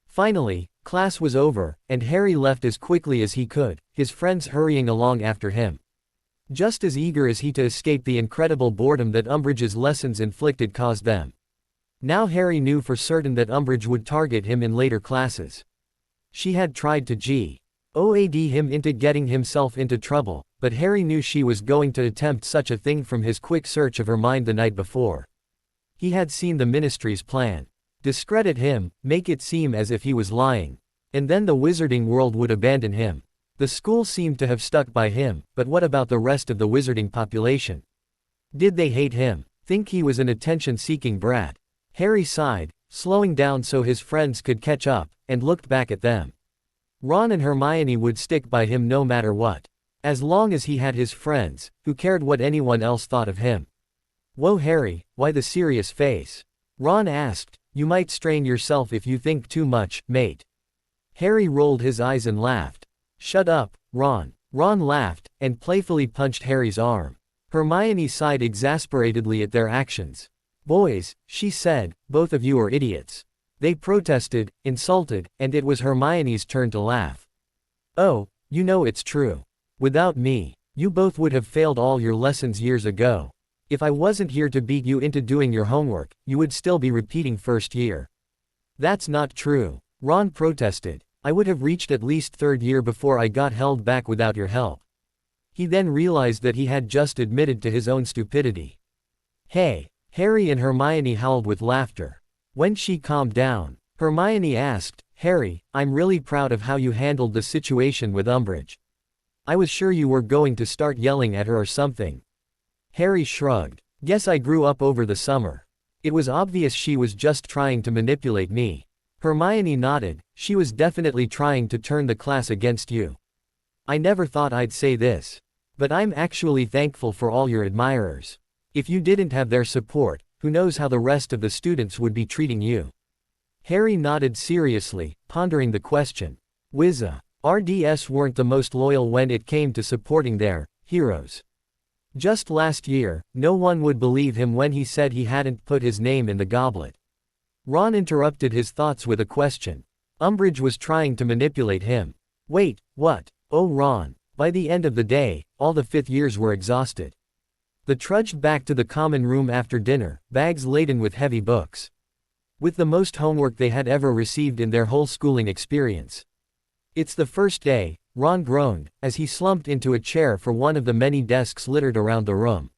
Finally, class was over, and Harry left as quickly as he could, his friends hurrying along after him. Just as eager as he to escape the incredible boredom that Umbridge's lessons inflicted caused them. Now Harry knew for certain that Umbridge would target him in later classes. She had tried to OAD him into getting himself into trouble, but Harry knew she was going to attempt such a thing from his quick search of her mind the night before. He had seen the Ministry's plan. Discredit him, make it seem as if he was lying. And then the wizarding world would abandon him. The school seemed to have stuck by him, but what about the rest of the wizarding population? Did they hate him? Think he was an attention-seeking brat? Harry sighed, slowing down so his friends could catch up, and looked back at them. Ron and Hermione would stick by him no matter what. As long as he had his friends, who cared what anyone else thought of him? Whoa Harry, why the serious face? Ron asked. You might strain yourself if you think too much, mate. Harry rolled his eyes and laughed. Shut up, Ron. Ron laughed, and playfully punched Harry's arm. Hermione sighed exasperatedly at their actions. Boys, she said, both of you are idiots. They protested, insulted, and it was Hermione's turn to laugh. Oh, you know it's true. Without me, you both would have failed all your lessons years ago. If I wasn't here to beat you into doing your homework, you would still be repeating first year. That's not true. Ron protested. I would have reached at least third year before I got held back without your help. He then realized that he had just admitted to his own stupidity. Hey, Harry and Hermione howled with laughter. When she calmed down, Hermione asked, Harry, I'm really proud of how you handled the situation with Umbridge. I was sure you were going to start yelling at her or something. Harry shrugged. Guess I grew up over the summer. It was obvious she was just trying to manipulate me. Hermione nodded. She was definitely trying to turn the class against you. I never thought I'd say this. But I'm actually thankful for all your admirers. If you didn't have their support, who knows how the rest of the students would be treating you. Harry nodded seriously, pondering the question. RDS weren't the most loyal when it came to supporting their heroes. Just last year, no one would believe him when he said he hadn't put his name in the goblet. Ron interrupted his thoughts with a question. Umbridge was trying to manipulate him. Wait, what? Oh Ron. By the end of the day, all the fifth years were exhausted. They trudged back to the common room after dinner, bags laden with heavy books. With the most homework they had ever received in their whole schooling experience. It's the first day, Ron groaned, as he slumped into a chair for one of the many desks littered around the room.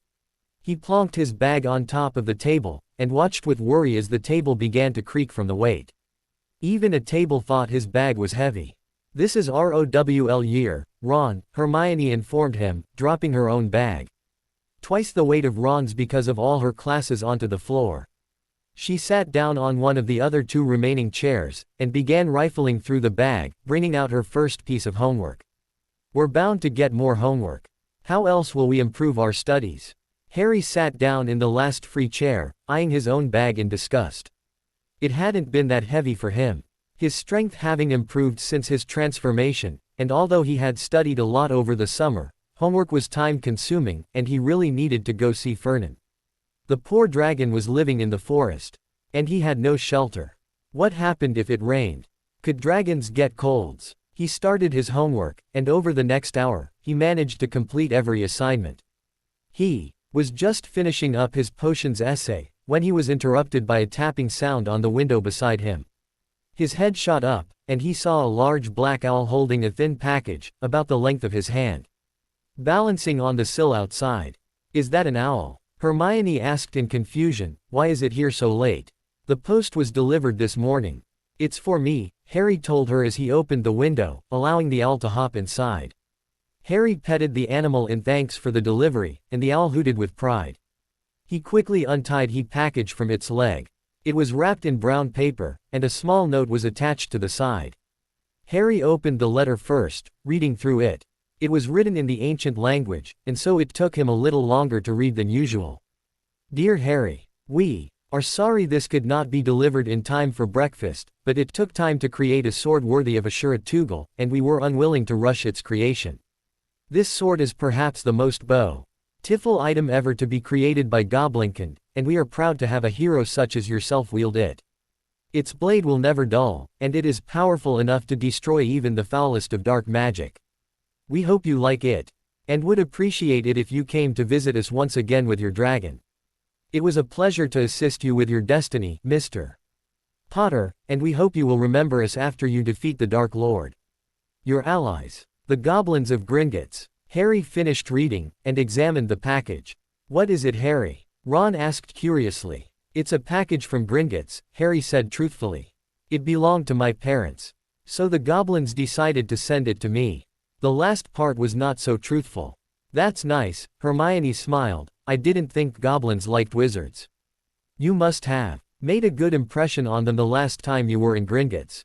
He plonked his bag on top of the table, and watched with worry as the table began to creak from the weight. Even a table thought his bag was heavy. This is ROWL year, Ron, Hermione informed him, dropping her own bag. Twice the weight of Ron's because of all her classes onto the floor. She sat down on one of the other two remaining chairs, and began rifling through the bag, bringing out her first piece of homework. We're bound to get more homework. How else will we improve our studies? Harry sat down in the last free chair, eyeing his own bag in disgust. It hadn't been that heavy for him. His strength having improved since his transformation, and although he had studied a lot over the summer, homework was time-consuming, and he really needed to go see Fernan. The poor dragon was living in the forest. And he had no shelter. What happened if it rained? Could dragons get colds? He started his homework, and over the next hour, he managed to complete every assignment. He was just finishing up his potions essay, when he was interrupted by a tapping sound on the window beside him. His head shot up, and he saw a large black owl holding a thin package, about the length of his hand. Balancing on the sill outside. Is that an owl? Hermione asked in confusion, why is it here so late? The post was delivered this morning. It's for me, Harry told her as he opened the window, allowing the owl to hop inside. Harry petted the animal in thanks for the delivery, and the owl hooted with pride. He quickly untied the package from its leg. It was wrapped in brown paper, and a small note was attached to the side. Harry opened the letter first, reading through it. It was written in the ancient language, and so it took him a little longer to read than usual. Dear Harry, we are sorry this could not be delivered in time for breakfast, but it took time to create a sword worthy of Ashura-Tuggle, and we were unwilling to rush its creation. This sword is perhaps the most beautiful item ever to be created by Goblinkind, and we are proud to have a hero such as yourself wield it. Its blade will never dull, and it is powerful enough to destroy even the foulest of dark magic. We hope you like it. And would appreciate it if you came to visit us once again with your dragon. It was a pleasure to assist you with your destiny, Mr. Potter, and we hope you will remember us after you defeat the Dark Lord. Your allies. The Goblins of Gringotts. Harry finished reading, and examined the package. What is it, Harry? Ron asked curiously. It's a package from Gringotts, Harry said truthfully. It belonged to my parents. So the goblins decided to send it to me. The last part was not so truthful. That's nice, Hermione smiled. I didn't think goblins liked wizards. You must have made a good impression on them the last time you were in Gringotts.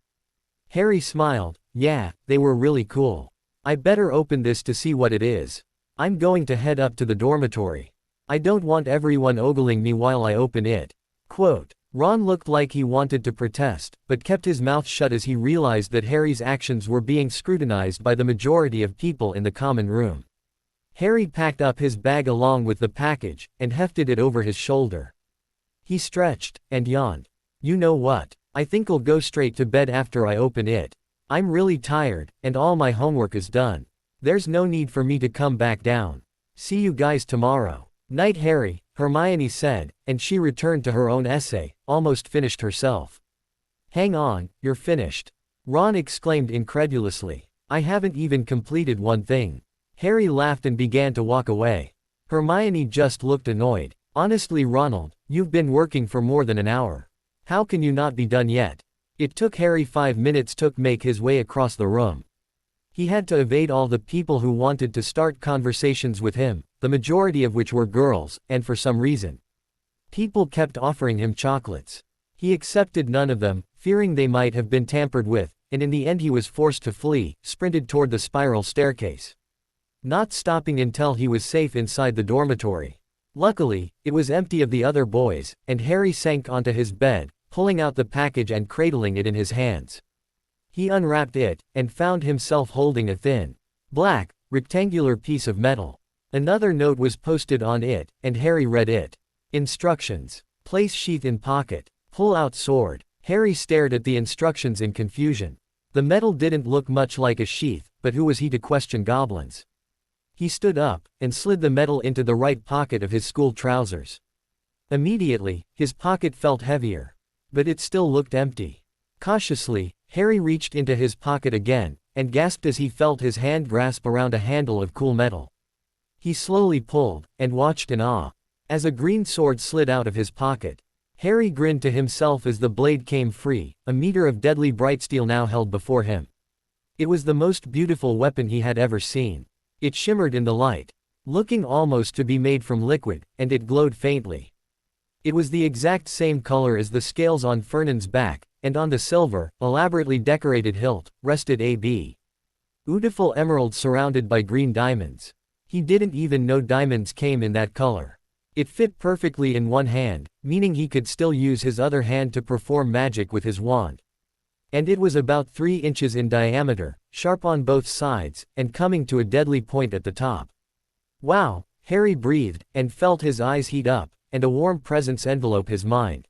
Harry smiled. Yeah, they were really cool. I better open this to see what it is. I'm going to head up to the dormitory. I don't want everyone ogling me while I open it. Quote. Ron looked like he wanted to protest, but kept his mouth shut as he realized that Harry's actions were being scrutinized by the majority of people in the common room. Harry packed up his bag along with the package, and hefted it over his shoulder. He stretched, and yawned. You know what? I think I'll go straight to bed after I open it. I'm really tired, and all my homework is done. There's no need for me to come back down. See you guys tomorrow. Night, Harry, Hermione said, and she returned to her own essay, almost finished herself. Hang on, you're finished. Ron exclaimed incredulously. I haven't even completed one thing. Harry laughed and began to walk away. Hermione just looked annoyed. Honestly, Ronald, you've been working for more than an hour. How can you not be done yet? It took Harry 5 minutes to make his way across the room. He had to evade all the people who wanted to start conversations with him, the majority of which were girls, and for some reason. People kept offering him chocolates. He accepted none of them, fearing they might have been tampered with, and in the end he was forced to flee, sprinted toward the spiral staircase. Not stopping until he was safe inside the dormitory. Luckily, it was empty of the other boys, and Harry sank onto his bed, pulling out the package and cradling it in his hands. He unwrapped it, and found himself holding a thin, black, rectangular piece of metal. Another note was posted on it, and Harry read it. Instructions. Place sheath in pocket. Pull out sword. Harry stared at the instructions in confusion. The metal didn't look much like a sheath, but who was he to question goblins? He stood up, and slid the metal into the right pocket of his school trousers. Immediately, his pocket felt heavier. But it still looked empty. Cautiously, Harry reached into his pocket again, and gasped as he felt his hand grasp around a handle of cool metal. He slowly pulled, and watched in awe, as a green sword slid out of his pocket. Harry grinned to himself as the blade came free, a meter of deadly bright steel now held before him. It was the most beautiful weapon he had ever seen. It shimmered in the light, looking almost to be made from liquid, and it glowed faintly. It was the exact same color as the scales on Fernan's back, and on the silver, elaborately decorated hilt, rested a beautiful emerald surrounded by green diamonds. He didn't even know diamonds came in that color. It fit perfectly in one hand, meaning he could still use his other hand to perform magic with his wand. And it was about 3 inches in diameter, sharp on both sides, and coming to a deadly point at the top. Wow, Harry breathed, and felt his eyes heat up, and a warm presence envelope his mind.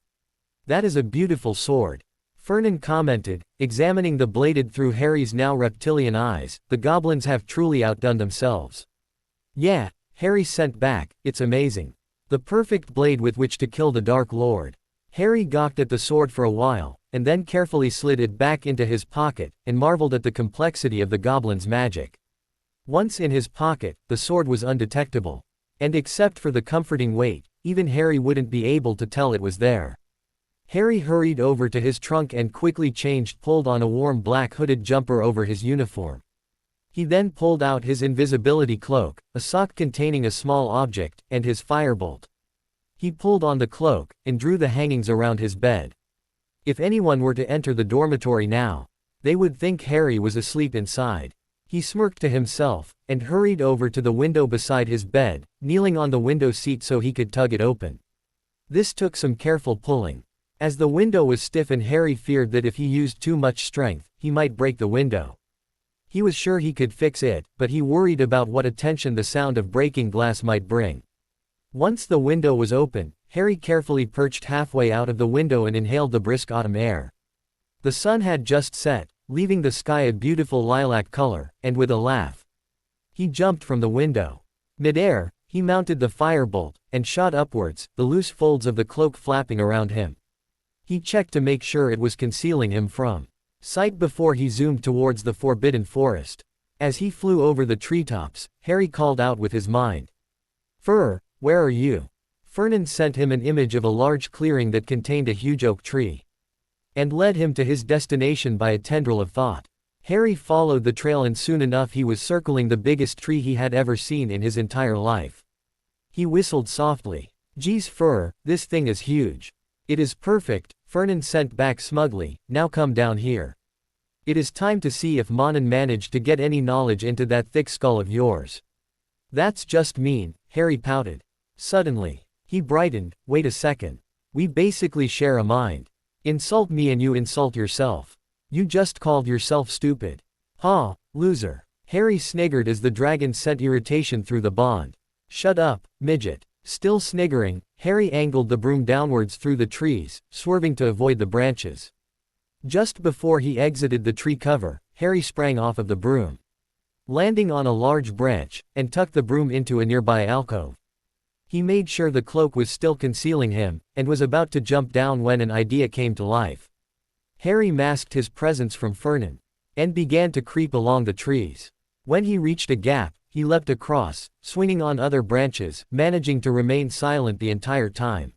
That is a beautiful sword. Fernan commented, examining the blade through Harry's now reptilian eyes. The goblins have truly outdone themselves. Yeah, Harry sent back, it's amazing. The perfect blade with which to kill the Dark Lord. Harry gawked at the sword for a while, and then carefully slid it back into his pocket, and marveled at the complexity of the goblin's magic. Once in his pocket, the sword was undetectable. And except for the comforting weight, even Harry wouldn't be able to tell it was there. Harry hurried over to his trunk and quickly pulled on a warm black hooded jumper over his uniform. He then pulled out his invisibility cloak, a sock containing a small object, and his firebolt. He pulled on the cloak, and drew the hangings around his bed. If anyone were to enter the dormitory now, they would think Harry was asleep inside. He smirked to himself, and hurried over to the window beside his bed, kneeling on the window seat so he could tug it open. This took some careful pulling, as the window was stiff and Harry feared that if he used too much strength, he might break the window. He was sure he could fix it, but he worried about what attention the sound of breaking glass might bring. Once the window was open, Harry carefully perched halfway out of the window and inhaled the brisk autumn air. The sun had just set, leaving the sky a beautiful lilac color, and with a laugh, he jumped from the window. Mid-air, he mounted the firebolt, and shot upwards, the loose folds of the cloak flapping around him. He checked to make sure it was concealing him from sight before he zoomed towards the forbidden forest. As he flew over the treetops, Harry called out with his mind. Fur, where are you? Fernan sent him an image of a large clearing that contained a huge oak tree, and led him to his destination by a tendril of thought. Harry followed the trail and soon enough he was circling the biggest tree he had ever seen in his entire life. He whistled softly. Geez Fur, this thing is huge. It is perfect, Fernan sent back smugly, now come down here. It is time to see if Monin managed to get any knowledge into that thick skull of yours. That's just mean, Harry pouted. Suddenly, he brightened, wait a second. We basically share a mind. Insult me and you insult yourself. You just called yourself stupid. Ha, loser. Harry sniggered as the dragon sent irritation through the bond. Shut up, midget. Still sniggering, Harry angled the broom downwards through the trees, swerving to avoid the branches. Just before he exited the tree cover, Harry sprang off of the broom, landing on a large branch, and tucked the broom into a nearby alcove. He made sure the cloak was still concealing him, and was about to jump down when an idea came to life. Harry masked his presence from Fernan, and began to creep along the trees. When he reached a gap, he leapt across, swinging on other branches, managing to remain silent the entire time.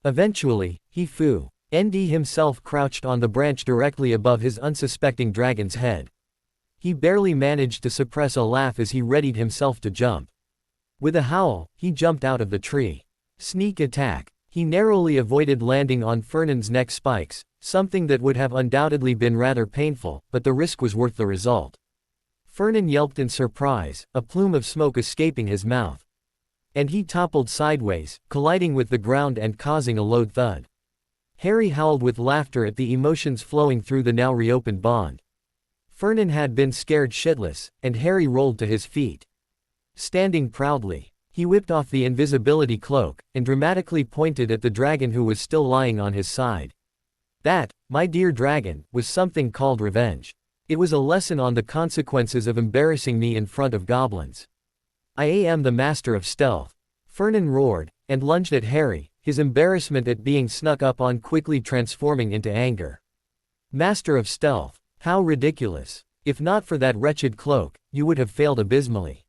Eventually, he flew. Nd himself crouched on the branch directly above his unsuspecting dragon's head. He barely managed to suppress a laugh as he readied himself to jump. With a howl, he jumped out of the tree. Sneak attack. He narrowly avoided landing on Fernan's neck spikes, something that would have undoubtedly been rather painful, but the risk was worth the result. Fernan yelped in surprise, a plume of smoke escaping his mouth. And he toppled sideways, colliding with the ground and causing a loud thud. Harry howled with laughter at the emotions flowing through the now reopened bond. Fernan had been scared shitless, and Harry rolled to his feet. Standing proudly, he whipped off the invisibility cloak, and dramatically pointed at the dragon who was still lying on his side. That, my dear dragon, was something called revenge. It was a lesson on the consequences of embarrassing me in front of goblins. I am the master of stealth. Fernan roared, and lunged at Harry, his embarrassment at being snuck up on quickly transforming into anger. Master of stealth, how ridiculous. If not for that wretched cloak, you would have failed abysmally.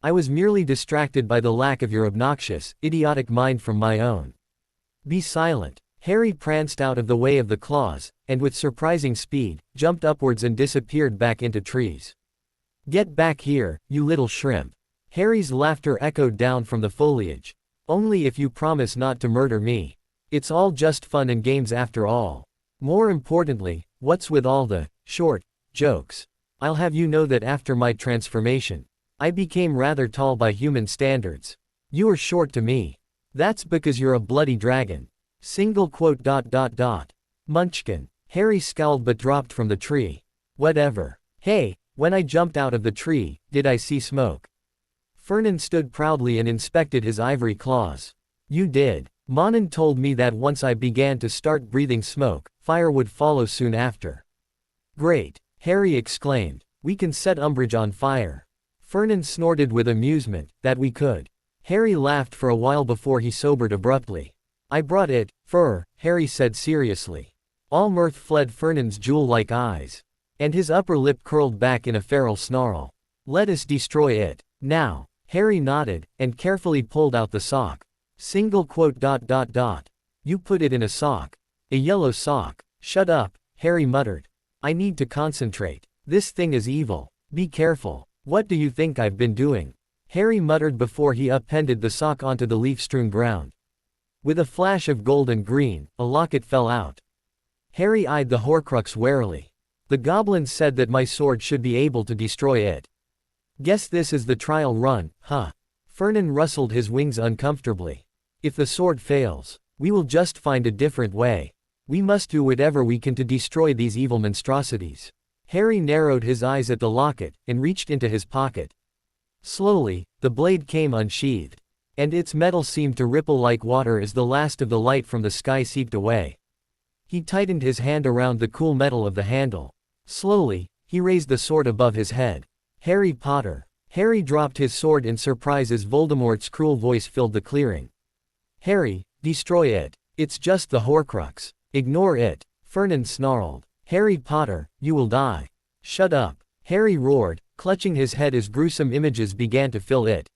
I was merely distracted by the lack of your obnoxious, idiotic mind from my own. Be silent. Harry pranced out of the way of the claws, and with surprising speed, jumped upwards and disappeared back into trees. Get back here, you little shrimp. Harry's laughter echoed down from the foliage. Only if you promise not to murder me. It's all just fun and games after all. More importantly, what's with all the short jokes? I'll have you know that after my transformation, I became rather tall by human standards. You are short to me. That's because you're a bloody dragon. Single quote. Munchkin. Harry scowled but dropped from the tree. Whatever. Hey, when I jumped out of the tree, did I see smoke? Fernan stood proudly and inspected his ivory claws. You did. Monin told me that once I began to start breathing smoke, fire would follow soon after. Great. Harry exclaimed. We can set Umbridge on fire. Fernan snorted with amusement. That we could. Harry laughed for a while before he sobered abruptly. I brought it, Fur, Harry said seriously. All mirth fled Fernan's jewel-like eyes. And his upper lip curled back in a feral snarl. Let us destroy it. Now. Harry nodded, and carefully pulled out the sock. Single quote. You put it in a sock. A yellow sock. Shut up, Harry muttered. I need to concentrate. This thing is evil. Be careful. What do you think I've been doing? Harry muttered before he appended the sock onto the leaf-strewn ground. With a flash of gold and green, a locket fell out. Harry eyed the Horcrux warily. The goblins said that my sword should be able to destroy it. Guess this is the trial run, huh? Fernan rustled his wings uncomfortably. If the sword fails, we will just find a different way. We must do whatever we can to destroy these evil monstrosities. Harry narrowed his eyes at the locket, and reached into his pocket. Slowly, the blade came unsheathed. And its metal seemed to ripple like water as the last of the light from the sky seeped away. He tightened his hand around the cool metal of the handle. Slowly, he raised the sword above his head. Harry Potter. Harry dropped his sword in surprise as Voldemort's cruel voice filled the clearing. Harry, destroy it. It's just the Horcrux. Ignore it. Fernan snarled. Harry Potter, you will die. Shut up. Harry roared, clutching his head as gruesome images began to fill it.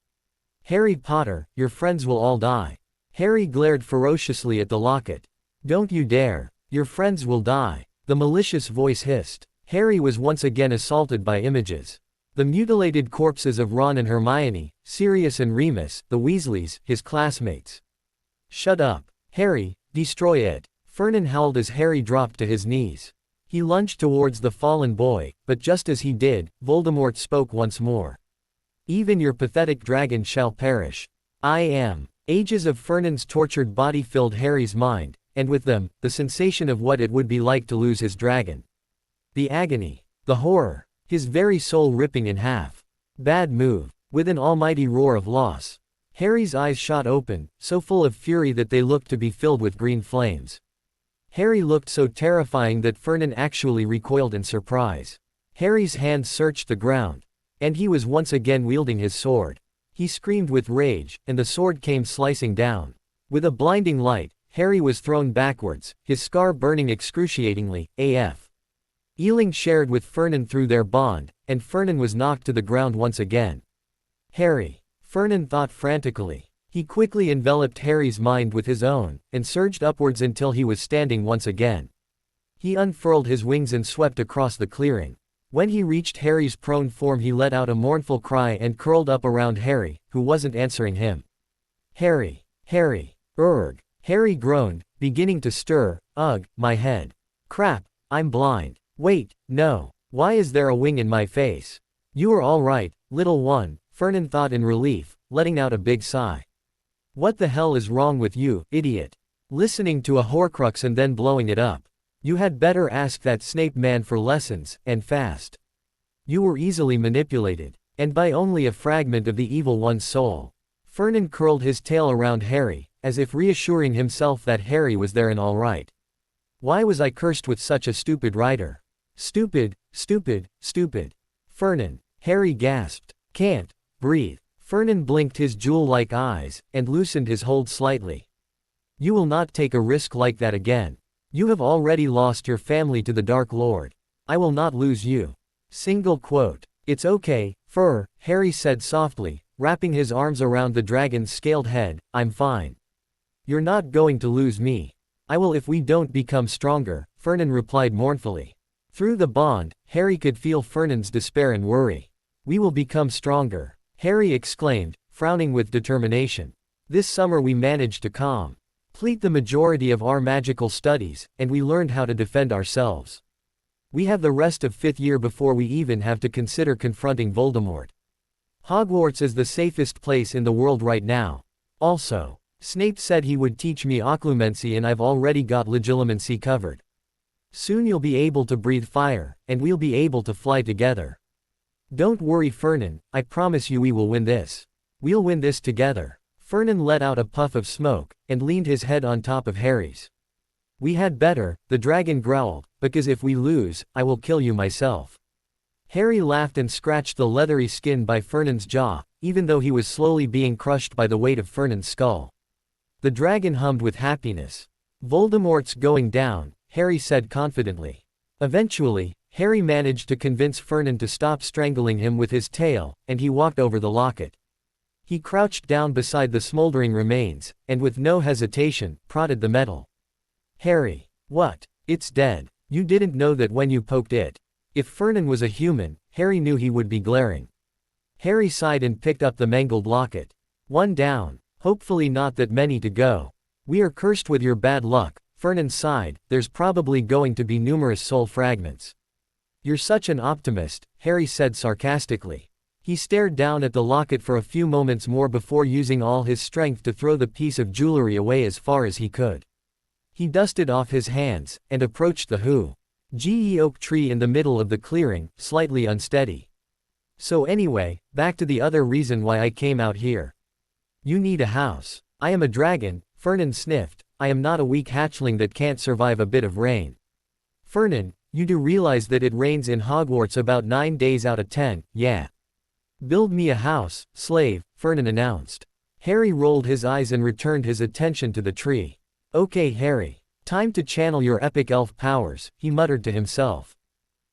Harry Potter, your friends will all die. Harry glared ferociously at the locket. Don't you dare. Your friends will die. The malicious voice hissed. Harry was once again assaulted by images. The mutilated corpses of Ron and Hermione, Sirius and Remus, the Weasleys, his classmates. Shut up. Harry, destroy it. Vernon howled as Harry dropped to his knees. He lunged towards the fallen boy, but just as he did, Voldemort spoke once more. Even your pathetic dragon shall perish. I am. Ages of Vernon's tortured body filled Harry's mind, and with them, the sensation of what it would be like to lose his dragon. The agony. The horror. His very soul ripping in half. Bad move. With an almighty roar of loss. Harry's eyes shot open, so full of fury that they looked to be filled with green flames. Harry looked so terrifying that Vernon actually recoiled in surprise. Harry's hands searched the ground. And he was once again wielding his sword. He screamed with rage, and the sword came slicing down. With a blinding light, Harry was thrown backwards, his scar burning excruciatingly, AF. Ealing shared with Vernon through their bond, and Vernon was knocked to the ground once again. Harry. Vernon thought frantically. He quickly enveloped Harry's mind with his own, and surged upwards until he was standing once again. He unfurled his wings and swept across the clearing. When he reached Harry's prone form he let out a mournful cry and curled up around Harry, who wasn't answering him. Harry. Harry. Urgh. Harry groaned, beginning to stir. Ugh, my head. Crap, I'm blind. Wait, no. Why is there a wing in my face? You are all right, little one, Vernon thought in relief, letting out a big sigh. What the hell is wrong with you, idiot? Listening to a Horcrux and then blowing it up. You had better ask that Snape man for lessons, and fast. You were easily manipulated, and by only a fragment of the evil one's soul. Vernon curled his tail around Harry, as if reassuring himself that Harry was there and all right. Why was I cursed with such a stupid writer? Stupid, stupid, stupid. Vernon. Harry gasped. Can't breathe. Vernon blinked his jewel-like eyes, and loosened his hold slightly. You will not take a risk like that again. You have already lost your family to the Dark Lord. I will not lose you. Single quote. It's okay, Harry said softly, wrapping his arms around the dragon's scaled head, I'm fine. You're not going to lose me. I will if we don't become stronger, Vernon replied mournfully. Through the bond, Harry could feel Vernon's despair and worry. We will become stronger, Harry exclaimed, frowning with determination. This summer we managed to complete the majority of our magical studies, and we learned how to defend ourselves. We have the rest of 5th year before we even have to consider confronting Voldemort. Hogwarts is the safest place in the world right now. Also, Snape said he would teach me occlumency and I've already got legilimency covered. Soon you'll be able to breathe fire, and we'll be able to fly together. Don't worry Vernon, I promise you we will win this. We'll win this together. Vernon let out a puff of smoke, and leaned his head on top of Harry's. We had better, the dragon growled, because if we lose, I will kill you myself. Harry laughed and scratched the leathery skin by Vernon's jaw, even though he was slowly being crushed by the weight of Vernon's skull. The dragon hummed with happiness. Voldemort's going down, Harry said confidently. Eventually, Harry managed to convince Vernon to stop strangling him with his tail, and he walked over the locket. He crouched down beside the smoldering remains, and with no hesitation, prodded the metal. Harry. What? It's dead. You didn't know that when you poked it. If Vernon was a human, Harry knew he would be glaring. Harry sighed and picked up the mangled locket. One down. Hopefully not that many to go. We are cursed with your bad luck, Vernon sighed, there's probably going to be numerous soul fragments. You're such an optimist, Harry said sarcastically. He stared down at the locket for a few moments more before using all his strength to throw the piece of jewelry away as far as he could. He dusted off his hands, and approached the huge oak tree in the middle of the clearing, slightly unsteady. So anyway, back to the other reason why I came out here. You need a house. I am a dragon, Vernon sniffed, I am not a weak hatchling that can't survive a bit of rain. Vernon, you do realize that it rains in Hogwarts about 9 days out of 10, yeah. Build me a house, slave, Vernon announced. Harry rolled his eyes and returned his attention to the tree. Okay Harry. Time to channel your epic elf powers, he muttered to himself.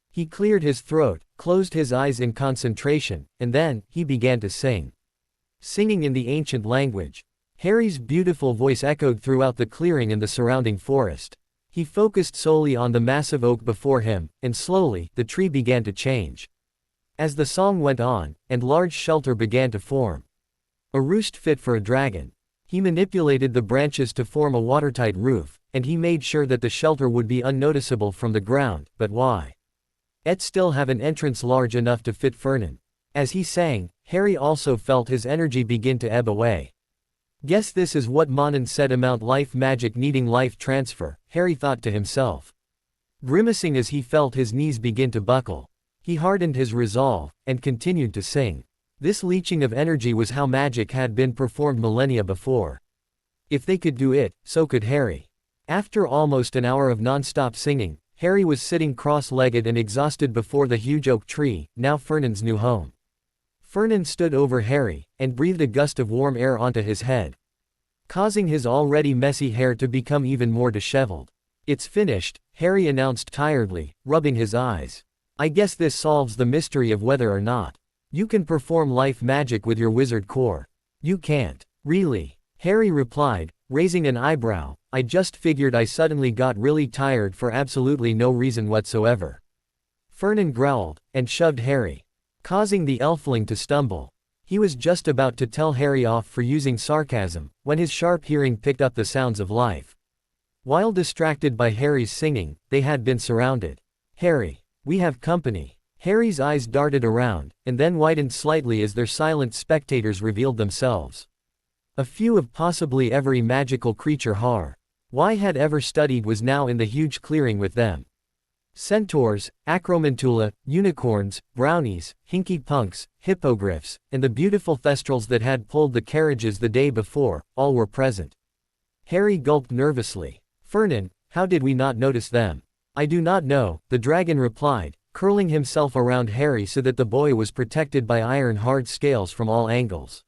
He cleared his throat, closed his eyes in concentration, and then, he began to sing. Singing in the ancient language. Harry's beautiful voice echoed throughout the clearing and the surrounding forest. He focused solely on the massive oak before him, and slowly, the tree began to change. As the song went on, and large shelter began to form. A roost fit for a dragon. He manipulated the branches to form a watertight roof, and he made sure that the shelter would be unnoticeable from the ground, but why? It still have an entrance large enough to fit Fernan. As he sang, Harry also felt his energy begin to ebb away. Guess this is what Monin said about life magic needing life transfer, Harry thought to himself. Grimacing as he felt his knees begin to buckle. He hardened his resolve, and continued to sing. This leeching of energy was how magic had been performed millennia before. If they could do it, so could Harry. After almost an hour of non-stop singing, Harry was sitting cross-legged and exhausted before the huge oak tree, now Fernan's new home. Fernan stood over Harry, and breathed a gust of warm air onto his head, causing his already messy hair to become even more disheveled. It's finished, Harry announced tiredly, rubbing his eyes. I guess this solves the mystery of whether or not you can perform life magic with your wizard core. You can't. Really? Harry replied, raising an eyebrow. I just figured I suddenly got really tired for absolutely no reason whatsoever. Fernan growled, and shoved Harry, causing the elfling to stumble. He was just about to tell Harry off for using sarcasm, when his sharp hearing picked up the sounds of life. While distracted by Harry's singing, they had been surrounded. Harry, we have company. Harry's eyes darted around, and then widened slightly as their silent spectators revealed themselves. A few of possibly every magical creature Harry had ever studied was now in the huge clearing with them. Centaurs, acromantula, unicorns, brownies, hinky punks, hippogriffs, and the beautiful thestrals that had pulled the carriages the day before, all were present. Harry gulped nervously. Fernan, how did we not notice them? I do not know, the dragon replied, curling himself around Harry so that the boy was protected by iron-hard scales from all angles.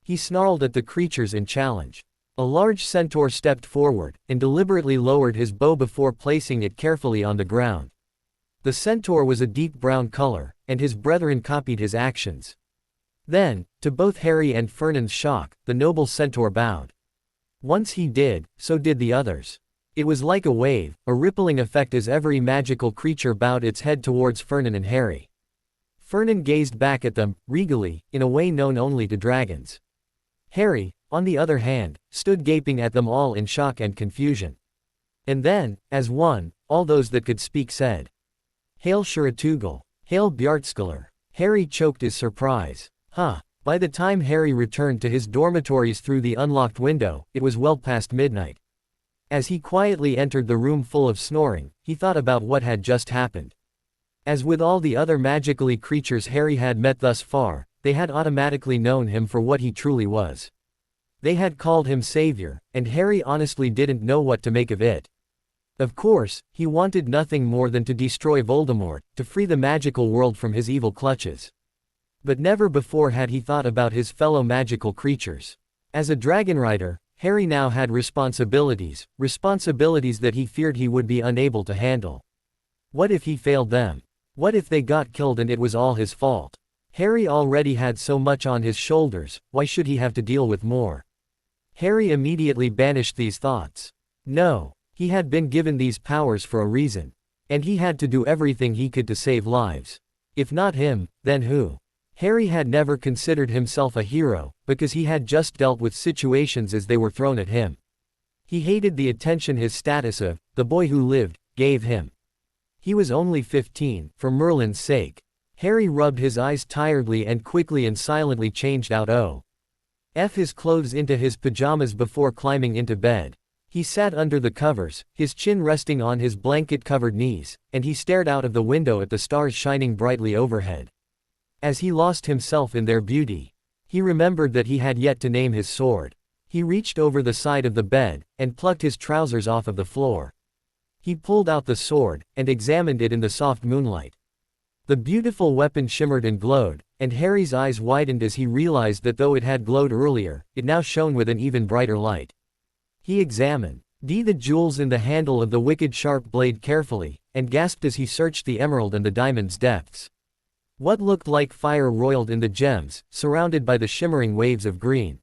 He snarled at the creatures in challenge. A large centaur stepped forward, and deliberately lowered his bow before placing it carefully on the ground. The centaur was a deep brown color, and his brethren copied his actions. Then, to both Harry and Fernan's shock, the noble centaur bowed. Once he did, so did the others. It was like a wave, a rippling effect as every magical creature bowed its head towards Fernan and Harry. Fernan gazed back at them, regally, in a way known only to dragons. Harry, on the other hand, stood gaping at them all in shock and confusion. And then, as one, all those that could speak said, Hail Shiratugal! Hail Bjartskalar! Harry choked his surprise. By the time Harry returned to his dormitories through the unlocked window, it was well past midnight. As he quietly entered the room full of snoring, he thought about what had just happened. As with all the other magically creatures Harry had met thus far, they had automatically known him for what he truly was. They had called him savior, and Harry honestly didn't know what to make of it. Of course, he wanted nothing more than to destroy Voldemort, to free the magical world from his evil clutches. But never before had he thought about his fellow magical creatures. As a dragon rider, Harry now had responsibilities that he feared he would be unable to handle. What if he failed them? What if they got killed and it was all his fault? Harry already had so much on his shoulders, why should he have to deal with more? Harry immediately banished these thoughts. No, he had been given these powers for a reason. And he had to do everything he could to save lives. If not him, then who? Harry had never considered himself a hero, because he had just dealt with situations as they were thrown at him. He hated the attention his status of, the boy who lived, gave him. He was only 15, for Merlin's sake. Harry rubbed his eyes tiredly and quickly and silently changed out his clothes into his pajamas before climbing into bed. He sat under the covers, his chin resting on his blanket-covered knees, and he stared out of the window at the stars shining brightly overhead. As he lost himself in their beauty, he remembered that he had yet to name his sword. He reached over the side of the bed, and plucked his trousers off of the floor. He pulled out the sword, and examined it in the soft moonlight. The beautiful weapon shimmered and glowed, and Harry's eyes widened as he realized that though it had glowed earlier, it now shone with an even brighter light. He examined. The jewels in the handle of the wicked sharp blade carefully, and gasped as he searched the emerald and the diamond's depths. What looked like fire roiled in the gems, surrounded by the shimmering waves of green.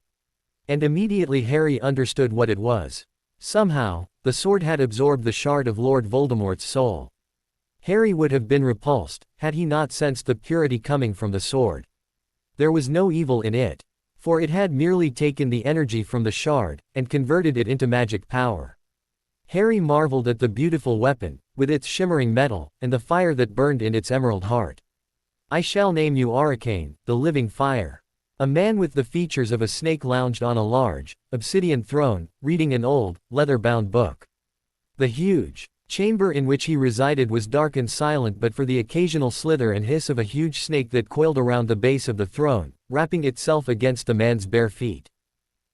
And immediately Harry understood what it was. Somehow, the sword had absorbed the shard of Lord Voldemort's soul. Harry would have been repulsed, had he not sensed the purity coming from the sword. There was no evil in it. For it had merely taken the energy from the shard, and converted it into magic power. Harry marveled at the beautiful weapon, with its shimmering metal, and the fire that burned in its emerald heart. I shall name you Arcane, the living fire. A man with the features of a snake lounged on a large, obsidian throne, reading an old, leather-bound book. The huge chamber in which he resided was dark and silent but for the occasional slither and hiss of a huge snake that coiled around the base of the throne, wrapping itself against the man's bare feet.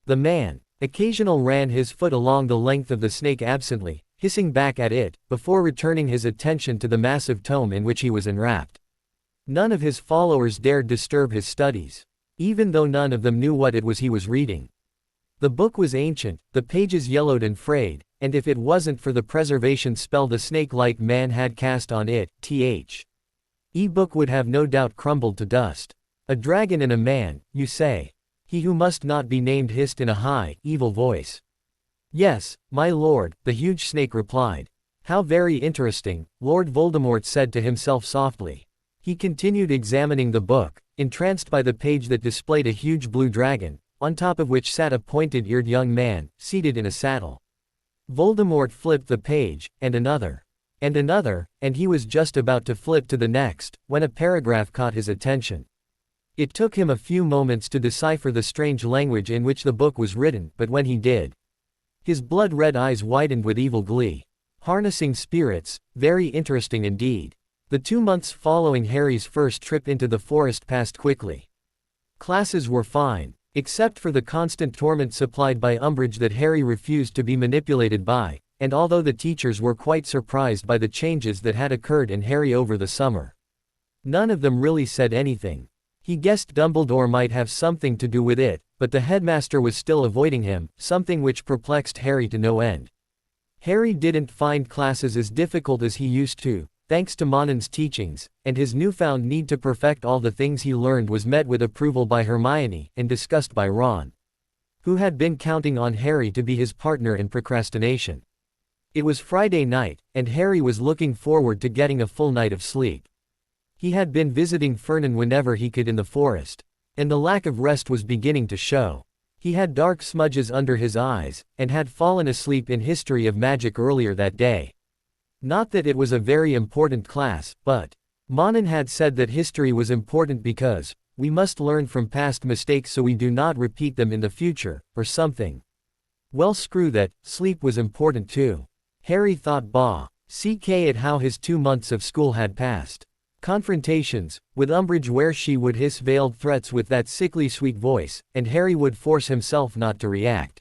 The man, occasionally ran his foot along the length of the snake absently, hissing back at it, before returning his attention to the massive tome in which he was enwrapped. None of his followers dared disturb his studies, even though none of them knew what it was he was reading. The book was ancient, the pages yellowed and frayed, and if it wasn't for the preservation spell the snake-like man had cast on it, book would have no doubt crumbled to dust. A dragon and a man, you say? He who must not be named hissed in a high, evil voice. Yes, my lord, the huge snake replied. How very interesting, Lord Voldemort said to himself softly. He continued examining the book, entranced by the page that displayed a huge blue dragon, on top of which sat a pointed-eared young man, seated in a saddle. Voldemort flipped the page, and another, and he was just about to flip to the next, when a paragraph caught his attention. It took him a few moments to decipher the strange language in which the book was written, but when he did, his blood-red eyes widened with evil glee. Harnessing spirits, very interesting indeed. The 2 months following Harry's first trip into the forest passed quickly. Classes were fine, except for the constant torment supplied by Umbridge that Harry refused to be manipulated by, and although the teachers were quite surprised by the changes that had occurred in Harry over the summer, none of them really said anything. He guessed Dumbledore might have something to do with it, but the headmaster was still avoiding him, something which perplexed Harry to no end. Harry didn't find classes as difficult as he used to, thanks to Monan's teachings, and his newfound need to perfect all the things he learned was met with approval by Hermione and discussed by Ron, who had been counting on Harry to be his partner in procrastination. It was Friday night, and Harry was looking forward to getting a full night of sleep. He had been visiting Fernan whenever he could in the forest, and the lack of rest was beginning to show. He had dark smudges under his eyes, and had fallen asleep in History of Magic earlier that day. Not that it was a very important class, but Monan had said that history was important because we must learn from past mistakes so we do not repeat them in the future, or something. Well, screw that, sleep was important too. Harry thought at how his 2 months of school had passed. Confrontations, with Umbridge where she would hiss veiled threats with that sickly sweet voice, and Harry would force himself not to react.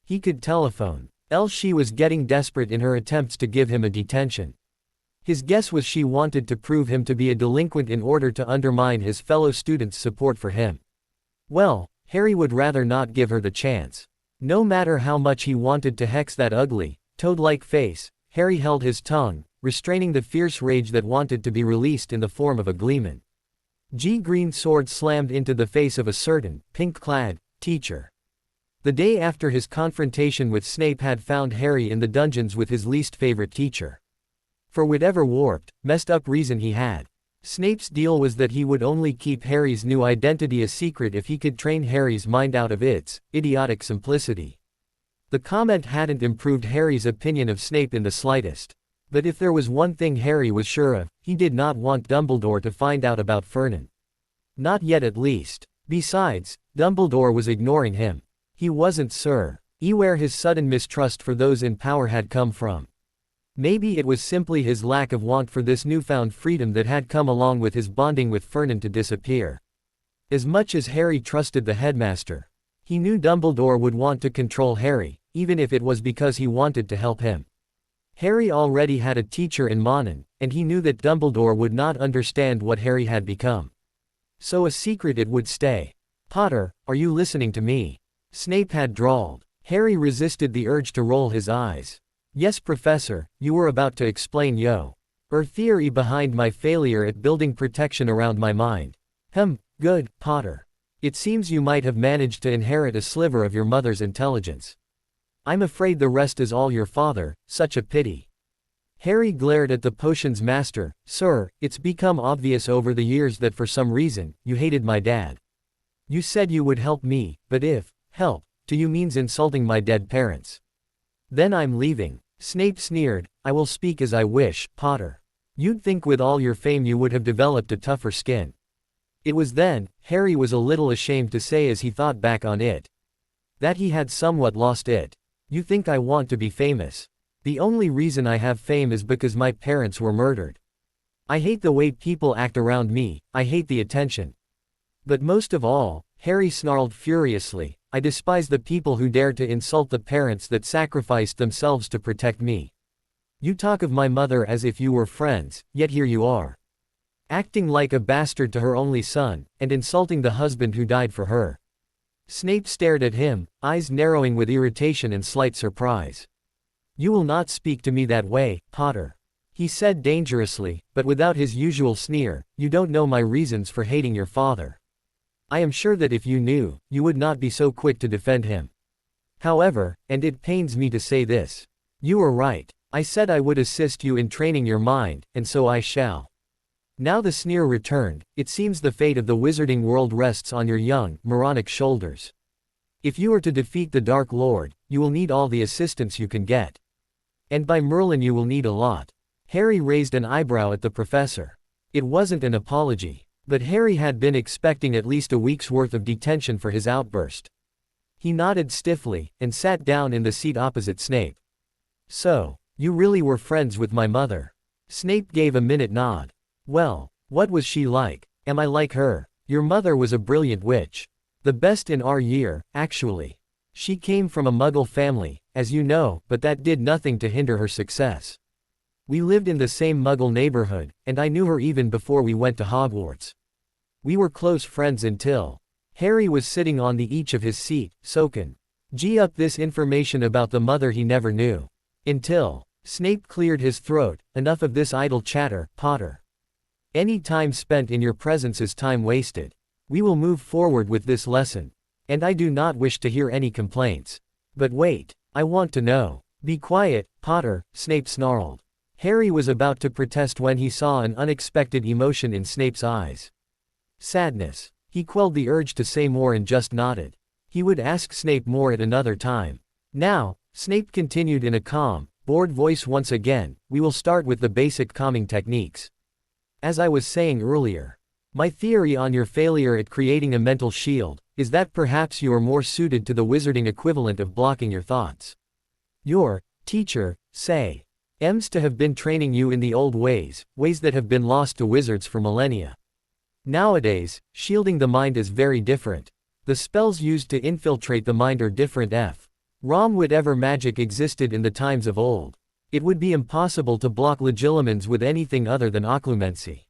He could telephone, else she was getting desperate in her attempts to give him a detention. His guess was she wanted to prove him to be a delinquent in order to undermine his fellow students' support for him. Well, Harry would rather not give her the chance. No matter how much he wanted to hex that ugly, toad-like face, Harry held his tongue, restraining the fierce rage that wanted to be released in the form of a gleeman. Green sword slammed into the face of a certain, pink-clad, teacher. The day after his confrontation with Snape had found Harry in the dungeons with his least favorite teacher. For whatever warped, messed up reason he had, Snape's deal was that he would only keep Harry's new identity a secret if he could train Harry's mind out of its idiotic simplicity. The comment hadn't improved Harry's opinion of Snape in the slightest. But if there was one thing Harry was sure of, he did not want Dumbledore to find out about Fernan. Not yet at least. Besides, Dumbledore was ignoring him. He wasn't where his sudden mistrust for those in power had come from. Maybe it was simply his lack of want for this newfound freedom that had come along with his bonding with Fernan to disappear. As much as Harry trusted the headmaster, he knew Dumbledore would want to control Harry, even if it was because he wanted to help him. Harry already had a teacher in Monan, and he knew that Dumbledore would not understand what Harry had become. So a secret it would stay. "Potter, are you listening to me?" Snape had drawled. Harry resisted the urge to roll his eyes. Yes, Professor, you were about to explain your theory behind my failure at building protection around my mind. Good, Potter. It seems you might have managed to inherit a sliver of your mother's intelligence. I'm afraid the rest is all your father, such a pity. Harry glared at the potion's master. Sir, it's become obvious over the years that for some reason, you hated my dad. You said you would help me, but if help to you means insulting my dead parents, then I'm leaving. Snape sneered. I will speak as I wish, Potter. You'd think with all your fame you would have developed a tougher skin. It was then, Harry was a little ashamed to say as he thought back on it, that he had somewhat lost it. You think I want to be famous? The only reason I have fame is because my parents were murdered. I hate the way people act around me, I hate the attention. But most of all, Harry snarled furiously, I despise the people who dared to insult the parents that sacrificed themselves to protect me. You talk of my mother as if you were friends, yet here you are, acting like a bastard to her only son, and insulting the husband who died for her. Snape stared at him, eyes narrowing with irritation and slight surprise. You will not speak to me that way, Potter, he said dangerously, but without his usual sneer. You don't know my reasons for hating your father. I am sure that if you knew, you would not be so quick to defend him. However, and it pains me to say this, you were right. I said I would assist you in training your mind, and so I shall. Now the sneer returned. It seems the fate of the wizarding world rests on your young, moronic shoulders. If you are to defeat the Dark Lord, you will need all the assistance you can get. And by Merlin you will need a lot. Harry raised an eyebrow at the professor. It wasn't an apology. But Harry had been expecting at least a week's worth of detention for his outburst. He nodded stiffly, and sat down in the seat opposite Snape. So, you really were friends with my mother? Snape gave a minute nod. Well, what was she like? Am I like her? Your mother was a brilliant witch. The best in our year, actually. She came from a Muggle family, as you know, but that did nothing to hinder her success. We lived in the same Muggle neighborhood, and I knew her even before we went to Hogwarts. We were close friends until Harry was sitting on the edge of his seat, soaking up this information about the mother he never knew. Until Snape cleared his throat. Enough of this idle chatter, Potter. Any time spent in your presence is time wasted. We will move forward with this lesson. And I do not wish to hear any complaints. But wait, I want to know. Be quiet, Potter, Snape snarled. Harry was about to protest when he saw an unexpected emotion in Snape's eyes. Sadness. He quelled the urge to say more and just nodded. He would ask Snape more at another time. Now, Snape continued in a calm, bored voice once again, we will start with the basic calming techniques. As I was saying earlier, my theory on your failure at creating a mental shield is that perhaps you are more suited to the wizarding equivalent of blocking your thoughts. Your teacher, say, aims to have been training you in the old ways that have been lost to wizards for millennia. Nowadays, shielding the mind is very different. The spells used to infiltrate the mind are different. Whatever magic existed in the times of old. It would be impossible to block Legilimens with anything other than occlumency.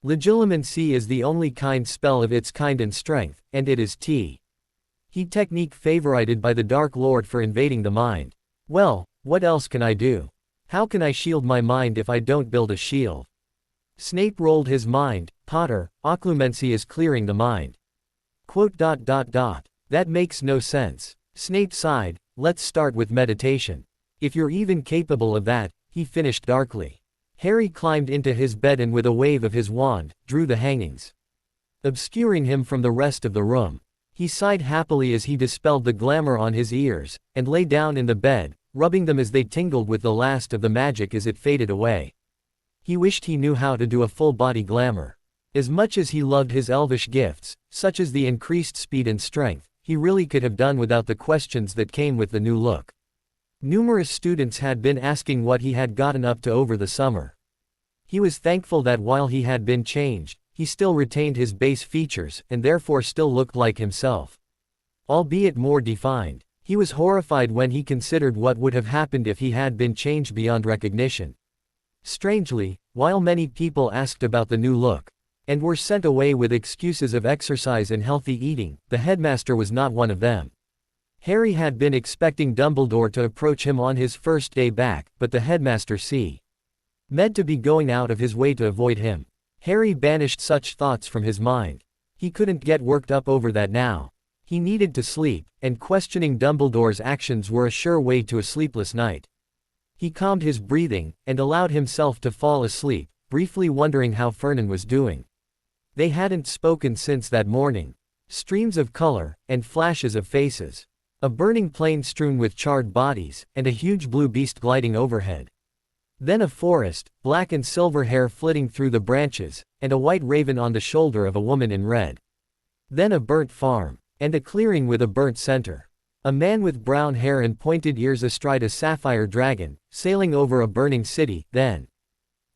Legilimency is the only kind spell of its kind and strength, and it is T. He technique favorited by the Dark Lord for invading the mind. Well, what else can I do? How can I shield my mind if I don't build a shield? Snape rolled his mind. Potter, occlumency is clearing the mind. That makes no sense. Snape sighed. Let's start with meditation. If you're even capable of that, he finished darkly. Harry climbed into his bed and with a wave of his wand, drew the hangings, obscuring him from the rest of the room. He sighed happily as he dispelled the glamour on his ears, and lay down in the bed, rubbing them as they tingled with the last of the magic as it faded away. He wished he knew how to do a full-body glamour. As much as he loved his elvish gifts, such as the increased speed and strength, he really could have done without the questions that came with the new look. Numerous students had been asking what he had gotten up to over the summer. He was thankful that while he had been changed, he still retained his base features, and therefore still looked like himself, albeit more defined. He was horrified when he considered what would have happened if he had been changed beyond recognition. Strangely, while many people asked about the new look, and were sent away with excuses of exercise and healthy eating, the headmaster was not one of them. Harry had been expecting Dumbledore to approach him on his first day back, but the headmaster meant to be going out of his way to avoid him. Harry banished such thoughts from his mind. He couldn't get worked up over that now. He needed to sleep, and questioning Dumbledore's actions were a sure way to a sleepless night. He calmed his breathing, and allowed himself to fall asleep, briefly wondering how Fernan was doing. They hadn't spoken since that morning. Streams of color, and flashes of faces. A burning plain strewn with charred bodies, and a huge blue beast gliding overhead. Then a forest, black and silver hair flitting through the branches, and a white raven on the shoulder of a woman in red. Then a burnt farm, and a clearing with a burnt center. A man with brown hair and pointed ears astride a sapphire dragon, sailing over a burning city, then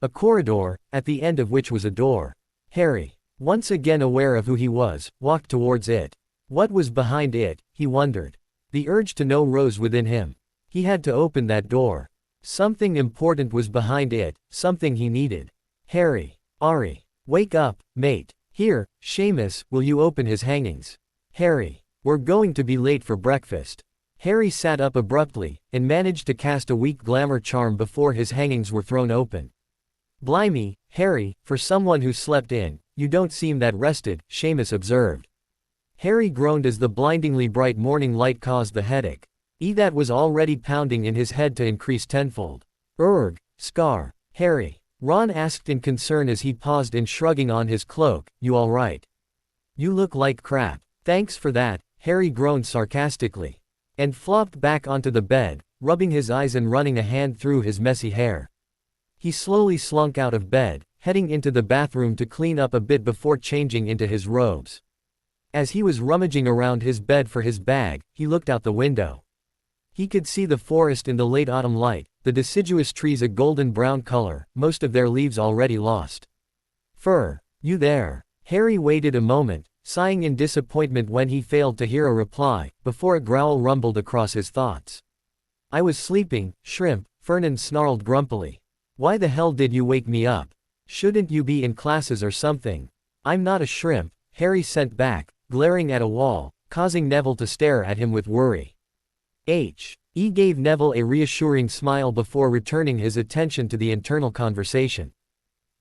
a corridor, at the end of which was a door. Harry, once again aware of who he was, walked towards it. What was behind it, he wondered. The urge to know rose within him. He had to open that door. Something important was behind it, something he needed. Harry. Ari. Wake up, mate. Here, Seamus, will you open his hangings? Harry. We're going to be late for breakfast. Harry sat up abruptly, and managed to cast a weak glamour charm before his hangings were thrown open. Blimey, Harry, for someone who slept in, you don't seem that rested, Seamus observed. Harry groaned as the blindingly bright morning light caused the headache. That was already pounding in his head to increase tenfold. Scar. Harry. Ron asked in concern as he paused in shrugging on his cloak, you alright? You look like crap. Thanks for that, Harry groaned sarcastically. And flopped back onto the bed, rubbing his eyes and running a hand through his messy hair. He slowly slunk out of bed, heading into the bathroom to clean up a bit before changing into his robes. As he was rummaging around his bed for his bag, he looked out the window. He could see the forest in the late autumn light, the deciduous trees a golden brown color, most of their leaves already lost. You there? Harry waited a moment, sighing in disappointment when he failed to hear a reply, before a growl rumbled across his thoughts. I was sleeping, shrimp, Fernan snarled grumpily. Why the hell did you wake me up? Shouldn't you be in classes or something? I'm not a shrimp, Harry sent back, glaring at a wall, causing Neville to stare at him with worry. He gave Neville a reassuring smile before returning his attention to the internal conversation.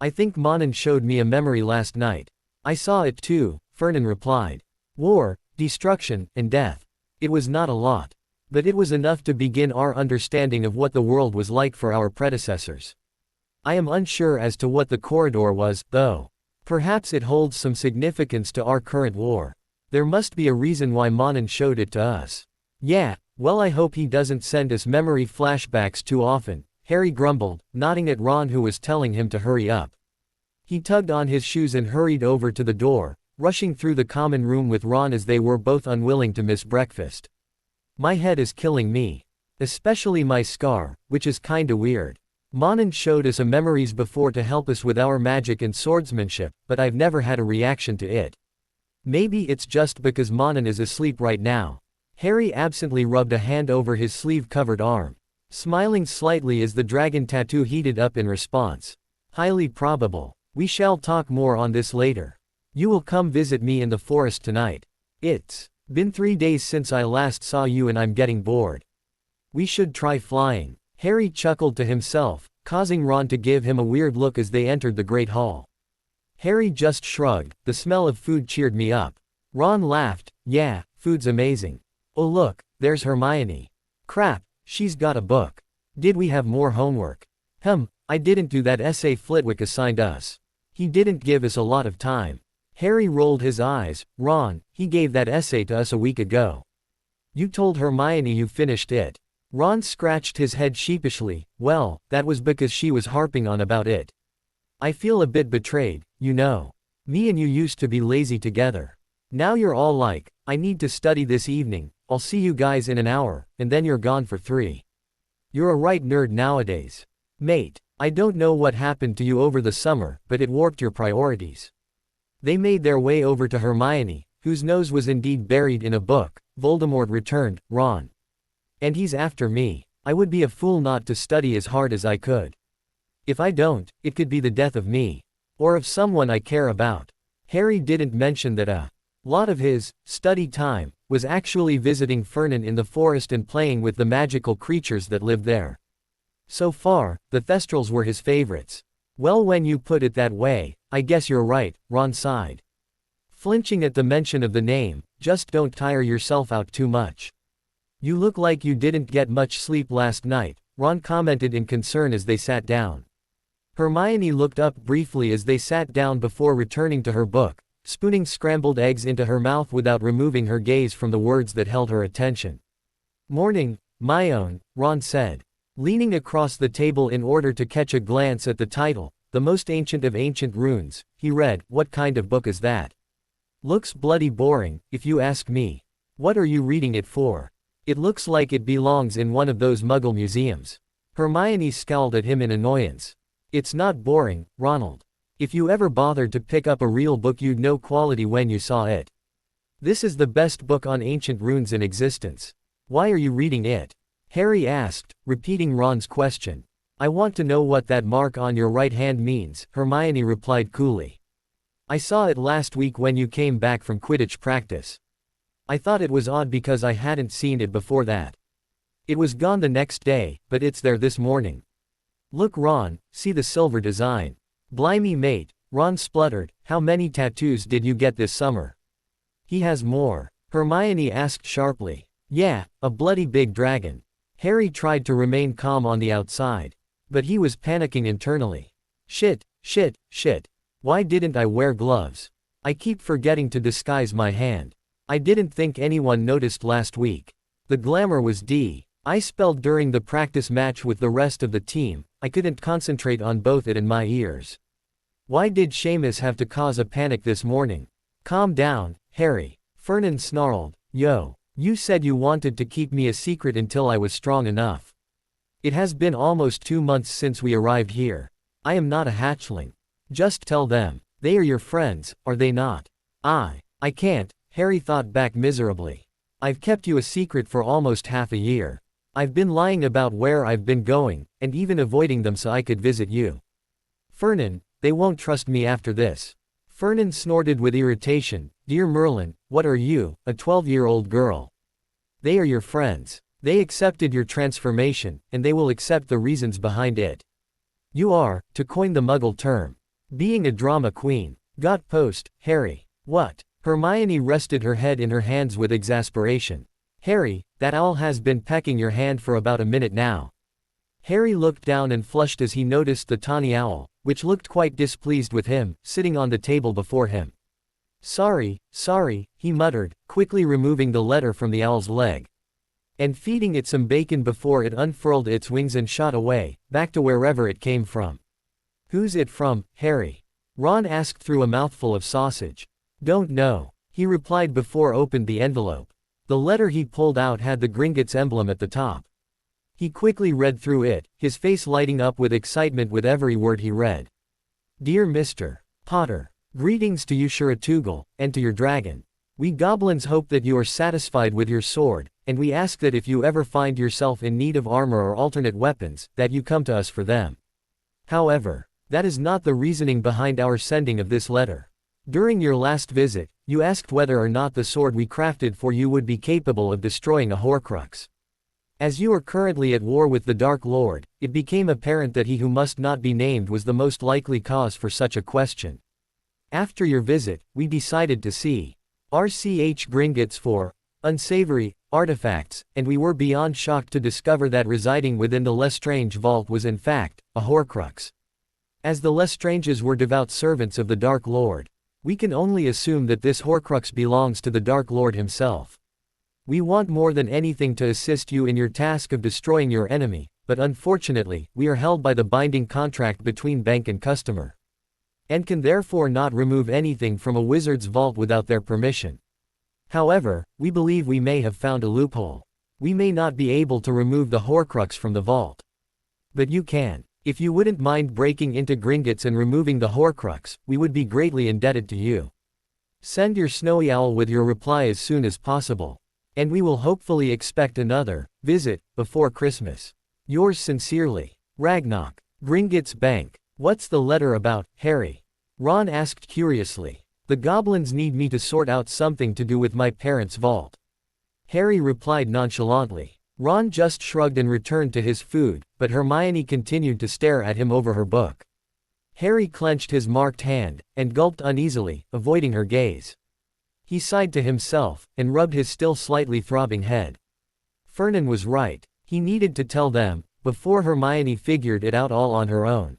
I think Monin showed me a memory last night. I saw it too, Fernan replied. War, destruction, and death. It was not a lot. But it was enough to begin our understanding of what the world was like for our predecessors. I am unsure as to what the corridor was, though. Perhaps it holds some significance to our current war. There must be a reason why Monin showed it to us. Yeah. Well, I hope he doesn't send us memory flashbacks too often, Harry grumbled, nodding at Ron who was telling him to hurry up. He tugged on his shoes and hurried over to the door, rushing through the common room with Ron as they were both unwilling to miss breakfast. My head is killing me. Especially my scar, which is kinda weird. Monin showed us a memories before to help us with our magic and swordsmanship, but I've never had a reaction to it. Maybe it's just because Monin is asleep right now. Harry absently rubbed a hand over his sleeve-covered arm, smiling slightly as the dragon tattoo heated up in response. Highly probable. We shall talk more on this later. You will come visit me in the forest tonight. It's been 3 days since I last saw you and I'm getting bored. We should try flying. Harry chuckled to himself, causing Ron to give him a weird look as they entered the Great Hall. Harry just shrugged, the smell of food cheered me up. Ron laughed, yeah, food's amazing. Oh look, there's Hermione. Crap, she's got a book. Did we have more homework? I didn't do that essay Flitwick assigned us. He didn't give us a lot of time. Harry rolled his eyes. Ron, he gave that essay to us a week ago. You told Hermione you finished it. Ron scratched his head sheepishly. Well, that was because she was harping on about it. I feel a bit betrayed, you know. Me and you used to be lazy together. Now you're all like, I need to study this evening, I'll see you guys in an hour, and then you're gone for 3. You're a right nerd nowadays. Mate, I don't know what happened to you over the summer, but it warped your priorities. They made their way over to Hermione, whose nose was indeed buried in a book. Voldemort returned, Ron. And he's after me. I would be a fool not to study as hard as I could. If I don't, it could be the death of me. Or of someone I care about. Harry didn't mention that Lot of his study time was actually visiting Fernan in the forest and playing with the magical creatures that lived there. So far, the Thestrals were his favorites. Well, when you put it that way, I guess you're right, Ron sighed. Flinching at the mention of the name, just don't tire yourself out too much. You look like you didn't get much sleep last night, Ron commented in concern as they sat down. Hermione looked up briefly as they sat down before returning to her book, spooning scrambled eggs into her mouth without removing her gaze from the words that held her attention. Morning, my own, Ron said. Leaning across the table in order to catch a glance at the title, The Most Ancient of Ancient Runes, he read, "What kind of book is that? Looks bloody boring, if you ask me. What are you reading it for? It looks like it belongs in one of those Muggle museums." Hermione scowled at him in annoyance. "It's not boring, Ronald. If you ever bothered to pick up a real book, you'd know quality when you saw it. This is the best book on ancient runes in existence. Why are you reading it?" Harry asked, repeating Ron's question. "I want to know what that mark on your right hand means," Hermione replied coolly. "I saw it last week when you came back from Quidditch practice. I thought it was odd because I hadn't seen it before that. It was gone the next day, but it's there this morning. Look, Ron, see the silver design. Blimey, mate," Ron spluttered, "how many tattoos did you get this summer?" "He has more," Hermione asked sharply. "Yeah, a bloody big dragon." Harry tried to remain calm on the outside. But he was panicking internally. Shit. Why didn't I wear gloves? I keep forgetting to disguise my hand. I didn't think anyone noticed last week. The glamour was D. I spelled during the practice match with the rest of the team. I couldn't concentrate on both it and my ears. Why did Seamus have to cause a panic this morning? Calm down, Harry. Fernan snarled. Yo. You said you wanted to keep me a secret until I was strong enough. It has been almost 2 months since we arrived here. I am not a hatchling. Just tell them. They are your friends, are they not? I can't, Harry thought back miserably. I've kept you a secret for almost half a year. I've been lying about where I've been going, and even avoiding them so I could visit you. Fernan, they won't trust me after this. Fernan snorted with irritation. Dear Merlin, what are you, a 12-year-old girl? They are your friends. They accepted your transformation, and they will accept the reasons behind it. You are, to coin the Muggle term, being a drama queen. Got post, Harry. What? Hermione rested her head in her hands with exasperation. Harry, that owl has been pecking your hand for about a minute now. Harry looked down and flushed as he noticed the tawny owl, which looked quite displeased with him, sitting on the table before him. Sorry, he muttered, quickly removing the letter from the owl's leg. And feeding it some bacon before it unfurled its wings and shot away, back to wherever it came from. Who's it from, Harry? Ron asked through a mouthful of sausage. Don't know, he replied before opened the envelope. The letter he pulled out had the Gringotts emblem at the top. He quickly read through it, his face lighting up with excitement with every word he read. Dear Mr. Potter, greetings to you Shiratugal, and to your dragon. We goblins hope that you are satisfied with your sword, and we ask that if you ever find yourself in need of armor or alternate weapons, that you come to us for them. However, that is not the reasoning behind our sending of this letter. During your last visit, you asked whether or not the sword we crafted for you would be capable of destroying a Horcrux. As you are currently at war with the Dark Lord, it became apparent that he who must not be named was the most likely cause for such a question. After your visit, we decided to see RCH Gringotts for unsavory artifacts, and we were beyond shocked to discover that residing within the Lestrange vault was in fact a Horcrux. As the Lestranges were devout servants of the Dark Lord, we can only assume that this Horcrux belongs to the Dark Lord himself. We want more than anything to assist you in your task of destroying your enemy, but unfortunately, we are held by the binding contract between bank and customer, and can therefore not remove anything from a wizard's vault without their permission. However, we believe we may have found a loophole. We may not be able to remove the Horcrux from the vault, but you can. If you wouldn't mind breaking into Gringotts and removing the Horcrux, we would be greatly indebted to you. Send your snowy owl with your reply as soon as possible, and we will hopefully expect another visit before Christmas. Yours sincerely, Ragnarok. Gringotts Bank. What's the letter about, Harry? Ron asked curiously. The goblins need me to sort out something to do with my parents' vault. Harry replied nonchalantly. Ron just shrugged and returned to his food, but Hermione continued to stare at him over her book. Harry clenched his marked hand, and gulped uneasily, avoiding her gaze. He sighed to himself, and rubbed his still slightly throbbing head. Vernon was right. He needed to tell them, before Hermione figured it out all on her own.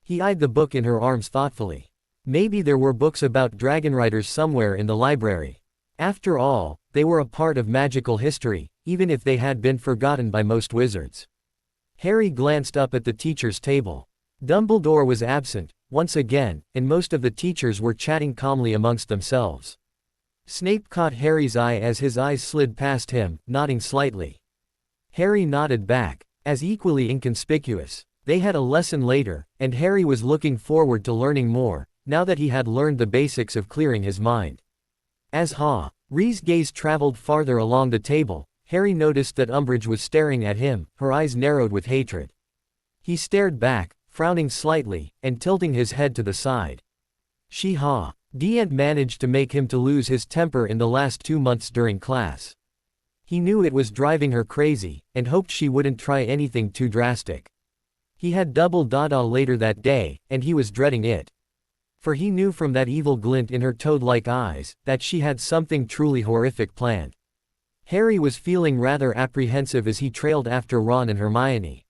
He eyed the book in her arms thoughtfully. Maybe there were books about dragon riders somewhere in the library. After all, they were a part of magical history, even if they had been forgotten by most wizards. Harry glanced up at the teacher's table. Dumbledore was absent, once again, and most of the teachers were chatting calmly amongst themselves. Snape caught Harry's eye as his eyes slid past him, nodding slightly. Harry nodded back, as equally inconspicuous. They had a lesson later, and Harry was looking forward to learning more, now that he had learned the basics of clearing his mind. As Harry's gaze traveled farther along the table, Harry noticed that Umbridge was staring at him, her eyes narrowed with hatred. He stared back, frowning slightly, and tilting his head to the side. She hadn't managed to make him to lose his temper in the last 2 months during class. He knew it was driving her crazy, and hoped she wouldn't try anything too drastic. He had double dada later that day, and he was dreading it. For he knew from that evil glint in her toad-like eyes, that she had something truly horrific planned. Harry was feeling rather apprehensive as he trailed after Ron and Hermione.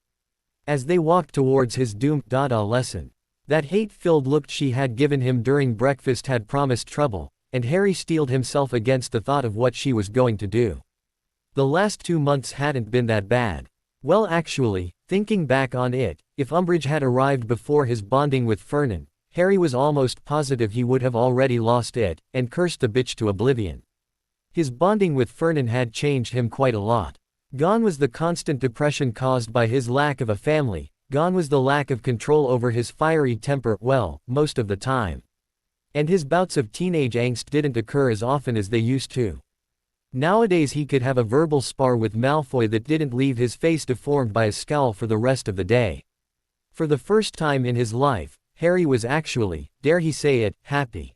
As they walked towards his doomed dada lesson, that hate-filled look she had given him during breakfast had promised trouble, and Harry steeled himself against the thought of what she was going to do. The last 2 months hadn't been that bad. Well, actually, thinking back on it, if Umbridge had arrived before his bonding with Vernon, Harry was almost positive he would have already lost it, and cursed the bitch to oblivion. His bonding with Vernon had changed him quite a lot. Gone was the constant depression caused by his lack of a family, gone was the lack of control over his fiery temper, well, most of the time. And his bouts of teenage angst didn't occur as often as they used to. Nowadays he could have a verbal spar with Malfoy that didn't leave his face deformed by a scowl for the rest of the day. For the first time in his life, Harry was actually, dare he say it, happy.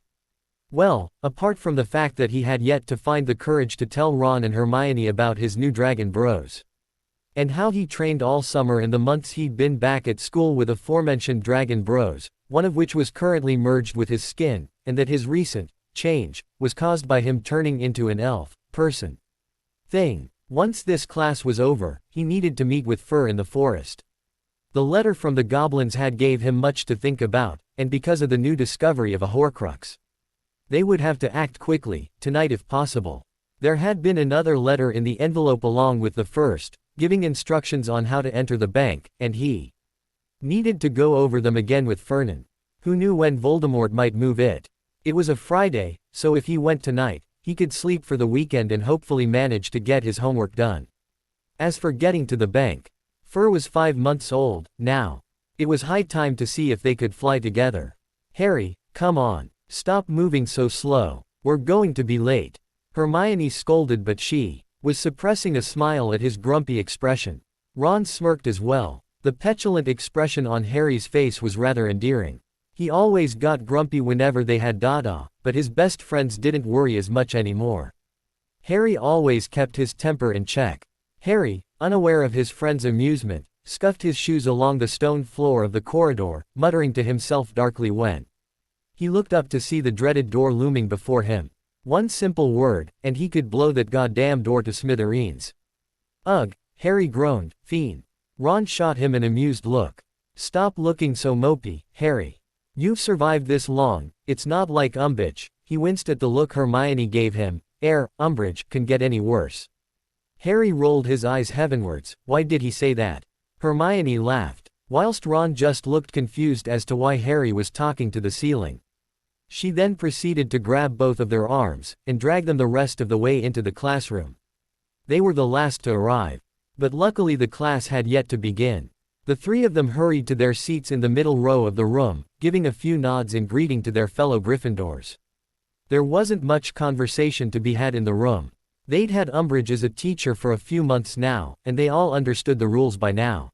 Well, apart from the fact that he had yet to find the courage to tell Ron and Hermione about his new dragon bros. And how he trained all summer in the months he'd been back at school with aforementioned dragon bros, one of which was currently merged with his skin, and that his recent change was caused by him turning into an elf thing. Once this class was over, he needed to meet with Fur in the forest. The letter from the goblins had gave him much to think about, and because of the new discovery of a Horcrux. They would have to act quickly, tonight if possible. There had been another letter in the envelope along with the first, giving instructions on how to enter the bank, and he needed to go over them again with Vernon. Who knew when Voldemort might move it? It was a Friday, so if he went tonight, he could sleep for the weekend and hopefully manage to get his homework done. As for getting to the bank, Fur was 5 months old, now. It was high time to see if they could fly together. Harry, come on. Stop moving so slow. We're going to be late. Hermione scolded, but she was suppressing a smile at his grumpy expression. Ron smirked as well. The petulant expression on Harry's face was rather endearing. He always got grumpy whenever they had dada, but his best friends didn't worry as much anymore. Harry always kept his temper in check. Harry, unaware of his friend's amusement, scuffed his shoes along the stone floor of the corridor, muttering to himself darkly when he looked up to see the dreaded door looming before him. One simple word, and he could blow that goddamn door to smithereens. Ugh, Harry groaned, fiend. Ron shot him an amused look. Stop looking so mopey, Harry. You've survived this long, it's not like Umbridge. He winced at the look Hermione gave him. Umbridge can get any worse. Harry rolled his eyes heavenwards. Why did he say that? Hermione laughed, whilst Ron just looked confused as to why Harry was talking to the ceiling. She then proceeded to grab both of their arms, and drag them the rest of the way into the classroom. They were the last to arrive. But luckily the class had yet to begin. The three of them hurried to their seats in the middle row of the room, giving a few nods in greeting to their fellow Gryffindors. There wasn't much conversation to be had in the room. They'd had Umbridge as a teacher for a few months now, and they all understood the rules by now.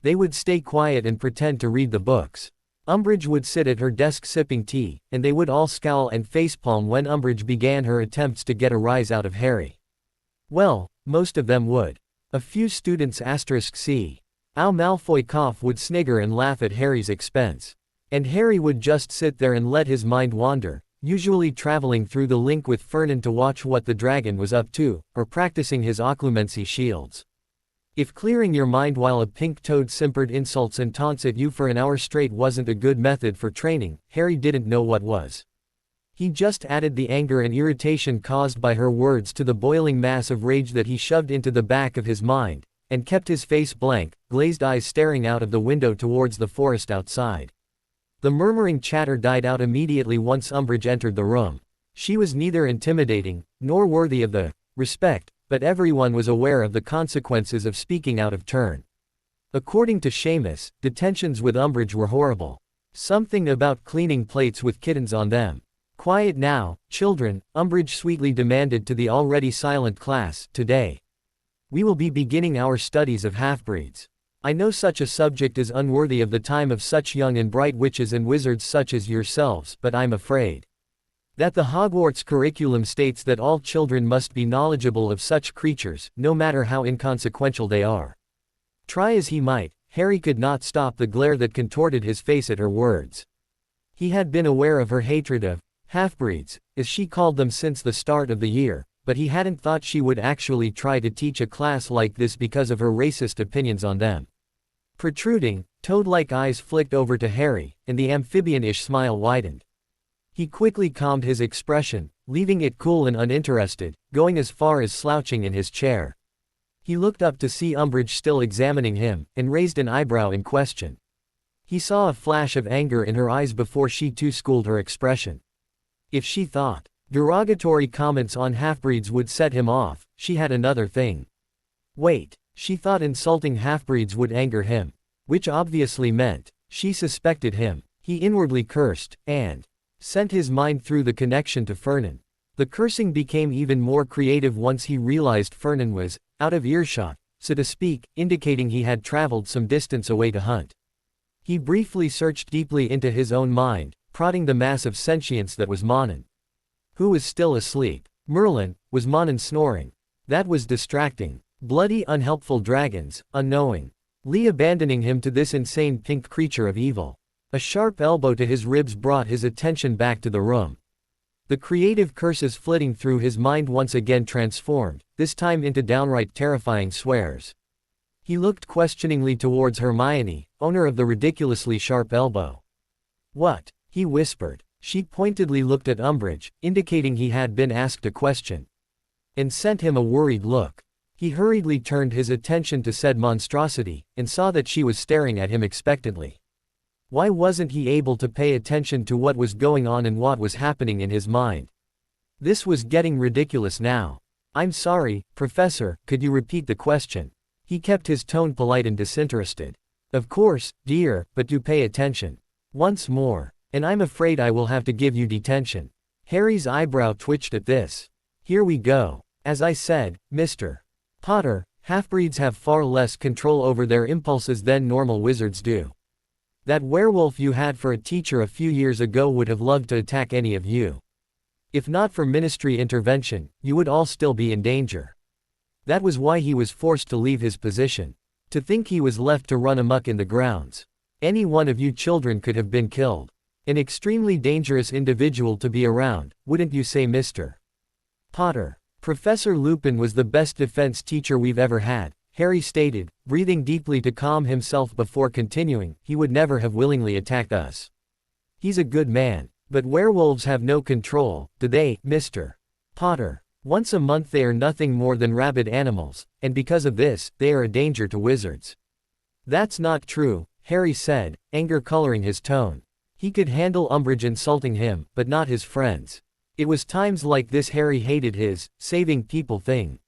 They would stay quiet and pretend to read the books. Umbridge would sit at her desk sipping tea, and they would all scowl and facepalm when Umbridge began her attempts to get a rise out of Harry. Well, most of them would. A few students *C. Ow Malfoy cough would snigger and laugh at Harry's expense. And Harry would just sit there and let his mind wander, usually traveling through the link with Fernan to watch what the dragon was up to, or practicing his occlumency shields. If clearing your mind while a pink toad simpered insults and taunts at you for an hour straight wasn't a good method for training, Harry didn't know what was. He just added the anger and irritation caused by her words to the boiling mass of rage that he shoved into the back of his mind, and kept his face blank, glazed eyes staring out of the window towards the forest outside. The murmuring chatter died out immediately once Umbridge entered the room. She was neither intimidating, nor worthy of the respect, but everyone was aware of the consequences of speaking out of turn. According to Seamus, detentions with Umbridge were horrible. Something about cleaning plates with kittens on them. Quiet now, children, Umbridge sweetly demanded to the already silent class. Today, we will be beginning our studies of half-breeds. I know such a subject is unworthy of the time of such young and bright witches and wizards such as yourselves, but I'm afraid that the Hogwarts curriculum states that all children must be knowledgeable of such creatures, no matter how inconsequential they are. Try as he might, Harry could not stop the glare that contorted his face at her words. He had been aware of her hatred of half-breeds, as she called them since the start of the year, but he hadn't thought she would actually try to teach a class like this because of her racist opinions on them. Protruding, toad-like eyes flicked over to Harry, and the amphibian-ish smile widened. He quickly calmed his expression, leaving it cool and uninterested, going as far as slouching in his chair. He looked up to see Umbridge still examining him, and raised an eyebrow in question. He saw a flash of anger in her eyes before she too schooled her expression. If she thought derogatory comments on half-breeds would set him off, she had another thing. Wait, she thought insulting half-breeds would anger him. Which obviously meant, she suspected him. He inwardly cursed, and sent his mind through the connection to Fernan. The cursing became even more creative once he realized Fernan was out of earshot, so to speak, indicating he had traveled some distance away to hunt. He briefly searched deeply into his own mind, prodding the mass of sentience that was Monin. Who was still asleep? Merlin. Was Monin snoring? That was distracting. Bloody unhelpful dragons, unknowing. Lee abandoning him to this insane pink creature of evil. A sharp elbow to his ribs brought his attention back to the room. The creative curses flitting through his mind once again transformed, this time into downright terrifying swears. He looked questioningly towards Hermione, owner of the ridiculously sharp elbow. What? He whispered. She pointedly looked at Umbridge, indicating he had been asked a question, and sent him a worried look. He hurriedly turned his attention to said monstrosity, and saw that she was staring at him expectantly. Why wasn't he able to pay attention to what was going on and what was happening in his mind? This was getting ridiculous now. I'm sorry, Professor, could you repeat the question? He kept his tone polite and disinterested. Of course, dear, but do pay attention. Once more. And I'm afraid I will have to give you detention. Harry's eyebrow twitched at this. Here we go. As I said, Mr. Potter, half-breeds have far less control over their impulses than normal wizards do. That werewolf you had for a teacher a few years ago would have loved to attack any of you. If not for ministry intervention, you would all still be in danger. That was why he was forced to leave his position. To think he was left to run amok in the grounds. Any one of you children could have been killed. An extremely dangerous individual to be around, wouldn't you say, Mr. Potter? Professor Lupin was the best defense teacher we've ever had, Harry stated, breathing deeply to calm himself before continuing. He would never have willingly attacked us. He's a good man. But werewolves have no control, do they, Mr. Potter? Once a month they are nothing more than rabid animals, and because of this, they are a danger to wizards. That's not true, Harry said, anger coloring his tone. He could handle Umbridge insulting him, but not his friends. It was times like this Harry hated his saving people thing.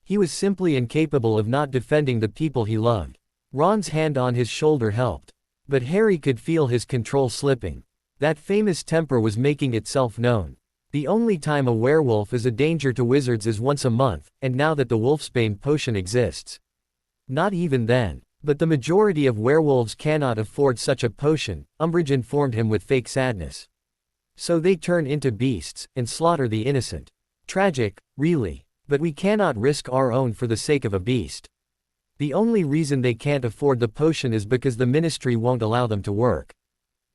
He was simply incapable of not defending the people he loved. Ron's hand on his shoulder helped. But Harry could feel his control slipping. That famous temper was making itself known. The only time a werewolf is a danger to wizards is once a month, and now that the Wolfsbane potion exists. Not even then. But the majority of werewolves cannot afford such a potion, Umbridge informed him with fake sadness. So they turn into beasts, and slaughter the innocent. Tragic, really. But we cannot risk our own for the sake of a beast. The only reason they can't afford the potion is because the ministry won't allow them to work.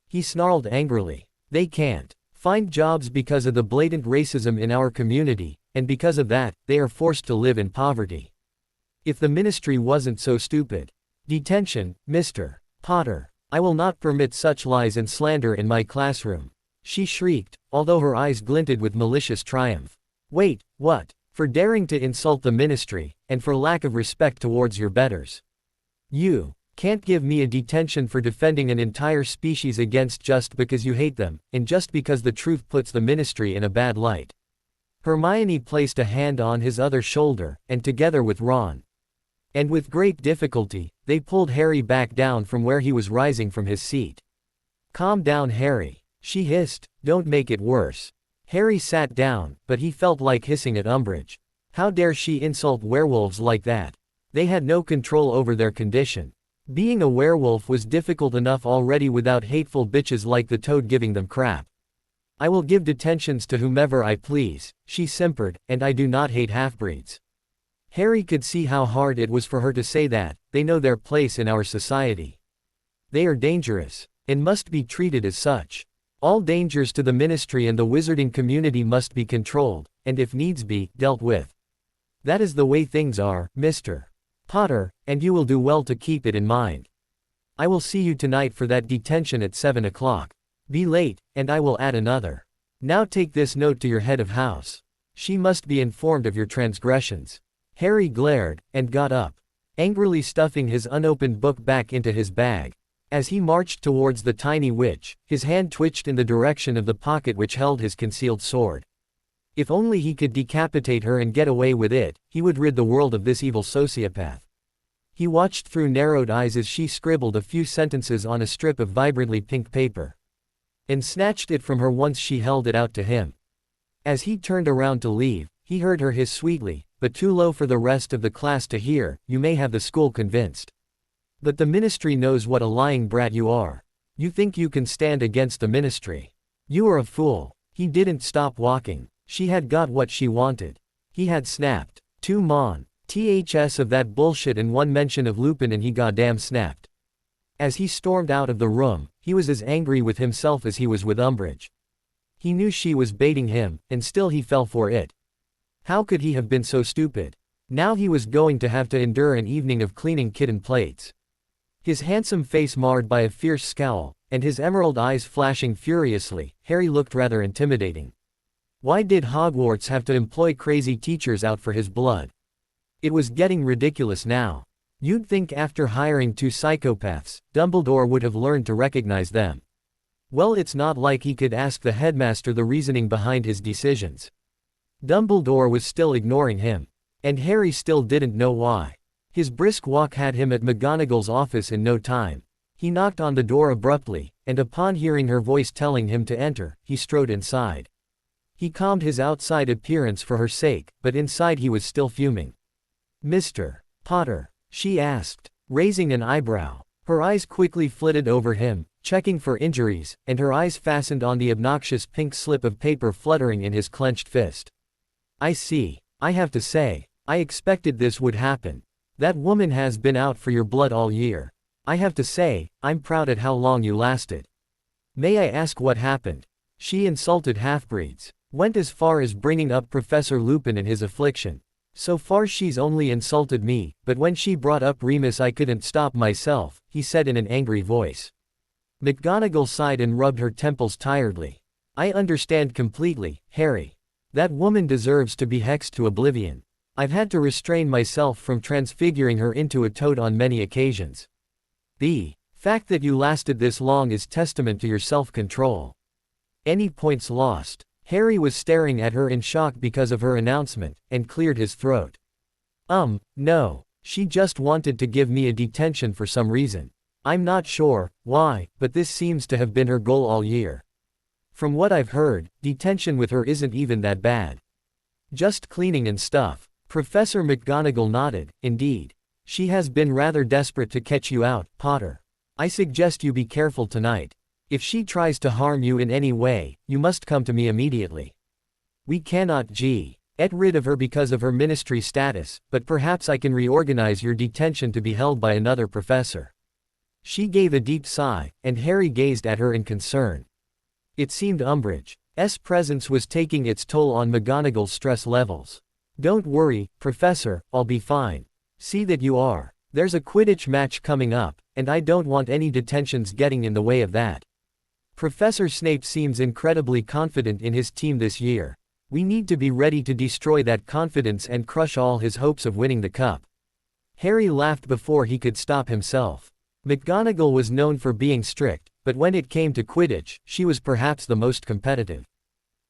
He snarled angrily. They can't find jobs because of the blatant racism in our community, and because of that, they are forced to live in poverty. If the ministry wasn't so stupid. Detention, Mr. Potter. I will not permit such lies and slander in my classroom. She shrieked, although her eyes glinted with malicious triumph. Wait, what? For daring to insult the ministry, and for lack of respect towards your betters. You can't give me a detention for defending an entire species against just because you hate them, and just because the truth puts the ministry in a bad light. Hermione placed a hand on his other shoulder, and together with Ron. And with great difficulty, they pulled Harry back down from where he was rising from his seat. Calm down, Harry, she hissed, don't make it worse. Harry sat down, but he felt like hissing at Umbridge. How dare she insult werewolves like that? They had no control over their condition. Being a werewolf was difficult enough already without hateful bitches like the Toad giving them crap. I will give detentions to whomever I please, she simpered, and I do not hate half-breeds. Harry could see how hard it was for her to say that. They know their place in our society. They are dangerous, and must be treated as such. All dangers to the ministry and the wizarding community must be controlled, and if needs be, dealt with. That is the way things are, Mr. Potter, and you will do well to keep it in mind. I will see you tonight for that detention at 7 o'clock. Be late, and I will add another. Now take this note to your head of house. She must be informed of your transgressions. Harry glared, and got up, angrily stuffing his unopened book back into his bag. As he marched towards the tiny witch, his hand twitched in the direction of the pocket which held his concealed sword. If only he could decapitate her and get away with it, he would rid the world of this evil sociopath. He watched through narrowed eyes as she scribbled a few sentences on a strip of vibrantly pink paper. And snatched it from her once she held it out to him. As he turned around to leave, he heard her hiss sweetly, but too low for the rest of the class to hear, you may have the school convinced. But the ministry knows what a lying brat you are. You think you can stand against the ministry. You are a fool. He didn't stop walking. She had got what she wanted. He had snapped. 2 ths of that bullshit and 1 mention of Lupin and he goddamn snapped. As he stormed out of the room, he was as angry with himself as he was with Umbridge. He knew she was baiting him, and still he fell for it. How could he have been so stupid? Now he was going to have to endure an evening of cleaning kitten plates. His handsome face marred by a fierce scowl, and his emerald eyes flashing furiously, Harry looked rather intimidating. Why did Hogwarts have to employ crazy teachers out for his blood? It was getting ridiculous now. You'd think after hiring 2 psychopaths, Dumbledore would have learned to recognize them. Well, it's not like he could ask the headmaster the reasoning behind his decisions. Dumbledore was still ignoring him. And Harry still didn't know why. His brisk walk had him at McGonagall's office in no time. He knocked on the door abruptly, and upon hearing her voice telling him to enter, he strode inside. He calmed his outside appearance for her sake, but inside he was still fuming. Mr. Potter, she asked, raising an eyebrow. Her eyes quickly flitted over him, checking for injuries, and her eyes fastened on the obnoxious pink slip of paper fluttering in his clenched fist. I see. I have to say, I expected this would happen. That woman has been out for your blood all year. I have to say, I'm proud at how long you lasted. May I ask what happened? She insulted half-breeds. Went as far as bringing up Professor Lupin and his affliction. So far she's only insulted me, but when she brought up Remus I couldn't stop myself, he said in an angry voice. McGonagall sighed and rubbed her temples tiredly. I understand completely, Harry. That woman deserves to be hexed to oblivion. I've had to restrain myself from transfiguring her into a toad on many occasions. The fact that you lasted this long is testament to your self-control. Any points lost? Harry was staring at her in shock because of her announcement, and cleared his throat. No. She just wanted to give me a detention for some reason. I'm not sure why, but this seems to have been her goal all year. From what I've heard, detention with her isn't even that bad. Just cleaning and stuff. Professor McGonagall nodded. Indeed. She has been rather desperate to catch you out, Potter. I suggest you be careful tonight. If she tries to harm you in any way, you must come to me immediately. We cannot get rid of her because of her ministry status, but perhaps I can reorganize your detention to be held by another professor. She gave a deep sigh, and Harry gazed at her in concern. It seemed Umbridge's presence was taking its toll on McGonagall's stress levels. Don't worry, Professor, I'll be fine. See that you are. There's a Quidditch match coming up, and I don't want any detentions getting in the way of that. Professor Snape seems incredibly confident in his team this year. We need to be ready to destroy that confidence and crush all his hopes of winning the cup. Harry laughed before he could stop himself. McGonagall was known for being strict, but when it came to Quidditch, she was perhaps the most competitive.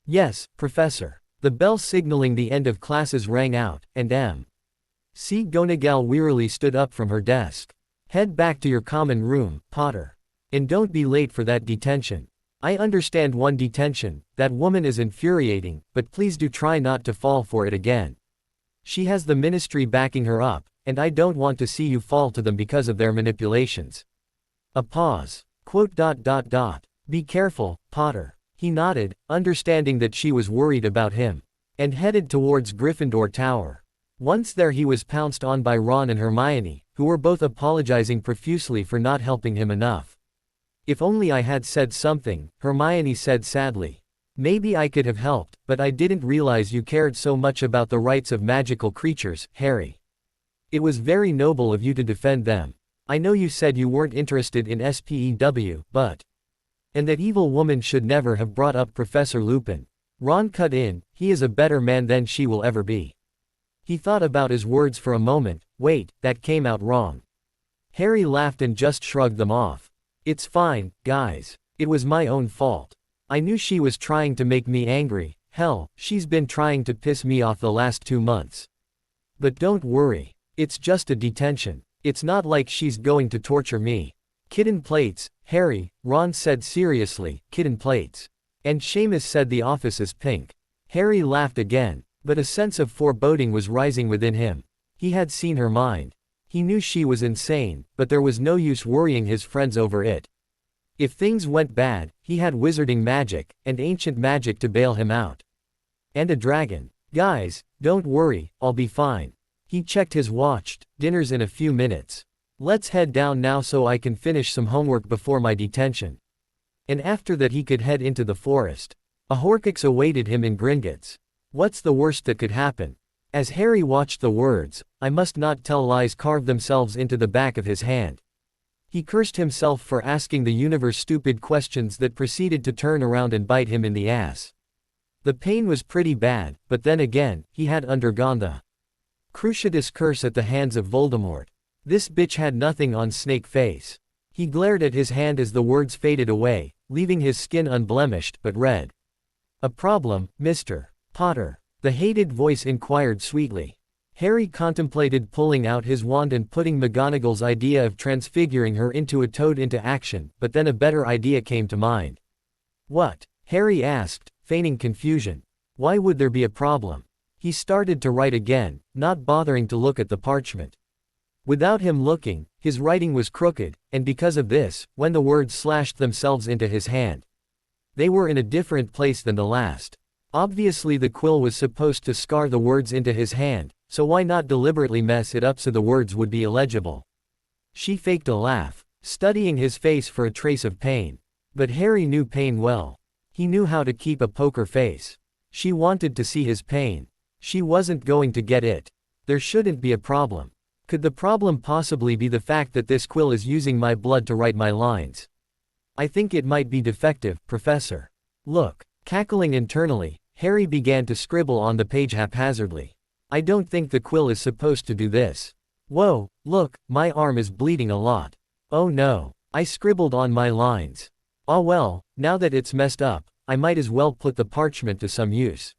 Yes, Professor. The bell signaling the end of classes rang out, and McGonagall wearily stood up from her desk. Head back to your common room, Potter. And don't be late for that detention. I understand one detention, that woman is infuriating, but please do try not to fall for it again. She has the ministry backing her up, and I don't want to see you fall to them because of their manipulations. A pause. Be careful, Potter. He nodded, understanding that she was worried about him, and headed towards Gryffindor Tower. Once there he was pounced on by Ron and Hermione, who were both apologizing profusely for not helping him enough. If only I had said something, Hermione said sadly. Maybe I could have helped, but I didn't realize you cared so much about the rights of magical creatures, Harry. It was very noble of you to defend them. I know you said you weren't interested in SPEW, but... And that evil woman should never have brought up Professor Lupin. Ron cut in, he is a better man than she will ever be. He thought about his words for a moment. Wait, that came out wrong. Harry laughed and just shrugged them off. It's fine, guys. It was my own fault. I knew she was trying to make me angry. Hell, she's been trying to piss me off the last 2 months. But don't worry. It's just a detention. It's not like she's going to torture me. Kitten plates, Harry, Ron said seriously, kitten plates. And Seamus said the office is pink. Harry laughed again, but a sense of foreboding was rising within him. He had seen her mind. He knew she was insane, but there was no use worrying his friends over it. If things went bad, he had wizarding magic, and ancient magic to bail him out. And a dragon. Guys, don't worry, I'll be fine. He checked his watch, dinner's in a few minutes. Let's head down now so I can finish some homework before my detention. And after that he could head into the forest. A Horcrux awaited him in Gringotts. What's the worst that could happen? As Harry watched the words, I must not tell lies carve themselves into the back of his hand. He cursed himself for asking the universe stupid questions that proceeded to turn around and bite him in the ass. The pain was pretty bad, but then again, he had undergone the Cruciatus curse at the hands of Voldemort. This bitch had nothing on Snake Face. He glared at his hand as the words faded away, leaving his skin unblemished but red. A problem, Mr. Potter? The hated voice inquired sweetly. Harry contemplated pulling out his wand and putting McGonagall's idea of transfiguring her into a toad into action, but then a better idea came to mind. What? Harry asked, feigning confusion. Why would there be a problem? He started to write again, not bothering to look at the parchment. Without him looking, his writing was crooked, and because of this, when the words slashed themselves into his hand, they were in a different place than the last. Obviously the quill was supposed to scar the words into his hand, so why not deliberately mess it up so the words would be illegible? She faked a laugh, studying his face for a trace of pain. But Harry knew pain well. He knew how to keep a poker face. She wanted to see his pain. She wasn't going to get it. There shouldn't be a problem. Could the problem possibly be the fact that this quill is using my blood to write my lines? I think it might be defective, Professor. Look. Cackling internally, Harry began to scribble on the page haphazardly. I don't think the quill is supposed to do this. Whoa, look, my arm is bleeding a lot. Oh no, I scribbled on my lines. Ah well, now that it's messed up, I might as well put the parchment to some use.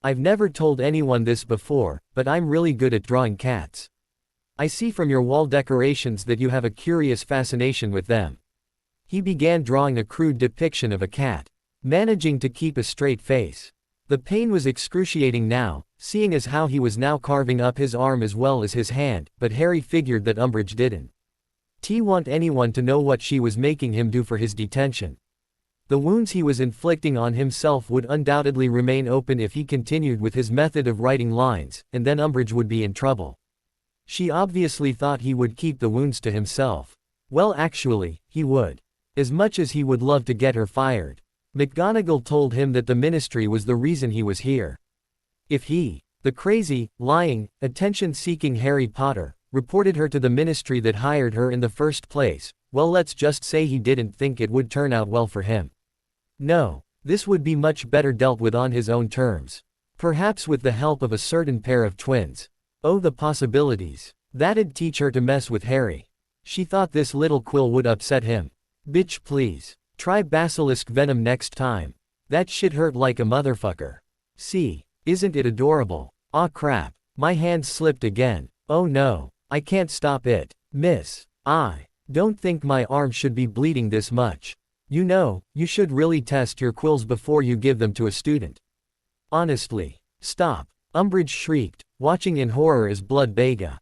I've never told anyone this before, but I'm really good at drawing cats. I see from your wall decorations that you have a curious fascination with them. He began drawing a crude depiction of a cat, managing to keep a straight face. The pain was excruciating now, seeing as how he was now carving up his arm as well as his hand, but Harry figured that Umbridge didn't want anyone to know what she was making him do for his detention. The wounds he was inflicting on himself would undoubtedly remain open if he continued with his method of writing lines, and then Umbridge would be in trouble. She obviously thought he would keep the wounds to himself. Well, actually, he would. As much as he would love to get her fired. McGonagall told him that the Ministry was the reason he was here. If he, the crazy, lying, attention-seeking Harry Potter, reported her to the Ministry that hired her in the first place, well, let's just say he didn't think it would turn out well for him. No, this would be much better dealt with on his own terms. Perhaps with the help of a certain pair of twins. Oh, the possibilities. That'd teach her to mess with Harry. She thought this little quill would upset him. Bitch, please. Try basilisk venom next time. That shit hurt like a motherfucker. See, isn't it adorable? Aw crap. My hand slipped again. Oh no. I can't stop it. Miss. I don't think my arm should be bleeding this much. You know, you should really test your quills before you give them to a student. Honestly. Stop. Umbridge shrieked, watching in horror as blood began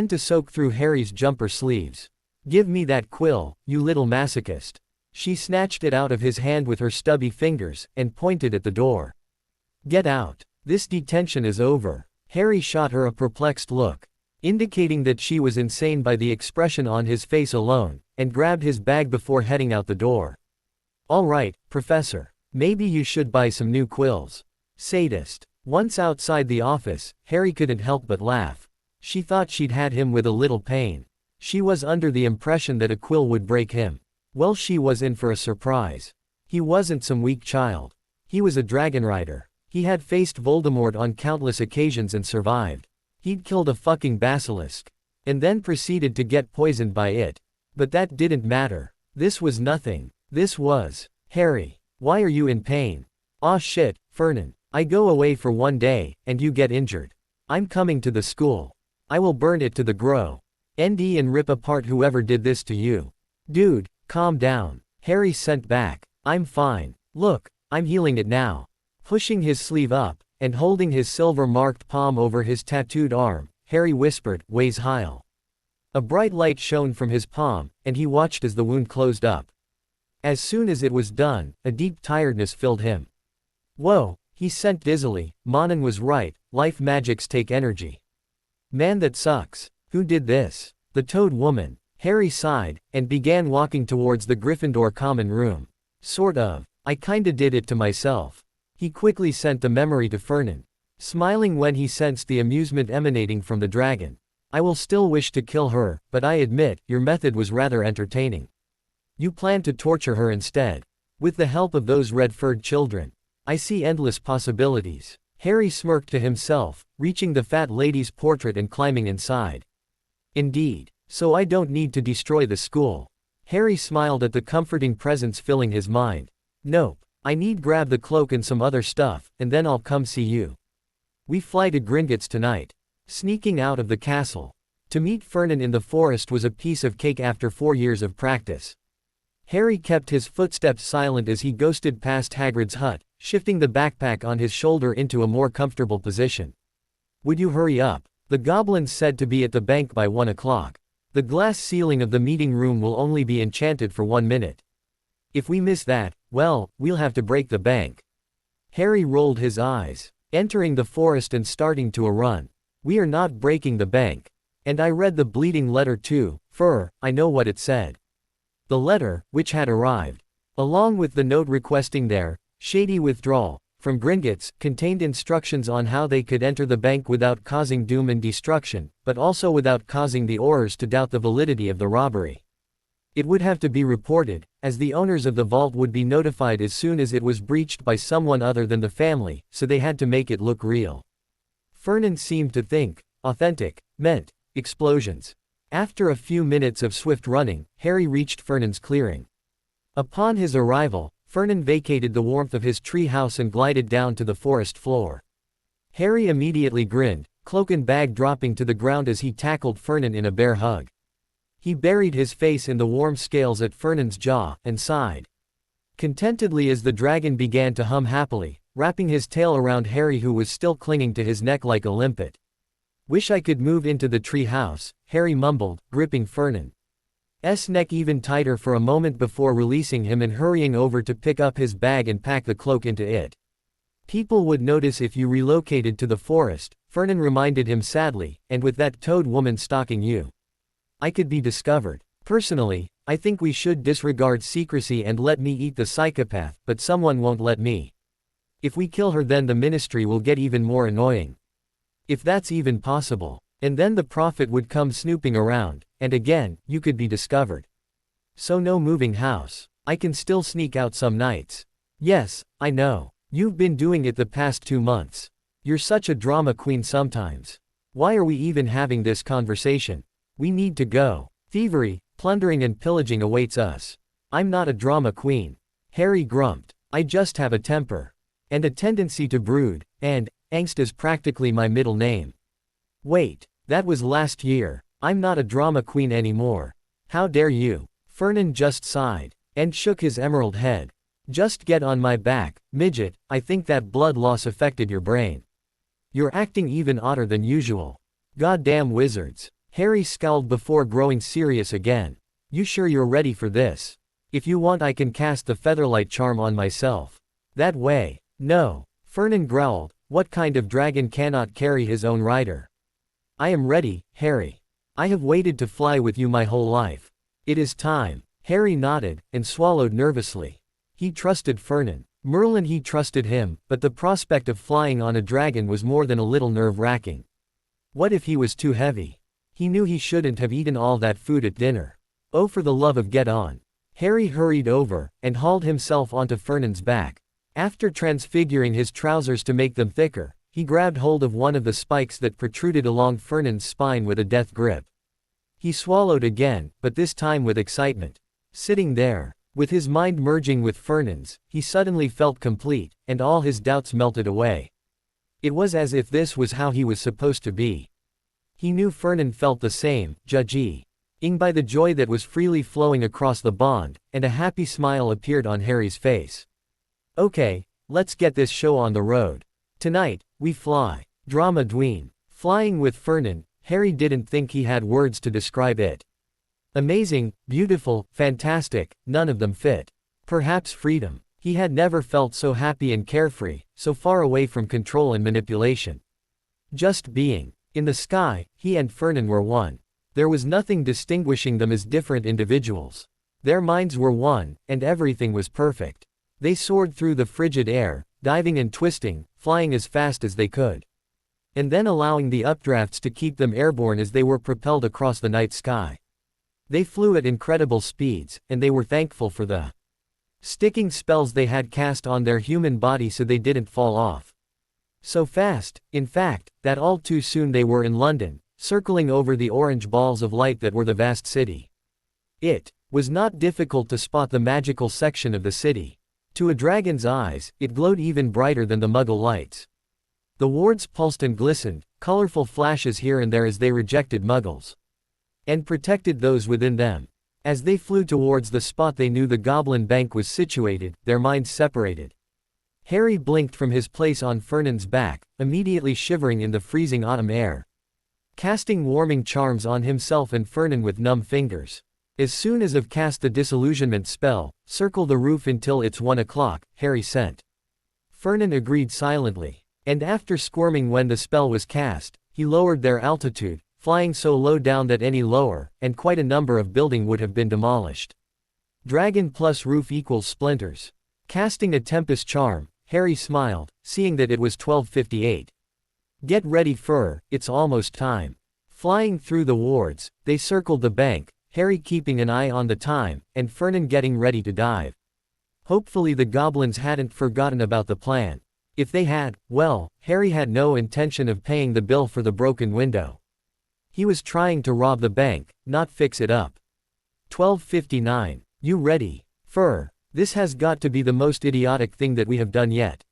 to soak through Harry's jumper sleeves. Give me that quill, you little masochist. She snatched it out of his hand with her stubby fingers, and pointed at the door. Get out. This detention is over. Harry shot her a perplexed look, indicating that she was insane by the expression on his face alone, and grabbed his bag before heading out the door. All right, Professor. Maybe you should buy some new quills. Sadist. Once outside the office, Harry couldn't help but laugh. She thought she'd had him with a little pain. She was under the impression that a quill would break him. Well, she was in for a surprise. He wasn't some weak child. He was a dragon rider. He had faced Voldemort on countless occasions and survived. He'd killed a fucking basilisk. And then proceeded to get poisoned by it. But that didn't matter. This was nothing. This was. Harry. Why are you in pain? Aw shit, Fernan. I go away for one day, and you get injured. I'm coming to the school. I will burn it to the ground and rip apart whoever did this to you. Dude, calm down. Harry sent back. I'm fine. Look, I'm healing it now. Pushing his sleeve up, and holding his silver-marked palm over his tattooed arm, Harry whispered, Ways Heil. A bright light shone from his palm, and he watched as the wound closed up. As soon as it was done, a deep tiredness filled him. Whoa, he sent dizzily. Monin was right, life magics take energy. Man, that sucks. Who did this? The Toad Woman. Harry sighed, and began walking towards the Gryffindor common room. Sort of. I kinda did it to myself. He quickly sent the memory to Fernan, smiling when he sensed the amusement emanating from the dragon. I will still wish to kill her, but I admit, your method was rather entertaining. You plan to torture her instead. With the help of those red-furred children. I see endless possibilities. Harry smirked to himself, reaching the fat lady's portrait and climbing inside. Indeed. So I don't need to destroy the school. Harry smiled at the comforting presence filling his mind. Nope. I need grab the cloak and some other stuff, and then I'll come see you. We fly to Gringotts tonight. Sneaking out of the castle. To meet Fernan in the forest was a piece of cake after 4 years of practice. Harry kept his footsteps silent as he ghosted past Hagrid's hut, shifting the backpack on his shoulder into a more comfortable position. Would you hurry up? The goblins said to be at the bank by 1 o'clock. The glass ceiling of the meeting room will only be enchanted for 1 minute. If we miss that, well, we'll have to break the bank. Harry rolled his eyes, entering the forest and starting to a run. We are not breaking the bank. And I read the bleeding letter too, I know what it said. The letter, which had arrived, along with the note requesting their shady withdrawal from Gringotts, contained instructions on how they could enter the bank without causing doom and destruction, but also without causing the Aurors to doubt the validity of the robbery. It would have to be reported, as the owners of the vault would be notified as soon as it was breached by someone other than the family, so they had to make it look real. Fernan seemed to think authentic meant explosions. After a few minutes of swift running, Harry reached Fernan's clearing. Upon his arrival, Fernan vacated the warmth of his tree house and glided down to the forest floor. Harry immediately grinned, cloak and bag dropping to the ground as he tackled Fernan in a bear hug. He buried his face in the warm scales at Fernan's jaw, and sighed contentedly as the dragon began to hum happily, wrapping his tail around Harry, who was still clinging to his neck like a limpet. "Wish I could move into the tree house," Harry mumbled, gripping Fernand's neck even tighter for a moment before releasing him and hurrying over to pick up his bag and pack the cloak into it. "People would notice if you relocated to the forest," Fernand reminded him sadly, "and with that toad woman stalking you, I could be discovered. Personally, I think we should disregard secrecy and let me eat the psychopath, but someone won't let me. If we kill her, then the ministry will get even more annoying. If that's even possible. And then the prophet would come snooping around, and again, you could be discovered. So no moving house. I can still sneak out some nights." "Yes, I know. You've been doing it the past 2 months. You're such a drama queen sometimes. Why are we even having this conversation? We need to go. Thievery, plundering and pillaging awaits us." "I'm not a drama queen," Harry grumped. "I just have a temper. And a tendency to brood, and angst is practically my middle name." "Wait, that was last year. I'm not a drama queen anymore. How dare you?" Fernand just sighed, and shook his emerald head. "Just get on my back, midget. I think that blood loss affected your brain. You're acting even odder than usual. Goddamn wizards." Harry scowled before growing serious again. "You sure you're ready for this? If you want, I can cast the Featherlight charm on myself." "That way." "No." Fernand growled. "What kind of dragon cannot carry his own rider?" "I am ready, Harry. I have waited to fly with you my whole life. It is time." Harry nodded, and swallowed nervously. He trusted Fernand. Merlin, he trusted him, but the prospect of flying on a dragon was more than a little nerve-wracking. What if he was too heavy? He knew he shouldn't have eaten all that food at dinner. Oh, for the love of get on. Harry hurried over, and hauled himself onto Fernand's back. After transfiguring his trousers to make them thicker, he grabbed hold of one of the spikes that protruded along Fernand's spine with a death grip. He swallowed again, but this time with excitement. Sitting there, with his mind merging with Fernand's, he suddenly felt complete, and all his doubts melted away. It was as if this was how he was supposed to be. He knew Fernand felt the same, judging by the joy that was freely flowing across the bond, and a happy smile appeared on Harry's face. "Okay, let's get this show on the road. Tonight, we fly." Drama dween. Flying with Fernand, Harry didn't think he had words to describe it. Amazing, beautiful, fantastic, none of them fit. Perhaps freedom. He had never felt so happy and carefree, so far away from control and manipulation. Just being. In the sky, he and Fernand were one. There was nothing distinguishing them as different individuals. Their minds were one, and everything was perfect. They soared through the frigid air, diving and twisting, flying as fast as they could. And then allowing the updrafts to keep them airborne as they were propelled across the night sky. They flew at incredible speeds, and they were thankful for the sticking spells they had cast on their human body so they didn't fall off. So fast, in fact, that all too soon they were in London, circling over the orange balls of light that were the vast city. It was not difficult to spot the magical section of the city. To a dragon's eyes, it glowed even brighter than the Muggle lights. The wards pulsed and glistened, colorful flashes here and there as they rejected Muggles and protected those within them. As they flew towards the spot they knew the Goblin Bank was situated, their minds separated. Harry blinked from his place on Fernand's back, immediately shivering in the freezing autumn air. Casting warming charms on himself and Fernand with numb fingers. As soon as I've cast the disillusionment spell, circle the roof until it's 1 o'clock, Harry sent. Fernand agreed silently. And after squirming when the spell was cast, he lowered their altitude, flying so low down that any lower, and quite a number of building would have been demolished. Dragon plus roof equals splinters. Casting a Tempest charm, Harry smiled, seeing that it was 12:58. Get ready Fur, it's almost time. Flying through the wards, they circled the bank, Harry keeping an eye on the time, and Fernand getting ready to dive. Hopefully the goblins hadn't forgotten about the plan. If they had, well, Harry had no intention of paying the bill for the broken window. He was trying to rob the bank, not fix it up. 12:59. You ready, Fur? This has got to be the most idiotic thing that we have done yet.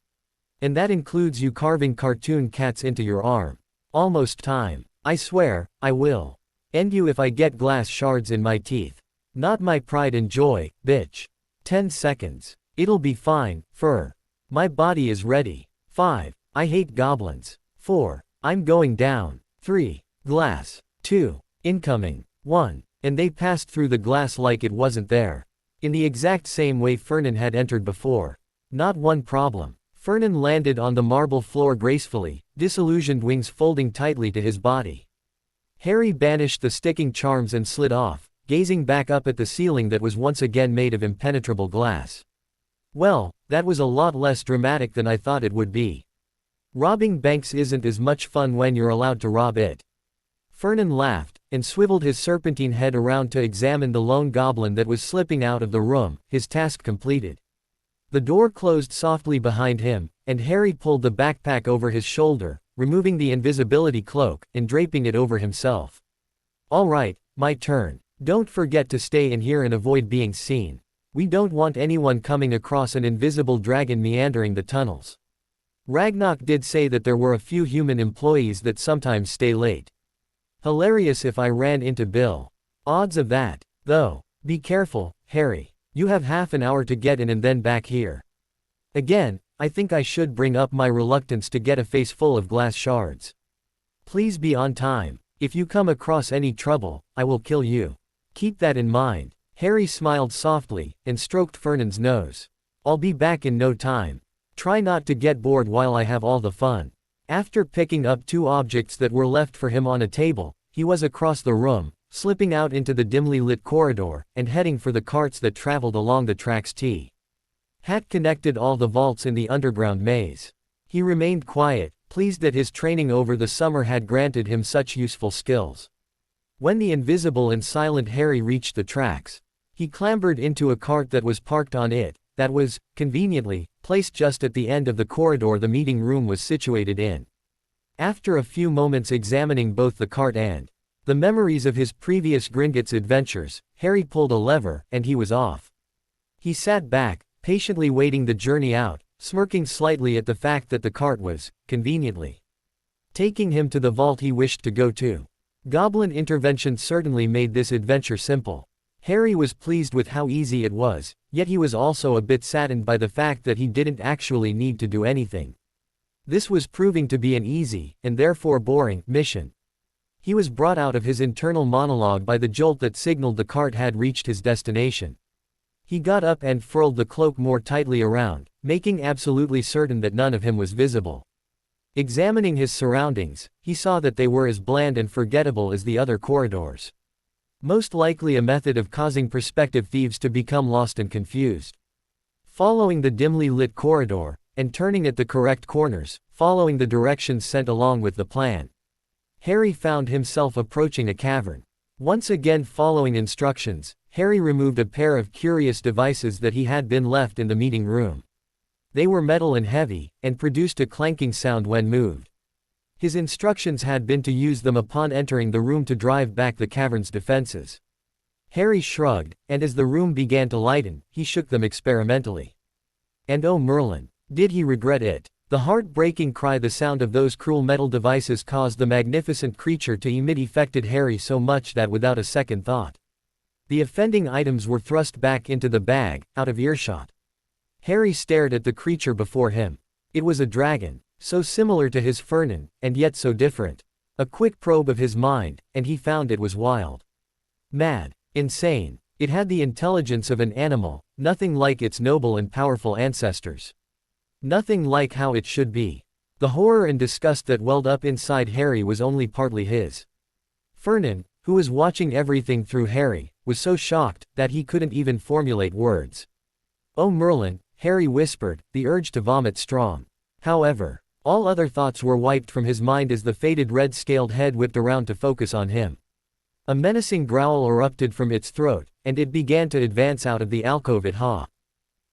And that includes you carving cartoon cats into your arm. Almost time. I swear, I will. End you if I get glass shards in my teeth. Not my pride and joy, bitch. 10 seconds. It'll be fine, Fur. My body is ready. 5. I hate goblins. 4. I'm going down. 3. Glass. 2. Incoming. 1. And they passed through the glass like it wasn't there. In the exact same way Fernan had entered before. Not one problem. Fernan landed on the marble floor gracefully, disillusioned wings folding tightly to his body. Harry banished the sticking charms and slid off, gazing back up at the ceiling that was once again made of impenetrable glass. Well, that was a lot less dramatic than I thought it would be. Robbing banks isn't as much fun when you're allowed to rob it. Fernan laughed, and swiveled his serpentine head around to examine the lone goblin that was slipping out of the room, his task completed. The door closed softly behind him, and Harry pulled the backpack over his shoulder, removing the invisibility cloak, and draping it over himself. All right, my turn. Don't forget to stay in here and avoid being seen. We don't want anyone coming across an invisible dragon meandering the tunnels. Ragnarok did say that there were a few human employees that sometimes stay late. Hilarious if I ran into Bill. Odds of that, though. Be careful, Harry. You have half an hour to get in and then back here. Again, I think I should bring up my reluctance to get a face full of glass shards. Please be on time. If you come across any trouble, I will kill you. Keep that in mind. Harry smiled softly, and stroked Fernan's nose. I'll be back in no time. Try not to get bored while I have all the fun. After picking up 2 objects that were left for him on a table, he was across the room, slipping out into the dimly lit corridor, and heading for the carts that traveled along the tracks T. Hat connected all the vaults in the underground maze. He remained quiet, pleased that his training over the summer had granted him such useful skills. When the invisible and silent Harry reached the tracks, he clambered into a cart that was parked on it, that was, conveniently, placed just at the end of the corridor the meeting room was situated in. After a few moments examining both the cart and the memories of his previous Gringotts adventures, Harry pulled a lever, and he was off. He sat back, patiently waiting the journey out, smirking slightly at the fact that the cart was, conveniently, taking him to the vault he wished to go to. Goblin intervention certainly made this adventure simple. Harry was pleased with how easy it was, yet he was also a bit saddened by the fact that he didn't actually need to do anything. This was proving to be an easy, and therefore boring, mission. He was brought out of his internal monologue by the jolt that signaled the cart had reached his destination. He got up and furled the cloak more tightly around, making absolutely certain that none of him was visible. Examining his surroundings, he saw that they were as bland and forgettable as the other corridors. Most likely a method of causing prospective thieves to become lost and confused. Following the dimly lit corridor, and turning at the correct corners, following the directions sent along with the plan, Harry found himself approaching a cavern. Once again following instructions, Harry removed a pair of curious devices that he had been left in the meeting room. They were metal and heavy, and produced a clanking sound when moved. His instructions had been to use them upon entering the room to drive back the cavern's defenses. Harry shrugged, and as the room began to lighten, he shook them experimentally. And oh Merlin, did he regret it? The heart-breaking cry the sound of those cruel metal devices caused the magnificent creature to emit affected Harry so much that without a second thought, the offending items were thrust back into the bag, out of earshot. Harry stared at the creature before him. It was a dragon, so similar to his Fernan, and yet so different. A quick probe of his mind, and he found it was wild. Mad. Insane. It had the intelligence of an animal, nothing like its noble and powerful ancestors. Nothing like how it should be. The horror and disgust that welled up inside Harry was only partly his. Fernan, who was watching everything through Harry, was so shocked that he couldn't even formulate words. Oh Merlin, Harry whispered, the urge to vomit strong. However, all other thoughts were wiped from his mind as the faded red-scaled head whipped around to focus on him. A menacing growl erupted from its throat, and it began to advance out of the alcove it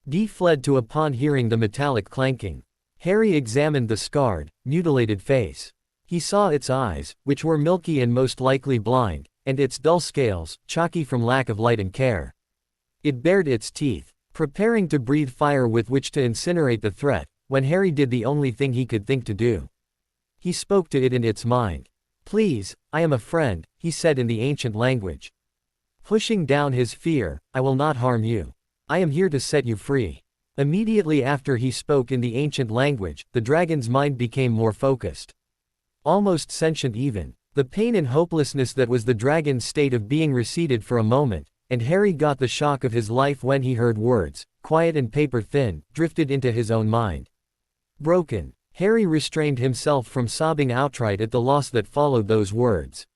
Dee fled to upon hearing the metallic clanking. Harry examined the scarred, mutilated face. He saw its eyes, which were milky and most likely blind, and its dull scales, chalky from lack of light and care. It bared its teeth, preparing to breathe fire with which to incinerate the threat, when Harry did the only thing he could think to do. He spoke to it in its mind. Please, I am a friend, he said in the ancient language. Pushing down his fear, I will not harm you. I am here to set you free. Immediately after he spoke in the ancient language, the dragon's mind became more focused. Almost sentient even. The pain and hopelessness that was the dragon's state of being receded for a moment, and Harry got the shock of his life when he heard words, quiet and paper-thin, drifted into his own mind. Broken. Harry restrained himself from sobbing outright at the loss that followed those words.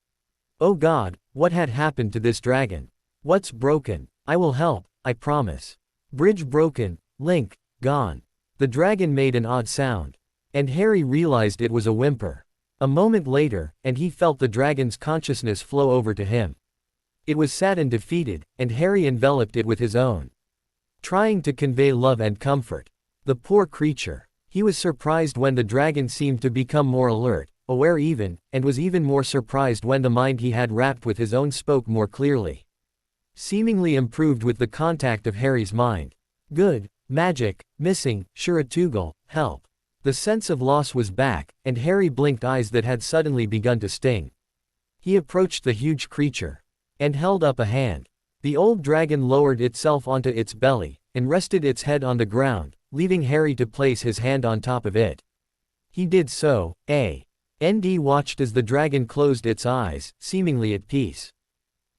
Oh God, what had happened to this dragon? What's broken? I will help, I promise. Bridge broken, link, gone. The dragon made an odd sound. And Harry realized it was a whimper. A moment later, and he felt the dragon's consciousness flow over to him. It was sad and defeated, and Harry enveloped it with his own. Trying to convey love and comfort. The poor creature. He was surprised when the dragon seemed to become more alert, aware even, and was even more surprised when the mind he had wrapped with his own spoke more clearly. Seemingly improved with the contact of Harry's mind. Good, magic, missing, Shiratugal, help. The sense of loss was back, and Harry blinked eyes that had suddenly begun to sting. He approached the huge creature. And held up a hand. The old dragon lowered itself onto its belly, and rested its head on the ground, leaving Harry to place his hand on top of it. He did so. A.N.D. watched as the dragon closed its eyes, seemingly at peace.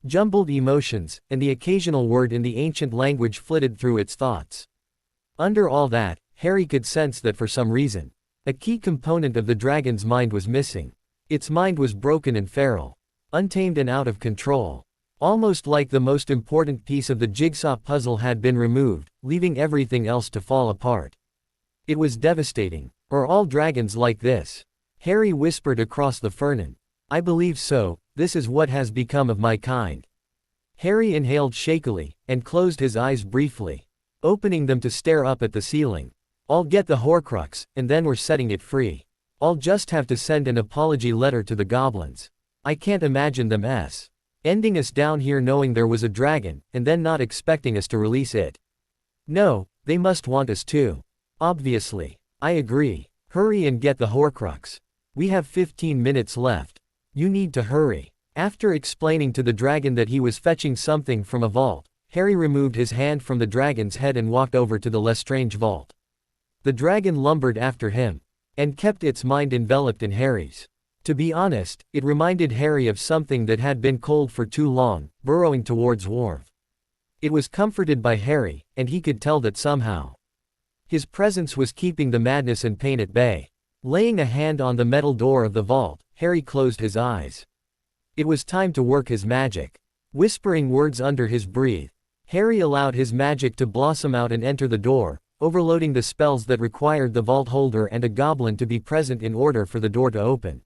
Jumbled emotions, and the occasional word in the ancient language flitted through its thoughts. Under all that, Harry could sense that for some reason, a key component of the dragon's mind was missing. Its mind was broken and feral. Untamed and out of control. Almost like the most important piece of the jigsaw puzzle had been removed, leaving everything else to fall apart. It was devastating. Are all dragons like this? Harry whispered across the fernen. I believe so, this is what has become of my kind. Harry inhaled shakily, and closed his eyes briefly, opening them to stare up at the ceiling. I'll get the Horcrux, and then we're setting it free. I'll just have to send an apology letter to the goblins. I can't imagine them ending us down here knowing there was a dragon, and then not expecting us to release it. No, they must want us to. Obviously. I agree. Hurry and get the Horcrux. We have 15 minutes left. You need to hurry. After explaining to the dragon that he was fetching something from a vault, Harry removed his hand from the dragon's head and walked over to the Lestrange vault. The dragon lumbered after him, and kept its mind enveloped in Harry's. To be honest, it reminded Harry of something that had been cold for too long, burrowing towards warmth. It was comforted by Harry, and he could tell that somehow. His presence was keeping the madness and pain at bay. Laying a hand on the metal door of the vault, Harry closed his eyes. It was time to work his magic. Whispering words under his breath, Harry allowed his magic to blossom out and enter the door, overloading the spells that required the vault holder and a goblin to be present in order for the door to open.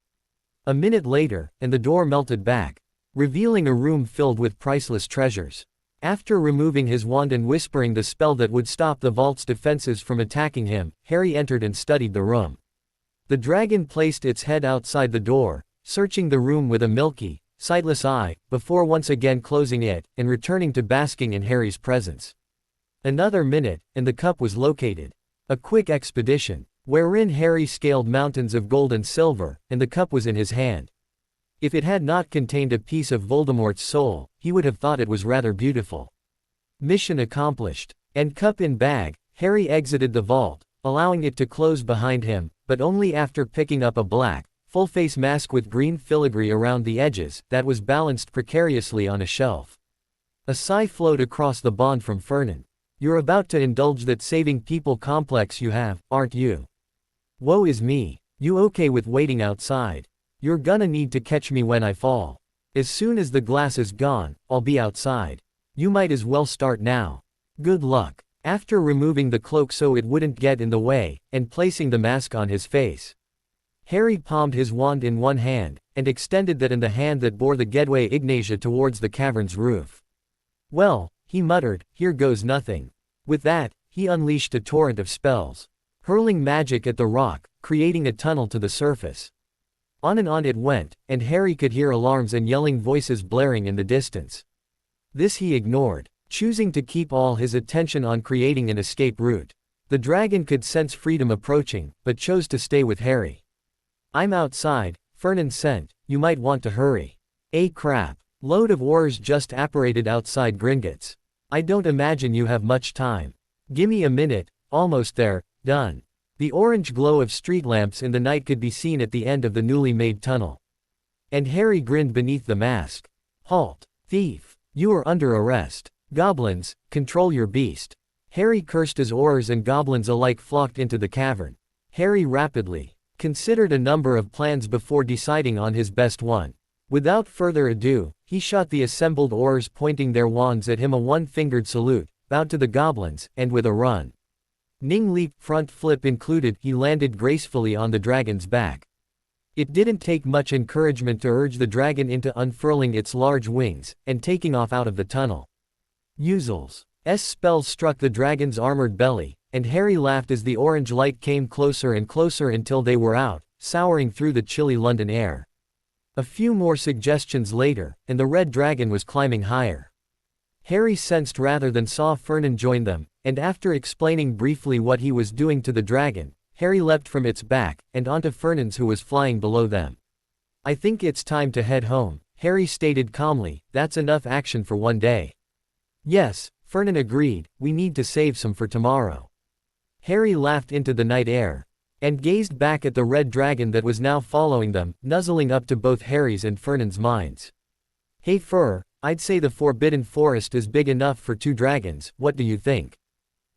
A minute later, and the door melted back, revealing a room filled with priceless treasures. After removing his wand and whispering the spell that would stop the vault's defenses from attacking him, Harry entered and studied the room. The dragon placed its head outside the door, searching the room with a milky, sightless eye, before once again closing it, and returning to basking in Harry's presence. Another minute, and the cup was located. A quick expedition, wherein Harry scaled mountains of gold and silver, and the cup was in his hand. If it had not contained a piece of Voldemort's soul, he would have thought it was rather beautiful. Mission accomplished. And cup in bag, Harry exited the vault, allowing it to close behind him, but only after picking up a black, full-face mask with green filigree around the edges, that was balanced precariously on a shelf. A sigh flowed across the bond from Fernan. You're about to indulge that saving people complex you have, aren't you? Woe is me. You okay with waiting outside? You're gonna need to catch me when I fall. As soon as the glass is gone, I'll be outside. You might as well start now. Good luck. After removing the cloak so it wouldn't get in the way, and placing the mask on his face, Harry palmed his wand in one hand, and extended that in the hand that bore the Gedway Ignatia towards the cavern's roof. Well, he muttered, here goes nothing. With that, he unleashed a torrent of spells, hurling magic at the rock, creating a tunnel to the surface. On and on it went, and Harry could hear alarms and yelling voices blaring in the distance. This he ignored, choosing to keep all his attention on creating an escape route. The dragon could sense freedom approaching, but chose to stay with Harry. I'm outside, Fernan sent, you might want to hurry. Crap. Load of ores just apparated outside Gringotts. I don't imagine you have much time. Gimme a minute, Almost there, done. The orange glow of street lamps in the night could be seen at the end of the newly made tunnel. And Harry grinned beneath the mask. Halt. Thief. You are under arrest. Goblins, control your beast. Harry cursed as Aurors and goblins alike flocked into the cavern. Harry rapidly considered a number of plans before deciding on his best one. Without further ado, he shot the assembled Aurors, pointing their wands at him, a one-fingered salute, bowed to the goblins, and with a run. Ning leap, front flip included, he landed gracefully on the dragon's back. It didn't take much encouragement to urge the dragon into unfurling its large wings, and taking off out of the tunnel. Usel's spells struck the dragon's armored belly, and Harry laughed as the orange light came closer and closer until they were out, souring through the chilly London air. A few more suggestions later, and the red dragon was climbing higher. Harry sensed rather than saw Fernan join them, and after explaining briefly what he was doing to the dragon, Harry leapt from its back, and onto Fernan's, who was flying below them. I think it's time to head home, Harry stated calmly. That's enough action for one day. Yes, Fernan agreed, we need to save some for tomorrow. Harry laughed into the night air, and gazed back at the red dragon that was now following them, nuzzling up to both Harry's and Fernan's minds. Hey Fur, I'd say the Forbidden Forest is big enough for 2 dragons, what do you think?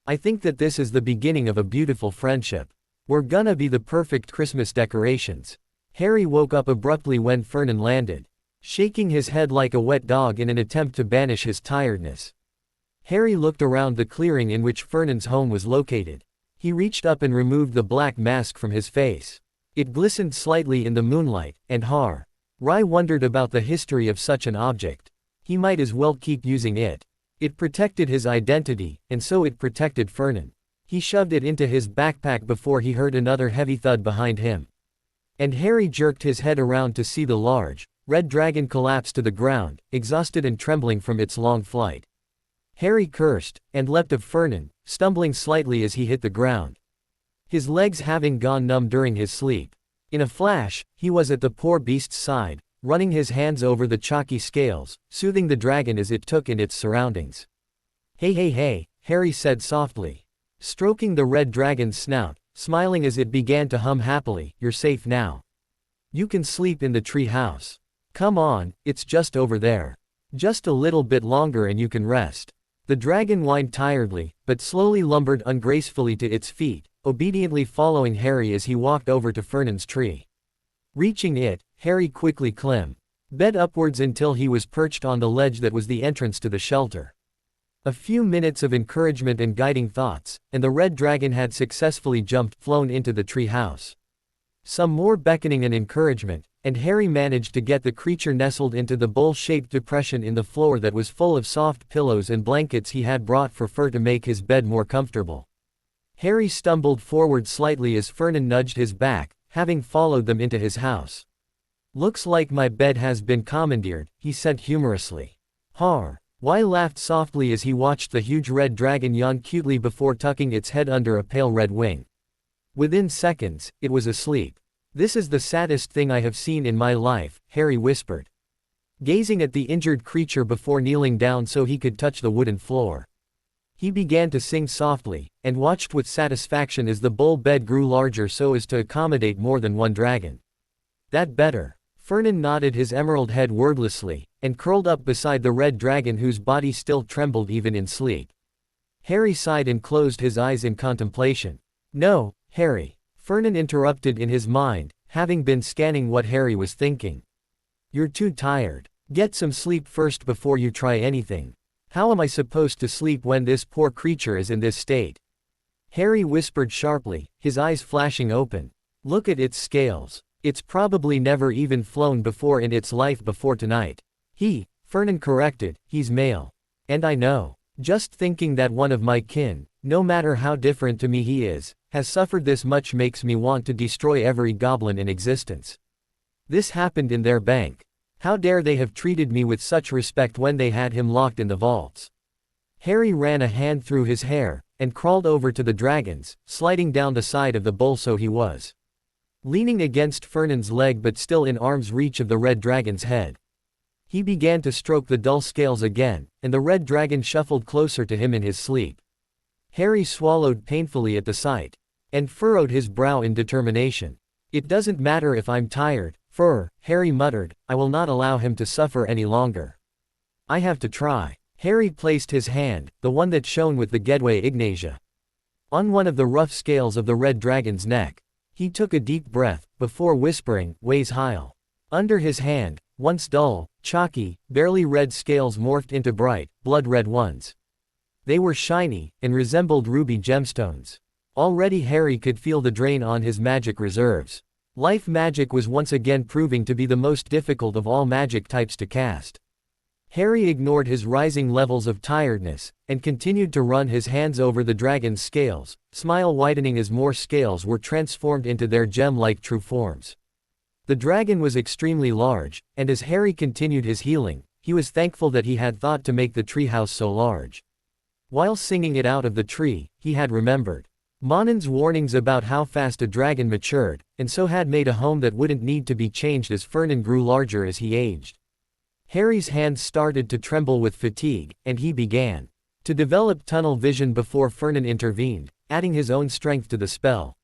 I think that this is the beginning of a beautiful friendship. We're gonna be the perfect Christmas decorations. Harry woke up abruptly when Fernan landed, shaking his head like a wet dog in an attempt to banish his tiredness. Harry looked around the clearing in which Fernan's home was located. He reached up and removed the black mask from his face. It glistened slightly in the moonlight, and Harry wondered about the history of such an object. He might as well keep using it. It protected his identity, and so it protected Fernan. He shoved it into his backpack before he heard another heavy thud behind him. And Harry jerked his head around to see the large, red dragon collapse to the ground, exhausted and trembling from its long flight. Harry cursed, and leapt of Fernan, stumbling slightly as he hit the ground, his legs having gone numb during his sleep. In a flash, he was at the poor beast's side, running his hands over the chalky scales, soothing the dragon as it took in its surroundings. Hey hey hey, Harry said softly, stroking the red dragon's snout, smiling as it began to hum happily. You're safe now. You can sleep in the tree house. Come on, it's just over there. Just a little bit longer and you can rest. The dragon whined tiredly, but slowly lumbered ungracefully to its feet, obediently following Harry as he walked over to Fernan's tree. Reaching it, Harry quickly climbed upwards until he was perched on the ledge that was the entrance to the shelter. A few minutes of encouragement and guiding thoughts, and the red dragon had successfully flown into the tree house. Some more beckoning and encouragement, and Harry managed to get the creature nestled into the bowl-shaped depression in the floor that was full of soft pillows and blankets he had brought for Fur to make his bed more comfortable. Harry stumbled forward slightly as Fernan nudged his back, having followed them into his house. Looks like my bed has been commandeered, he said humorously. Harry laughed softly as he watched the huge red dragon yawn cutely before tucking its head under a pale red wing. Within seconds, it was asleep. This is the saddest thing I have seen in my life, Harry whispered, gazing at the injured creature before kneeling down so he could touch the wooden floor. He began to sing softly, and watched with satisfaction as the bowl bed grew larger so as to accommodate more than one dragon. That better. Fernan nodded his emerald head wordlessly, and curled up beside the red dragon whose body still trembled even in sleep. Harry sighed and closed his eyes in contemplation. No, Harry. Fernan interrupted in his mind, having been scanning what Harry was thinking. You're too tired. Get some sleep first before you try anything. How am I supposed to sleep when this poor creature is in this state? Harry whispered sharply, his eyes flashing open. Look at its scales. It's probably never even flown before in its life before tonight. Fernan corrected, he's male. And I know. Just thinking that one of my kin, no matter how different to me he is, has suffered this much makes me want to destroy every goblin in existence. This happened in their bank. How dare they have treated me with such respect when they had him locked in the vaults? Harry ran a hand through his hair, and crawled over to the dragons, sliding down the side of the bowl so he was leaning against Fernan's leg but still in arm's reach of the red dragon's head. He began to stroke the dull scales again, and the red dragon shuffled closer to him in his sleep. Harry swallowed painfully at the sight, and furrowed his brow in determination. It doesn't matter if I'm tired, Harry muttered, I will not allow him to suffer any longer. I have to try. Harry placed his hand, the one that shone with the Gedway Ignatia, on one of the rough scales of the red dragon's neck. He took a deep breath, before whispering, Ways Heil. Under his hand, once dull, chalky, barely red scales morphed into bright, blood-red ones. They were shiny, and resembled ruby gemstones. Already Harry could feel the drain on his magic reserves. Life magic was once again proving to be the most difficult of all magic types to cast. Harry ignored his rising levels of tiredness, and continued to run his hands over the dragon's scales, smile widening as more scales were transformed into their gem-like true forms. The dragon was extremely large, and as Harry continued his healing, he was thankful that he had thought to make the treehouse so large. While singing it out of the tree, he had remembered Monan's warnings about how fast a dragon matured, and so had made a home that wouldn't need to be changed as Fernan grew larger as he aged. Harry's hands started to tremble with fatigue, and he began to develop tunnel vision before Fernan intervened, adding his own strength to the spell.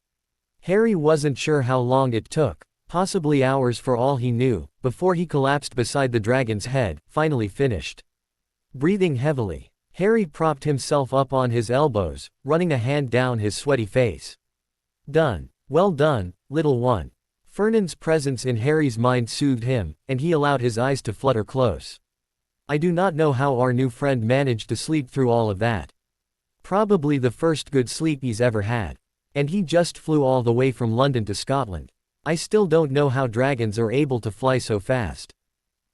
Harry wasn't sure how long it took, possibly hours for all he knew, before he collapsed beside the dragon's head, finally finished. Breathing heavily, Harry propped himself up on his elbows, running a hand down his sweaty face. Done. Well done, little one. Fernan's presence in Harry's mind soothed him, and he allowed his eyes to flutter close. I do not know how our new friend managed to sleep through all of that. Probably the first good sleep he's ever had. And he just flew all the way from London to Scotland. I still don't know how dragons are able to fly so fast.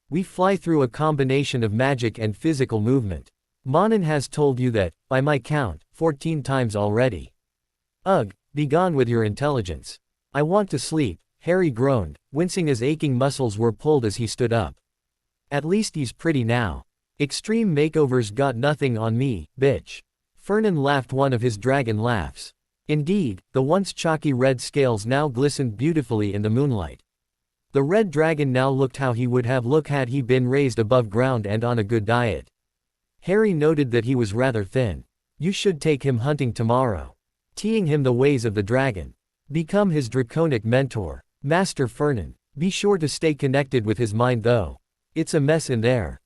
We fly through a combination of magic and physical movement. Monan has told you that, by my count, 14 times already. Ugh, begone with your intelligence. I want to sleep. Harry groaned, wincing as aching muscles were pulled as he stood up. At least he's pretty now. Extreme makeovers got nothing on me, bitch. Fernan laughed one of his dragon laughs. Indeed, the once chalky red scales now glistened beautifully in the moonlight. The red dragon now looked how he would have looked had he been raised above ground and on a good diet. Harry noted that he was rather thin. You should take him hunting tomorrow. Teaching him the ways of the dragon. Become his draconic mentor. Master Fernan. Be sure to stay connected with his mind though. It's a mess in there.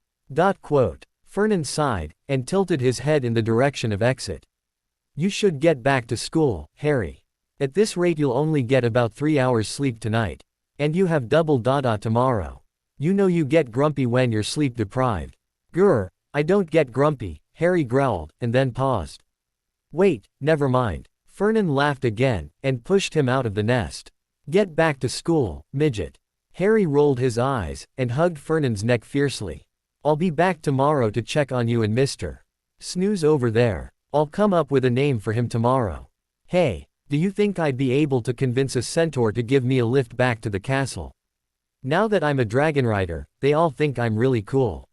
Fernan sighed, and tilted his head in the direction of exit. You should get back to school, Harry. At this rate you'll only get about 3 hours sleep tonight. And you have double dada tomorrow. You know you get grumpy when you're sleep deprived. Grr, I don't get grumpy, Harry growled, and then paused. Wait, never mind. Fernan laughed again, and pushed him out of the nest. Get back to school, midget. Harry rolled his eyes, and hugged Fernan's neck fiercely. I'll be back tomorrow to check on you and Mr. Snooze over there. I'll come up with a name for him tomorrow. Hey, do you think I'd be able to convince a centaur to give me a lift back to the castle? Now that I'm a dragon rider, they all think I'm really cool.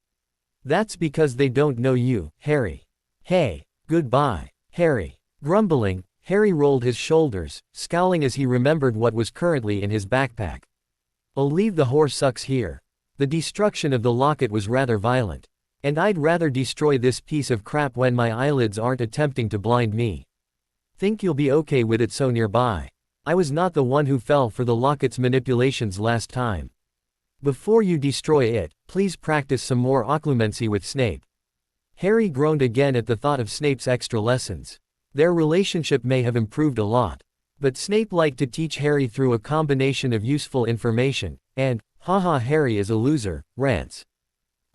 That's because they don't know you, Harry. Hey, goodbye, Harry. Grumbling, Harry rolled his shoulders, scowling as he remembered what was currently in his backpack. I'll leave the horse-sucks here. The destruction of the locket was rather violent. And I'd rather destroy this piece of crap when my eyelids aren't attempting to blind me. Think you'll be okay with it so nearby. I was not the one who fell for the locket's manipulations last time. Before you destroy it, please practice some more occlumency with Snape. Harry groaned again at the thought of Snape's extra lessons. Their relationship may have improved a lot. But Snape liked to teach Harry through a combination of useful information, and, haha Harry is a loser, rants.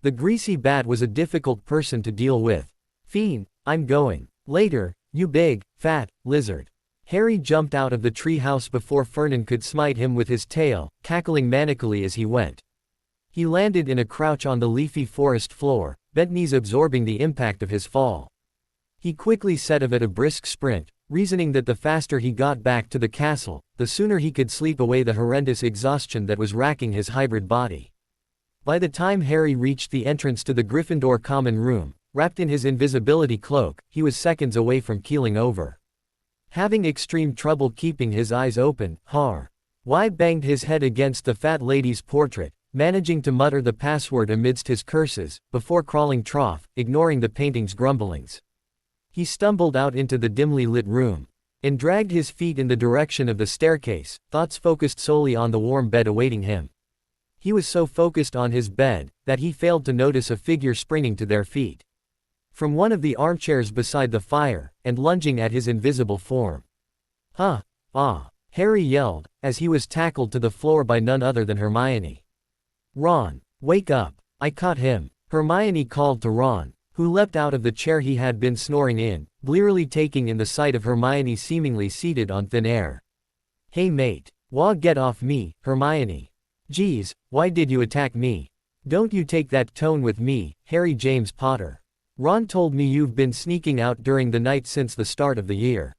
The greasy bat was a difficult person to deal with. Fiend, I'm going. Later, you big, fat, lizard. Harry jumped out of the tree house before Fernan could smite him with his tail, cackling manically as he went. He landed in a crouch on the leafy forest floor, bent knees absorbing the impact of his fall. He quickly set off at a brisk sprint, reasoning that the faster he got back to the castle, the sooner he could sleep away the horrendous exhaustion that was racking his hybrid body. By the time Harry reached the entrance to the Gryffindor common room, wrapped in his invisibility cloak, he was seconds away from keeling over. Having extreme trouble keeping his eyes open, Y banged his head against the fat lady's portrait, managing to mutter the password amidst his curses, before crawling trough, ignoring the painting's grumblings. He stumbled out into the dimly lit room and dragged his feet in the direction of the staircase, thoughts focused solely on the warm bed awaiting him. He was so focused on his bed that he failed to notice a figure springing to their feet from one of the armchairs beside the fire, and lunging at his invisible form. "Huh! Ah!" Harry yelled, as he was tackled to the floor by none other than Hermione. "Ron! Wake up! I caught him!" Hermione called to Ron, who leapt out of the chair he had been snoring in, blearily taking in the sight of Hermione seemingly seated on thin air. "Hey mate! Wah, get off me, Hermione! Geez, why did you attack me? Don't you take that tone with me, Harry James Potter. Ron told me you've been sneaking out during the night since the start of the year.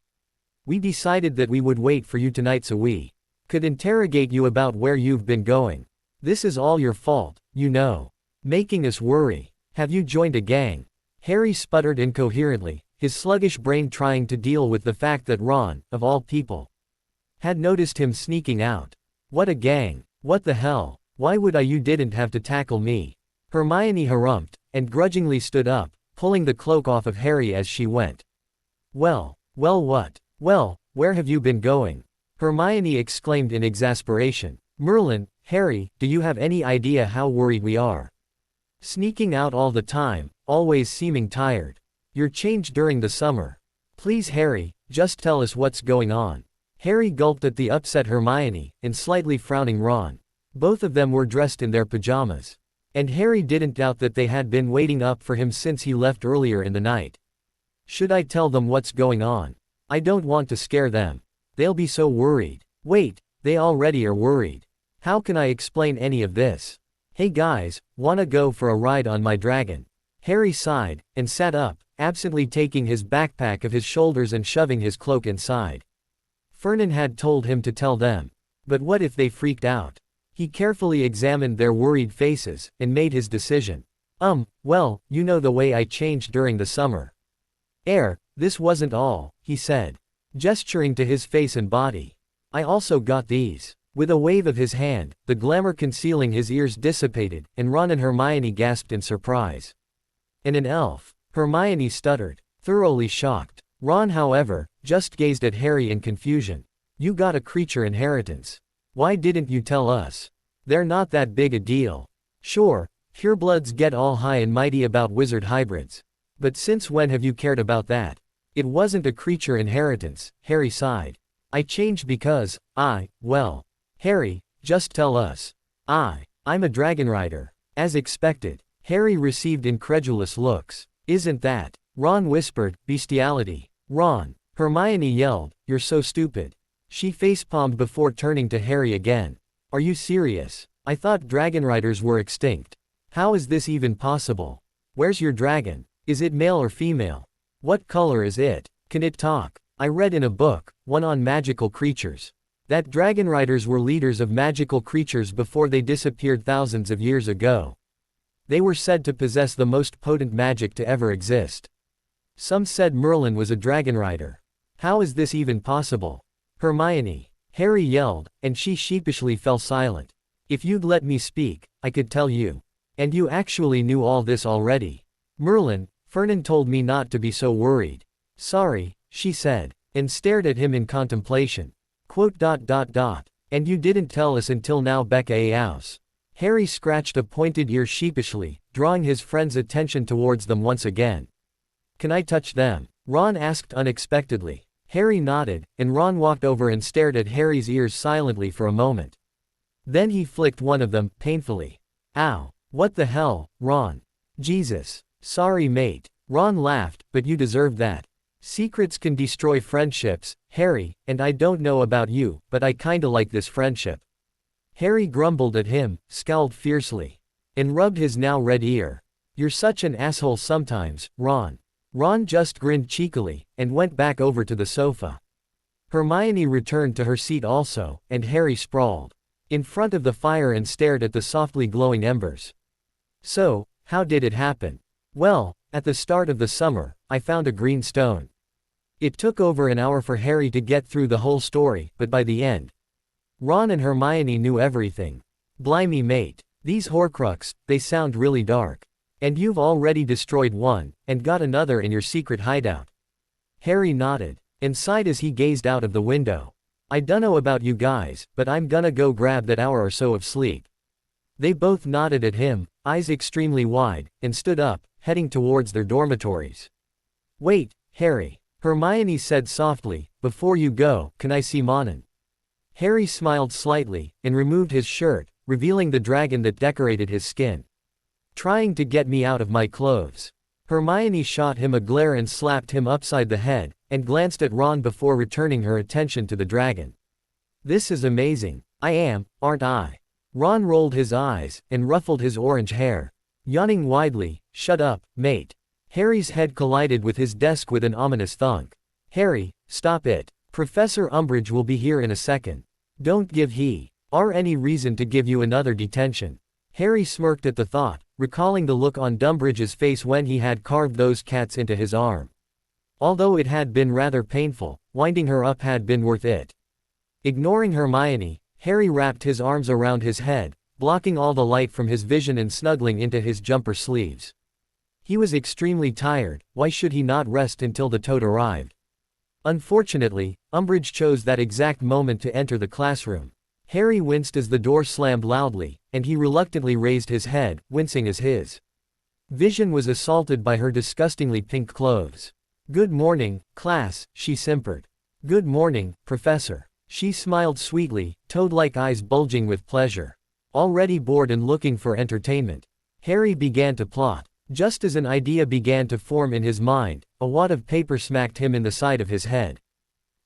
We decided that we would wait for you tonight so we could interrogate you about where you've been going. This is all your fault, you know. Making us worry. Have you joined a gang?" Harry sputtered incoherently, his sluggish brain trying to deal with the fact that Ron, of all people, had noticed him sneaking out. "What a gang? What the hell? Why would you didn't have to tackle me?" Hermione harumphed, and grudgingly stood up, pulling the cloak off of Harry as she went. Well, what? Well, where have you been going?" Hermione exclaimed in exasperation. "Merlin, Harry, do you have any idea how worried we are? Sneaking out all the time, always seeming tired. You're changed during the summer. Please Harry, just tell us what's going on." Harry gulped at the upset Hermione, and slightly frowning Ron. Both of them were dressed in their pajamas. And Harry didn't doubt that they had been waiting up for him since he left earlier in the night. "Should I tell them what's going on? I don't want to scare them. They'll be so worried." "Wait, they already are worried. How can I explain any of this? Hey guys, wanna go for a ride on my dragon?" Harry sighed, and sat up, absently taking his backpack off his shoulders and shoving his cloak inside. Fernan had told him to tell them. But what if they freaked out? He carefully examined their worried faces, and made his decision. Well, you know the way I changed during the summer. This wasn't all," he said, gesturing to his face and body. "I also got these." With a wave of his hand, the glamour concealing his ears dissipated, and Ron and Hermione gasped in surprise. "And an elf?" Hermione stuttered, thoroughly shocked. Ron, however, just gazed at Harry in confusion. "You got a creature inheritance. Why didn't you tell us? They're not that big a deal. Sure, purebloods get all high and mighty about wizard hybrids. But since when have you cared about that?" "It wasn't a creature inheritance," Harry sighed. "I changed because, well. Harry, just tell us." I'm a dragon rider." As expected, Harry received incredulous looks. "Isn't that?" Ron whispered, "bestiality." "Ron," Hermione yelled, "you're so stupid." She facepalmed before turning to Harry again. "Are you serious? I thought dragon riders were extinct. How is this even possible? Where's your dragon? Is it male or female? What color is it? Can it talk? I read in a book, one on magical creatures, that dragon riders were leaders of magical creatures before they disappeared thousands of years ago. They were said to possess the most potent magic to ever exist. Some said Merlin was a dragon rider. How is this even possible?" "Hermione," Harry yelled, and she sheepishly fell silent. "If you'd let me speak, I could tell you. And you actually knew all this already." "Merlin, Fernan told me not to be so worried." "Sorry," she said, and stared at him in contemplation. "And you didn't tell us until now, Becca House." Harry scratched a pointed ear sheepishly, drawing his friend's attention towards them once again. "Can I touch them?" Ron asked unexpectedly. Harry nodded, and Ron walked over and stared at Harry's ears silently for a moment. Then he flicked one of them, painfully. "Ow. What the hell, Ron? Jesus. Sorry mate." Ron laughed, "But you deserved that. Secrets can destroy friendships, Harry, and I don't know about you, but I kinda like this friendship." Harry grumbled at him, scowled fiercely, and rubbed his now red ear. "You're such an asshole sometimes, Ron." Ron just grinned cheekily, and went back over to the sofa. Hermione returned to her seat also, and Harry sprawled in front of the fire and stared at the softly glowing embers. "So, how did it happen?" "Well, at the start of the summer, I found a green stone." It took over an hour for Harry to get through the whole story, but by the end, Ron and Hermione knew everything. "Blimey mate, these Horcrux, they sound really dark. And you've already destroyed one, and got another in your secret hideout." Harry nodded, and sighed as he gazed out of the window. I dunno about you guys, but I'm gonna go grab that hour or so of sleep. They both nodded at him, eyes extremely wide, and stood up, heading towards their dormitories. Wait, Harry, Hermione said softly, before you go, can I see Monin? Harry smiled slightly, and removed his shirt, revealing the dragon that decorated his skin. Trying to get me out of my clothes. Hermione shot him a glare and slapped him upside the head, and glanced at Ron before returning her attention to the dragon. This is amazing. I am, aren't I? Ron rolled his eyes, and ruffled his orange hair. Yawning widely, shut up, mate. Harry's head collided with his desk with an ominous thunk. Harry, stop it. Professor Umbridge will be here in a second. Don't give any reason to give you another detention. Harry smirked at the thought, recalling the look on Umbridge's face when he had carved those cats into his arm. Although it had been rather painful, winding her up had been worth it. Ignoring Hermione, Harry wrapped his arms around his head, blocking all the light from his vision and snuggling into his jumper sleeves. He was extremely tired. Why should he not rest until the toad arrived? Unfortunately, Umbridge chose that exact moment to enter the classroom. Harry winced as the door slammed loudly, and he reluctantly raised his head, wincing as his vision was assaulted by her disgustingly pink clothes. Good morning, class, she simpered. Good morning, Professor. She smiled sweetly, toad-like eyes bulging with pleasure. Already bored and looking for entertainment, Harry began to plot. Just as an idea began to form in his mind, a wad of paper smacked him in the side of his head.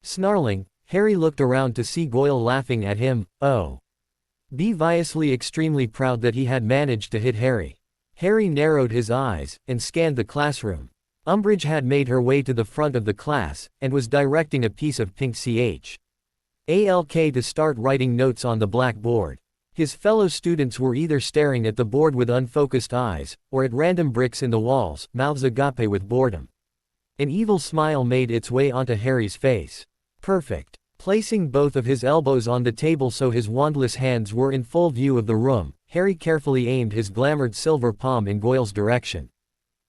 Snarling, Harry looked around to see Goyle laughing at him, obviously extremely proud that he had managed to hit Harry. Harry narrowed his eyes, and scanned the classroom. Umbridge had made her way to the front of the class, and was directing a piece of pink chalk to start writing notes on the blackboard. His fellow students were either staring at the board with unfocused eyes, or at random bricks in the walls, mouths agape with boredom. An evil smile made its way onto Harry's face. Perfect. Placing both of his elbows on the table so his wandless hands were in full view of the room, Harry carefully aimed his glamored silver palm in Goyle's direction.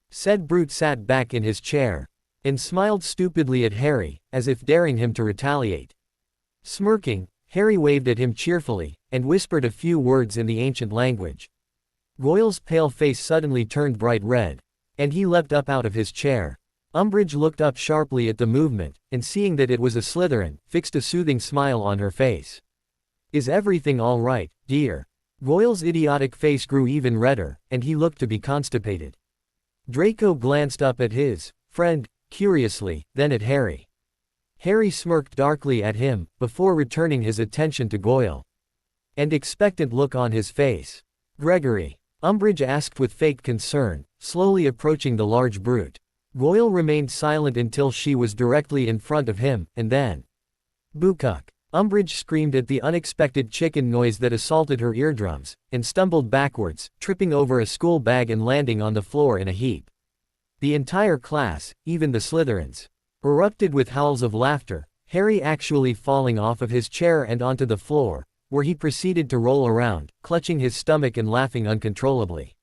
Said brute sat back in his chair, and smiled stupidly at Harry, as if daring him to retaliate. Smirking, Harry waved at him cheerfully, and whispered a few words in the ancient language. Goyle's pale face suddenly turned bright red, and he leapt up out of his chair. Umbridge looked up sharply at the movement, and seeing that it was a Slytherin, fixed a soothing smile on her face. Is everything all right, dear? Goyle's idiotic face grew even redder, and he looked to be constipated. Draco glanced up at his friend, curiously, then at Harry. Harry smirked darkly at him, before returning his attention to Goyle. An expectant look on his face. Gregory? Umbridge asked with fake concern, slowly approaching the large brute. Goyle remained silent until she was directly in front of him, and then, Bookuk! Umbridge screamed at the unexpected chicken noise that assaulted her eardrums, and stumbled backwards, tripping over a school bag and landing on the floor in a heap. The entire class, even the Slytherins, erupted with howls of laughter, Harry actually falling off of his chair and onto the floor, where he proceeded to roll around, clutching his stomach and laughing uncontrollably.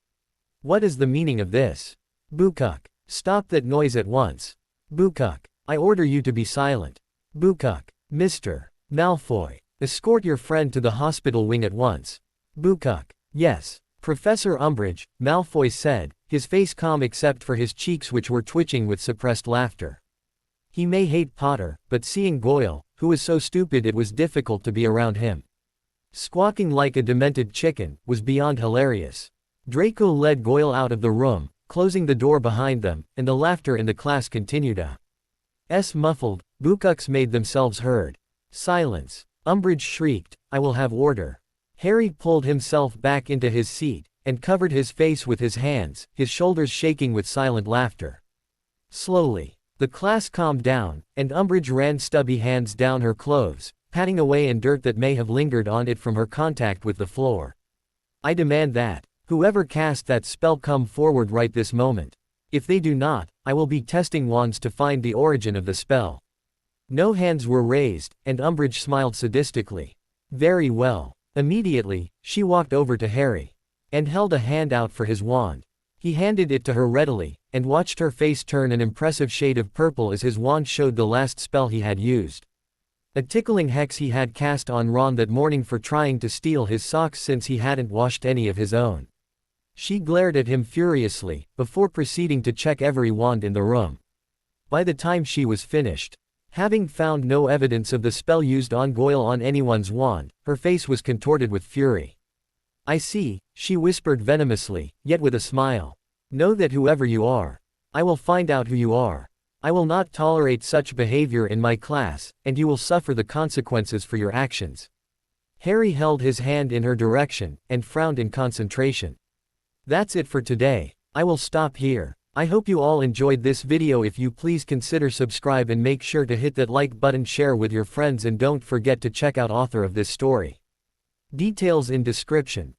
What is the meaning of this? Bookuk! Stop that noise at once. Bookuk! I order you to be silent. Bookuk! Mr. Malfoy, escort your friend to the hospital wing at once. Bookuk! Yes, Professor Umbridge, Malfoy said, his face calm except for his cheeks which were twitching with suppressed laughter. He may hate Potter, but seeing Goyle, who was so stupid it was difficult to be around him, squawking like a demented chicken, was beyond hilarious. Draco led Goyle out of the room, closing the door behind them, and the laughter in the class continued. Muffled bookuks made themselves heard. Silence. Umbridge shrieked, I will have order. Harry pulled himself back into his seat, and covered his face with his hands, his shoulders shaking with silent laughter. Slowly, the class calmed down, and Umbridge ran stubby hands down her clothes, patting away in dirt that may have lingered on it from her contact with the floor. I demand that whoever cast that spell come forward right this moment. If they do not, I will be testing wands to find the origin of the spell. No hands were raised, and Umbridge smiled sadistically. Very well. Immediately, she walked over to Harry, and held a hand out for his wand. He handed it to her readily, and watched her face turn an impressive shade of purple as his wand showed the last spell he had used. A tickling hex he had cast on Ron that morning for trying to steal his socks since he hadn't washed any of his own. She glared at him furiously, before proceeding to check every wand in the room. By the time she was finished, having found no evidence of the spell used on Goyle on anyone's wand, her face was contorted with fury. "I see," she whispered venomously, yet with a smile. "Know that whoever you are, I will find out who you are. I will not tolerate such behavior in my class, and you will suffer the consequences for your actions." Harry held his hand in her direction, and frowned in concentration. "That's it for today. I will stop here. I hope you all enjoyed this video. If you please consider subscribe and make sure to hit that like button, share with your friends, and don't forget to check out author of this story. Details in description.